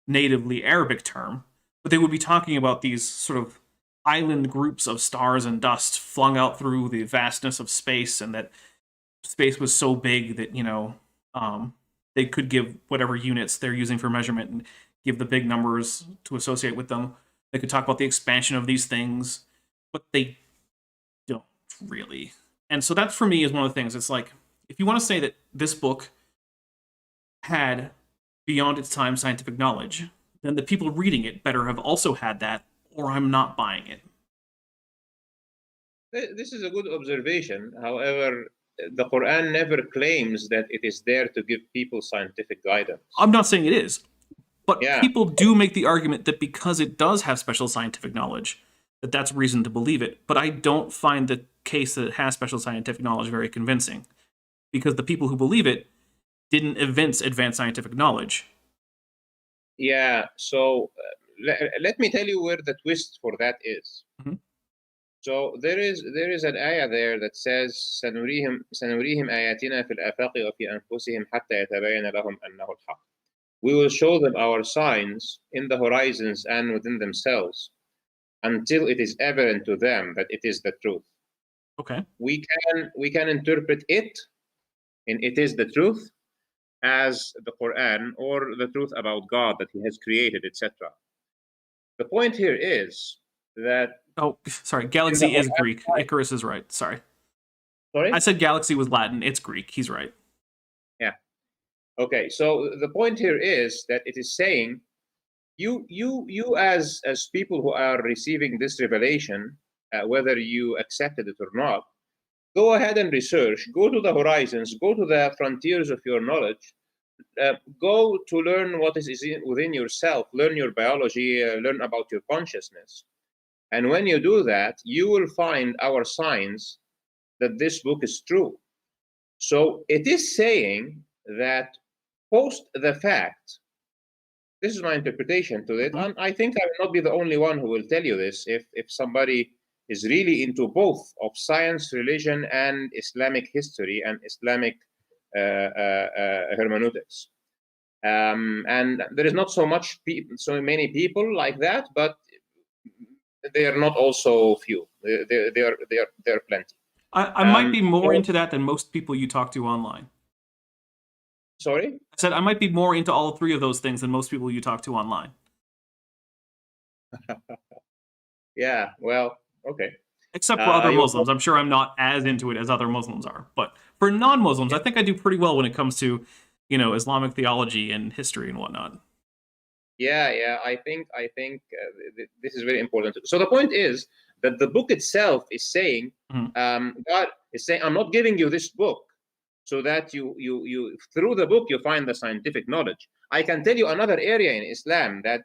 Speaker 3: natively Arabic term, but they would be talking about these sort of island groups of stars and dust flung out through the vastness of space, and that space was so big that they could give whatever units they're using for measurement and give the big numbers to associate with them. They could talk about the expansion of these things, but they don't really. And so that, for me, is one of the things. It's like, if you want to say that this book had, beyond its time, scientific knowledge, then the people reading it better have also had that, or I'm not buying it.
Speaker 4: This is a good observation. However, the Quran never claims that it is there to give people scientific guidance.
Speaker 3: I'm not saying it is, but people do make the argument that because it does have special scientific knowledge, that that's reason to believe it. But I don't find the case that it has special scientific knowledge very convincing, because the people who believe it didn't evince advanced scientific knowledge.
Speaker 4: Yeah, so let me tell you where the twist for that is.
Speaker 3: Mhm.
Speaker 4: So there is an ayah there that says سنريهم آياتنا في الآفاق وفي أنفسهم حتى يتبين لهم أنه الحق. We will show them our signs in the horizons and within themselves until it is evident to them that it is the truth.
Speaker 3: Okay.
Speaker 4: We can interpret it, and it is the truth, as the Quran or the truth about God that He has created, etc. The point here is that
Speaker 3: Oh, sorry. Galaxy is Greek. Icarus is right. Sorry.
Speaker 4: sorry.
Speaker 3: I said galaxy was Latin. It's Greek. He's right.
Speaker 4: Yeah. Okay. So the point here is that it is saying you as people who are receiving this revelation, whether you accepted it or not, go ahead and research. Go to the horizons. Go to the frontiers of your knowledge. Go to learn what is within yourself. Learn your biology. Learn about your consciousness. And when you do that, you will find our signs that this book is true. So it is saying that post the fact, this is my interpretation to it, and I think I will not be the only one who will tell you this. If somebody is really into both of science, religion, and Islamic history and Islamic hermeneutics. And there is not so many people like that, but they are not also few. They are plenty.
Speaker 3: I might be more into that than most people you talk to online.
Speaker 4: Sorry?
Speaker 3: I said I might be more into all three of those things than most people you talk to online.
Speaker 4: Yeah, well, okay.
Speaker 3: Except for other Muslims. I'm sure I'm not as into it as other Muslims are. But for non-Muslims, I think I do pretty well when it comes to, Islamic theology and history and whatnot.
Speaker 4: Yeah, I think this is very important. So the point is that the book itself is saying, God is saying, I'm not giving you this book so that you through the book you find the scientific knowledge. I can tell you another area in Islam that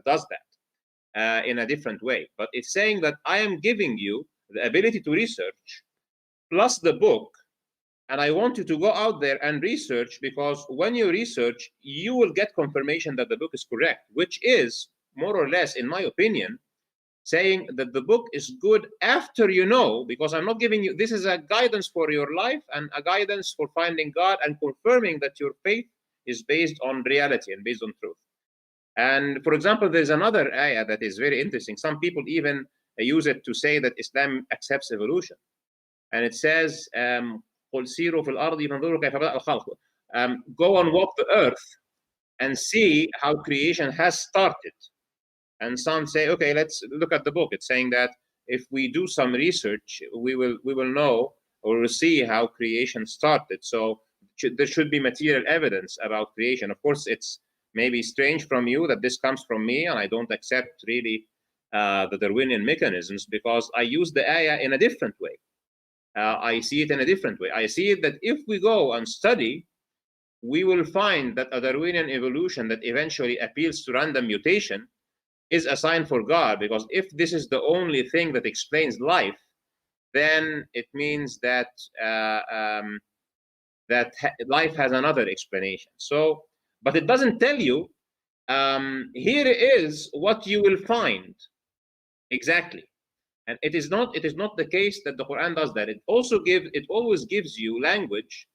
Speaker 4: does that in a different way. But it's saying that I am giving you the ability to research plus the book. And I want you to go out there and research, because when you research, you will get confirmation that the book is correct, which is more or less, in my opinion, saying that the book is good after you know, because I'm not giving you, this is a guidance for your life and a guidance for finding God and confirming that your faith is based on reality and based on truth. And for example, there's another ayah that is very interesting. Some people even use it to say that Islam accepts evolution. And it says, go and walk the earth and see how creation has started. And some say, okay, let's look at the book. It's saying that if we do some research, we will know, or we'll see how creation started. So there should be material evidence about creation. Of course, it's maybe strange from you that this comes from me, and I don't accept really the Darwinian mechanisms, because I use the ayah in a different way. I see it in a different way. I see it that if we go and study, we will find that a Darwinian evolution that eventually appeals to random mutation is a sign for God, because if this is the only thing that explains life, then it means that life has another explanation. So, but it doesn't tell you, here is what you will find exactly. And it is not the case that the Quran does that. It always gives you language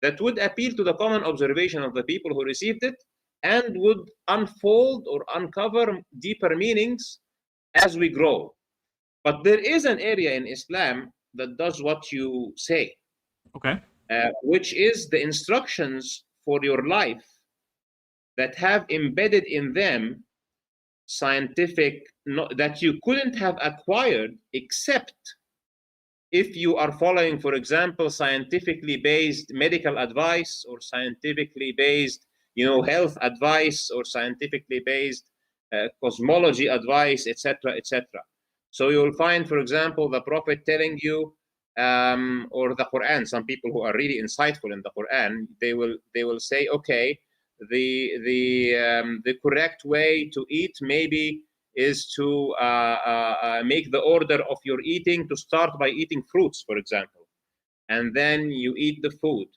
Speaker 4: that would appeal to the common observation of the people who received it, and would unfold or uncover deeper meanings as we grow. But there is an area in Islam that does what you say,
Speaker 3: okay,
Speaker 4: which is the instructions for your life that have embedded in them scientific that you couldn't have acquired except if you are following, for example, scientifically based medical advice, or scientifically based health advice, or scientifically based cosmology advice, etc., etc. So you'll find, for example, the Prophet telling you, or the Quran. Some people who are really insightful in the Quran, they will say, okay, the correct way to eat maybe is to make the order of your eating to start by eating fruits, for example, and then you eat the food,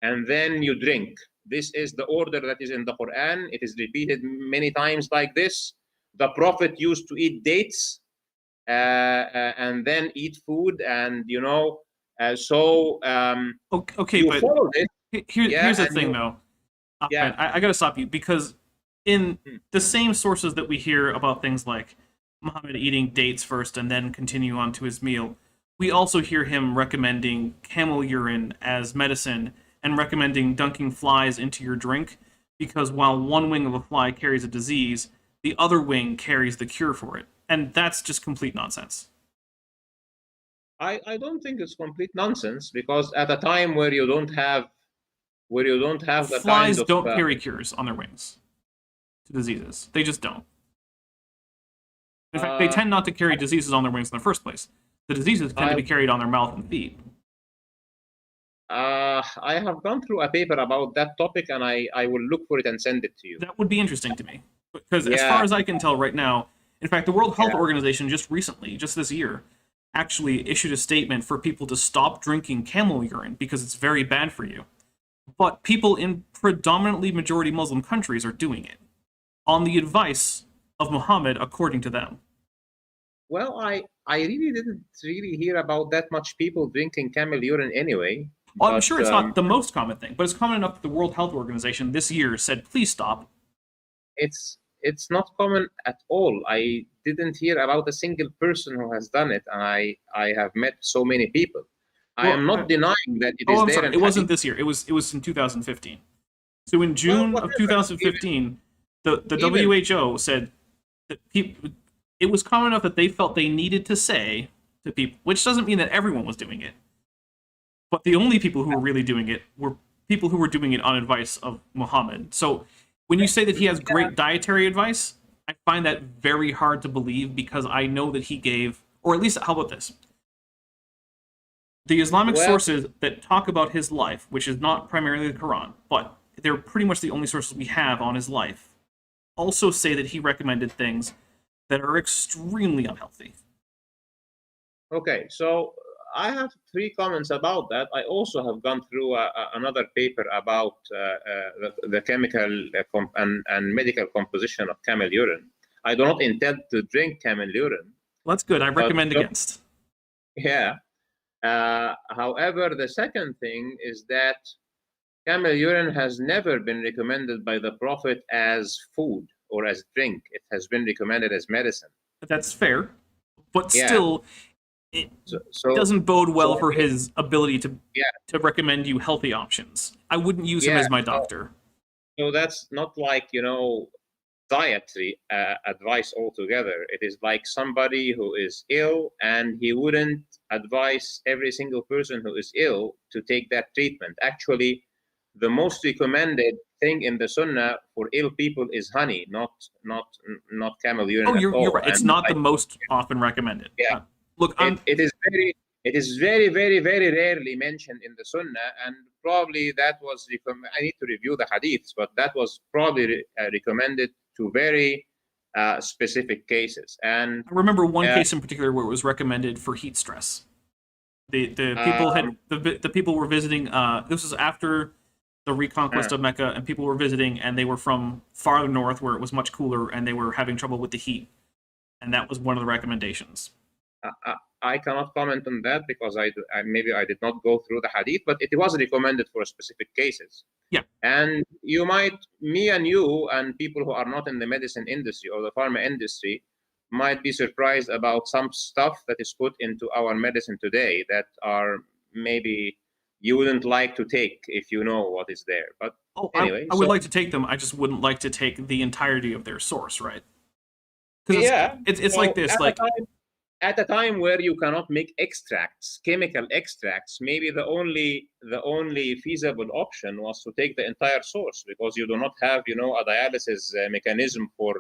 Speaker 4: and then you drink. This is the order that is in the Quran. It is repeated many times like this. The Prophet used to eat dates and then eat food, and
Speaker 3: Okay,
Speaker 4: you
Speaker 3: but
Speaker 4: follow this.
Speaker 3: here's the
Speaker 4: and
Speaker 3: thing,
Speaker 4: you-
Speaker 3: though.
Speaker 4: Yeah.
Speaker 3: I got to stop you, because in the same sources that we hear about things like Muhammad eating dates first and then continue on to his meal, we also hear him recommending camel urine as medicine and recommending dunking flies into your drink, because while one wing of a fly carries a disease, the other wing carries the cure for it. And that's just complete nonsense.
Speaker 4: I don't think it's complete nonsense, because at a time where you don't have the
Speaker 3: Flies
Speaker 4: kind of
Speaker 3: don't carry cures on their wings to diseases. They just don't. In fact, they tend not to carry diseases on their wings in the first place. The diseases tend to be carried on their mouth and feet.
Speaker 4: I have gone through a paper about that topic, and I will look for it and send it to you.
Speaker 3: That would be interesting to me. Because as
Speaker 4: Yeah.
Speaker 3: far as I can tell right now, in fact, the World Health
Speaker 4: Yeah.
Speaker 3: Organization just recently, just this year, actually issued a statement for people to stop drinking camel urine because it's very bad for you. But people in predominantly majority Muslim countries are doing it on the advice of Muhammad, according to them.
Speaker 4: Well, I really didn't really hear about that much people drinking camel urine anyway.
Speaker 3: Well, I'm
Speaker 4: but,
Speaker 3: sure it's not the most common thing, but it's common enough that the World Health Organization this year said, please stop.
Speaker 4: It's not common at all. I didn't hear about a single person who has done it, and I have met so many people. I
Speaker 3: Well,
Speaker 4: am not denying that it is
Speaker 3: Oh, I'm
Speaker 4: there.
Speaker 3: sorry.
Speaker 4: in
Speaker 3: It wasn't
Speaker 4: hadith.
Speaker 3: this year. It was in 2015. So in June of
Speaker 4: whatever.
Speaker 3: 2015, the
Speaker 4: Even-
Speaker 3: WHO said that it was common enough that they felt they needed to say to people, which doesn't mean that everyone was doing it, but the only people who were really doing it were people who were doing it on advice of Muhammad. So when you say that he has great dietary advice, I find that very hard to believe, because I know that he gave, or at least, how about this? The Islamic
Speaker 4: Well-
Speaker 3: sources that talk about his life, which is not primarily the Quran, but they're pretty much the only sources we have on his life, also say that he recommended things that are extremely unhealthy.
Speaker 4: Okay, so I have 3 comments about that. I also have gone through another paper about the chemical and medical composition of camel urine. I do not intend to drink camel urine.
Speaker 3: Well, that's good. I recommend
Speaker 4: But-
Speaker 3: against.
Speaker 4: Yeah. However, the second thing is that camel urine has never been recommended by the Prophet as food or as drink. It has been recommended as medicine.
Speaker 3: That's fair, but
Speaker 4: Yeah.
Speaker 3: still, it
Speaker 4: So
Speaker 3: doesn't bode well
Speaker 4: so-
Speaker 3: for his ability to
Speaker 4: Yeah.
Speaker 3: to recommend you healthy options. I wouldn't use him
Speaker 4: Yeah,
Speaker 3: as my
Speaker 4: so-
Speaker 3: doctor.
Speaker 4: So that's not like, dietary advice altogether. It is like somebody who is ill, and he wouldn't advise every single person who is ill to take that treatment. Actually, the most recommended thing in the Sunnah for ill people is honey, not camel urine.
Speaker 3: Oh,
Speaker 4: at
Speaker 3: you're
Speaker 4: all.
Speaker 3: right. It's
Speaker 4: And
Speaker 3: not the most often recommended.
Speaker 4: Yeah.
Speaker 3: Look,
Speaker 4: it is very, very, very rarely mentioned in the Sunnah, and probably that was I need to review the hadiths, but that was probably recommended to very specific cases. And
Speaker 3: I remember one
Speaker 4: Yeah.
Speaker 3: case in particular where it was recommended for heat stress. The people had the people were visiting. This was after the reconquest of Mecca, and people were visiting, and they were from farther north where it was much cooler, and they were having trouble with the heat, and that was one of the recommendations.
Speaker 4: I cannot comment on that because maybe I did not go through the hadith, but it was recommended for specific cases.
Speaker 3: Yeah.
Speaker 4: And me and you and people who are not in the medicine industry or the pharma industry might be surprised about some stuff that is put into our medicine today that are maybe you wouldn't like to take if you know what is there. But
Speaker 3: Oh,
Speaker 4: anyway,
Speaker 3: I would
Speaker 4: so-
Speaker 3: like to take them. I just wouldn't like to take the entirety of their source, right? Because
Speaker 4: Yeah,
Speaker 3: it's
Speaker 4: so
Speaker 3: like this.
Speaker 4: at a time where you cannot make extracts, chemical extracts, maybe the only feasible option was to take the entire source, because you do not have a dialysis mechanism for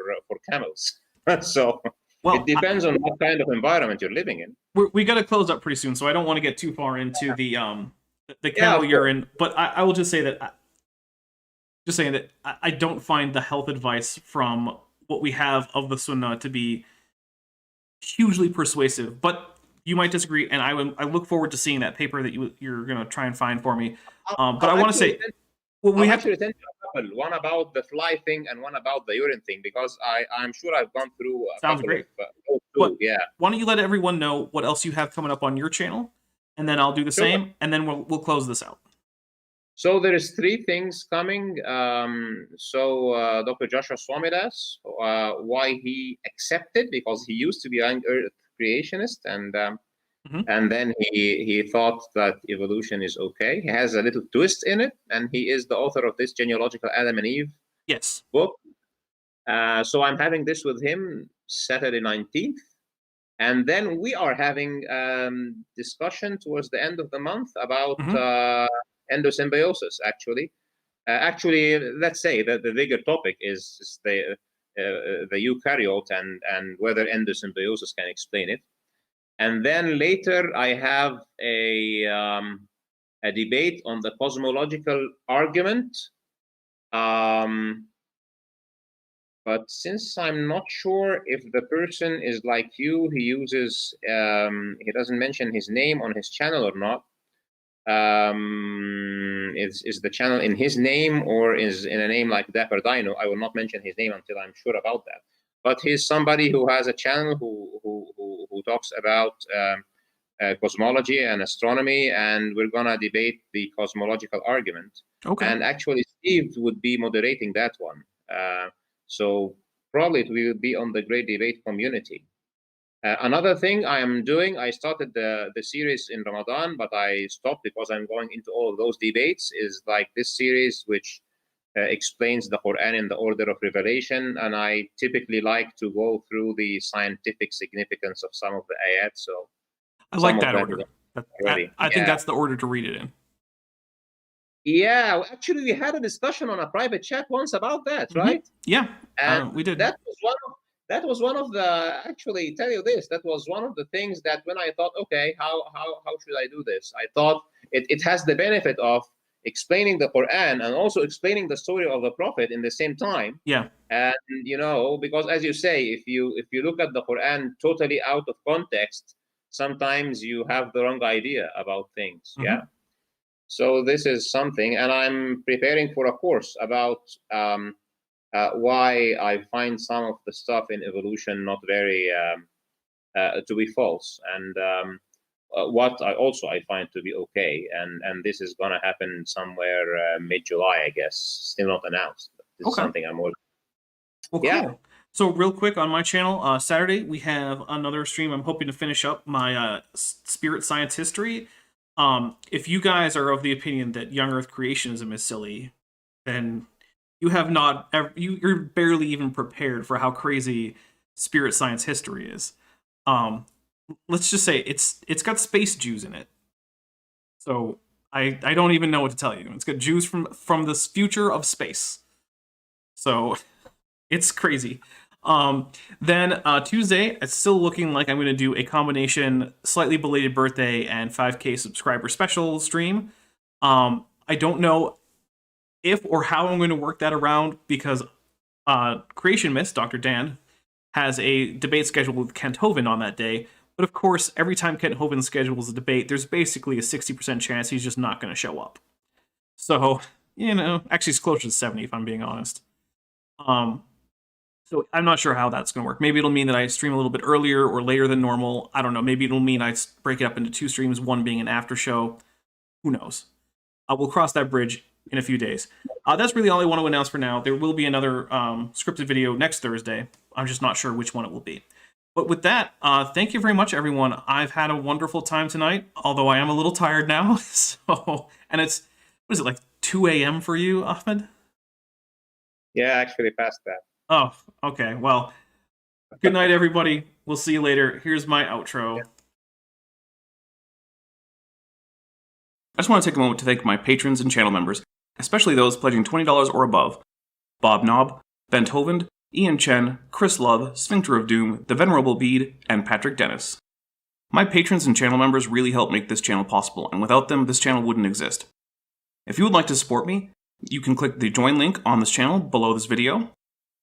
Speaker 4: camels. So
Speaker 3: well,
Speaker 4: it depends on what kind of environment you're living in.
Speaker 3: we got to close up pretty soon, so I don't want to get too far into the camel
Speaker 4: of course.
Speaker 3: urine. But I will just say that I don't find the health advice from what we have of the Sunnah to be hugely persuasive. But you might disagree, and I look forward to seeing that paper that you're going to try and find for me. But I want to say, well, we have
Speaker 4: actually send you a couple. One about the fly thing and one about the urine thing, because I'm sure I've gone through a
Speaker 3: Sounds
Speaker 4: couple
Speaker 3: great.
Speaker 4: of those two. Yeah.
Speaker 3: Why don't you let everyone know what else you have coming up on your channel, and then I'll do the
Speaker 4: Sure.
Speaker 3: same, and then we'll close this out.
Speaker 4: So there's 3 things coming. Dr. Joshua Swamidass, why he accepted, because he used to be an Earth creationist, and then he thought that evolution is okay. He has a little twist in it, and he is the author of this genealogical Adam and Eve book. So I'm having this with him Saturday 19th. And then we are having discussion towards the end of the month about endosymbiosis, actually. Let's say that the bigger topic is the eukaryote and whether endosymbiosis can explain it. And then later I have a debate on the cosmological argument. But since I'm not sure if the person is like you, he uses, he doesn't mention his name on his channel or not. Is the channel in his name or is in a name like Dapper Dino? I will not mention his name until I'm sure about that. But he's somebody who has a channel who talks about cosmology and astronomy, and we're gonna debate the cosmological argument.
Speaker 3: Okay.
Speaker 4: And actually, Steve would be moderating that one. So probably it will be on the Great Debate community. Another thing I am doing, I started the series in Ramadan, but I stopped because I'm going into all of those debates, is like this series which explains the Quran in the order of revelation. And I typically like to go through the scientific significance of some of the ayat. So
Speaker 3: I like that order. I think that's the order to read it in.
Speaker 4: Yeah, actually, we had a discussion on a private chat once about that, right?
Speaker 3: Yeah,
Speaker 4: and
Speaker 3: we did.
Speaker 4: That was one of the. Actually, tell you this, that was one of the things that when I thought, okay, how should I do this? I thought it has the benefit of explaining the Quran and also explaining the story of the Prophet in the same time.
Speaker 3: Yeah.
Speaker 4: And because as you say, if you look at the Quran totally out of context, sometimes you have the wrong idea about things. Yeah. So this is something, and I'm preparing for a course about why I find some of the stuff in evolution not very to be false, and what I find to be okay. And this is gonna happen somewhere mid-July, I guess. Still not announced. This is something I'm working.
Speaker 3: Well, cool. So real quick on my channel, Saturday we have another stream. I'm hoping to finish up my spirit science history. If you guys are of the opinion that young Earth creationism is silly, then you have not, you're barely even prepared for how crazy spirit science history is. Let's just say it's got space Jews in it. So I don't even know what to tell you. It's got Jews from this future of space. So it's crazy. Then Tuesday, it's still looking like I'm going to do a combination slightly belated birthday and 5K subscriber special stream. I don't know if or how I'm going to work that around, because Creationist, Dr. Dan, has a debate scheduled with Kent Hovind on that day. But of course, every time Kent Hovind schedules a debate, there's basically a 60% chance he's just not going to show up. So, actually it's closer to 70 if I'm being honest. So I'm not sure how that's going to work. Maybe it'll mean that I stream a little bit earlier or later than normal. I don't know. Maybe it'll mean I break it up into 2 streams, one being an after show. Who knows? We'll cross that bridge in a few days. That's really all I want to announce for now. There will be another scripted video next Thursday. I'm just not sure which one it will be. But with that, thank you very much, everyone. I've had a wonderful time tonight, although I am a little tired now. And it's, what is it, like 2 a.m. for you, Ahmed?
Speaker 4: Yeah, actually past that.
Speaker 3: Oh, okay. Well, good night, everybody. We'll see you later. Here's my outro. I just want to take a moment to thank my patrons and channel members, especially those pledging $20 or above: Bob Knob, Bent Hovind, Ian Chen, Chris Love, Sphincter of Doom, The Venerable Bede, and Patrick Dennis. My patrons and channel members really help make this channel possible, and without them, this channel wouldn't exist. If you would like to support me, you can click the join link on this channel below this video,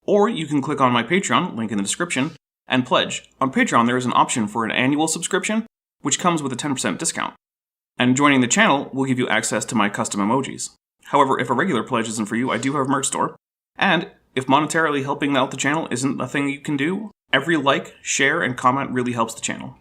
Speaker 3: Or you can click on my Patreon, link in the description, and pledge. On Patreon, there is an option for an annual subscription, which comes with a 10% discount. And joining the channel will give you access to my custom emojis. However, if a regular pledge isn't for you, I do have a merch store. And if monetarily helping out the channel isn't a thing you can do, every like, share, and comment really helps the channel.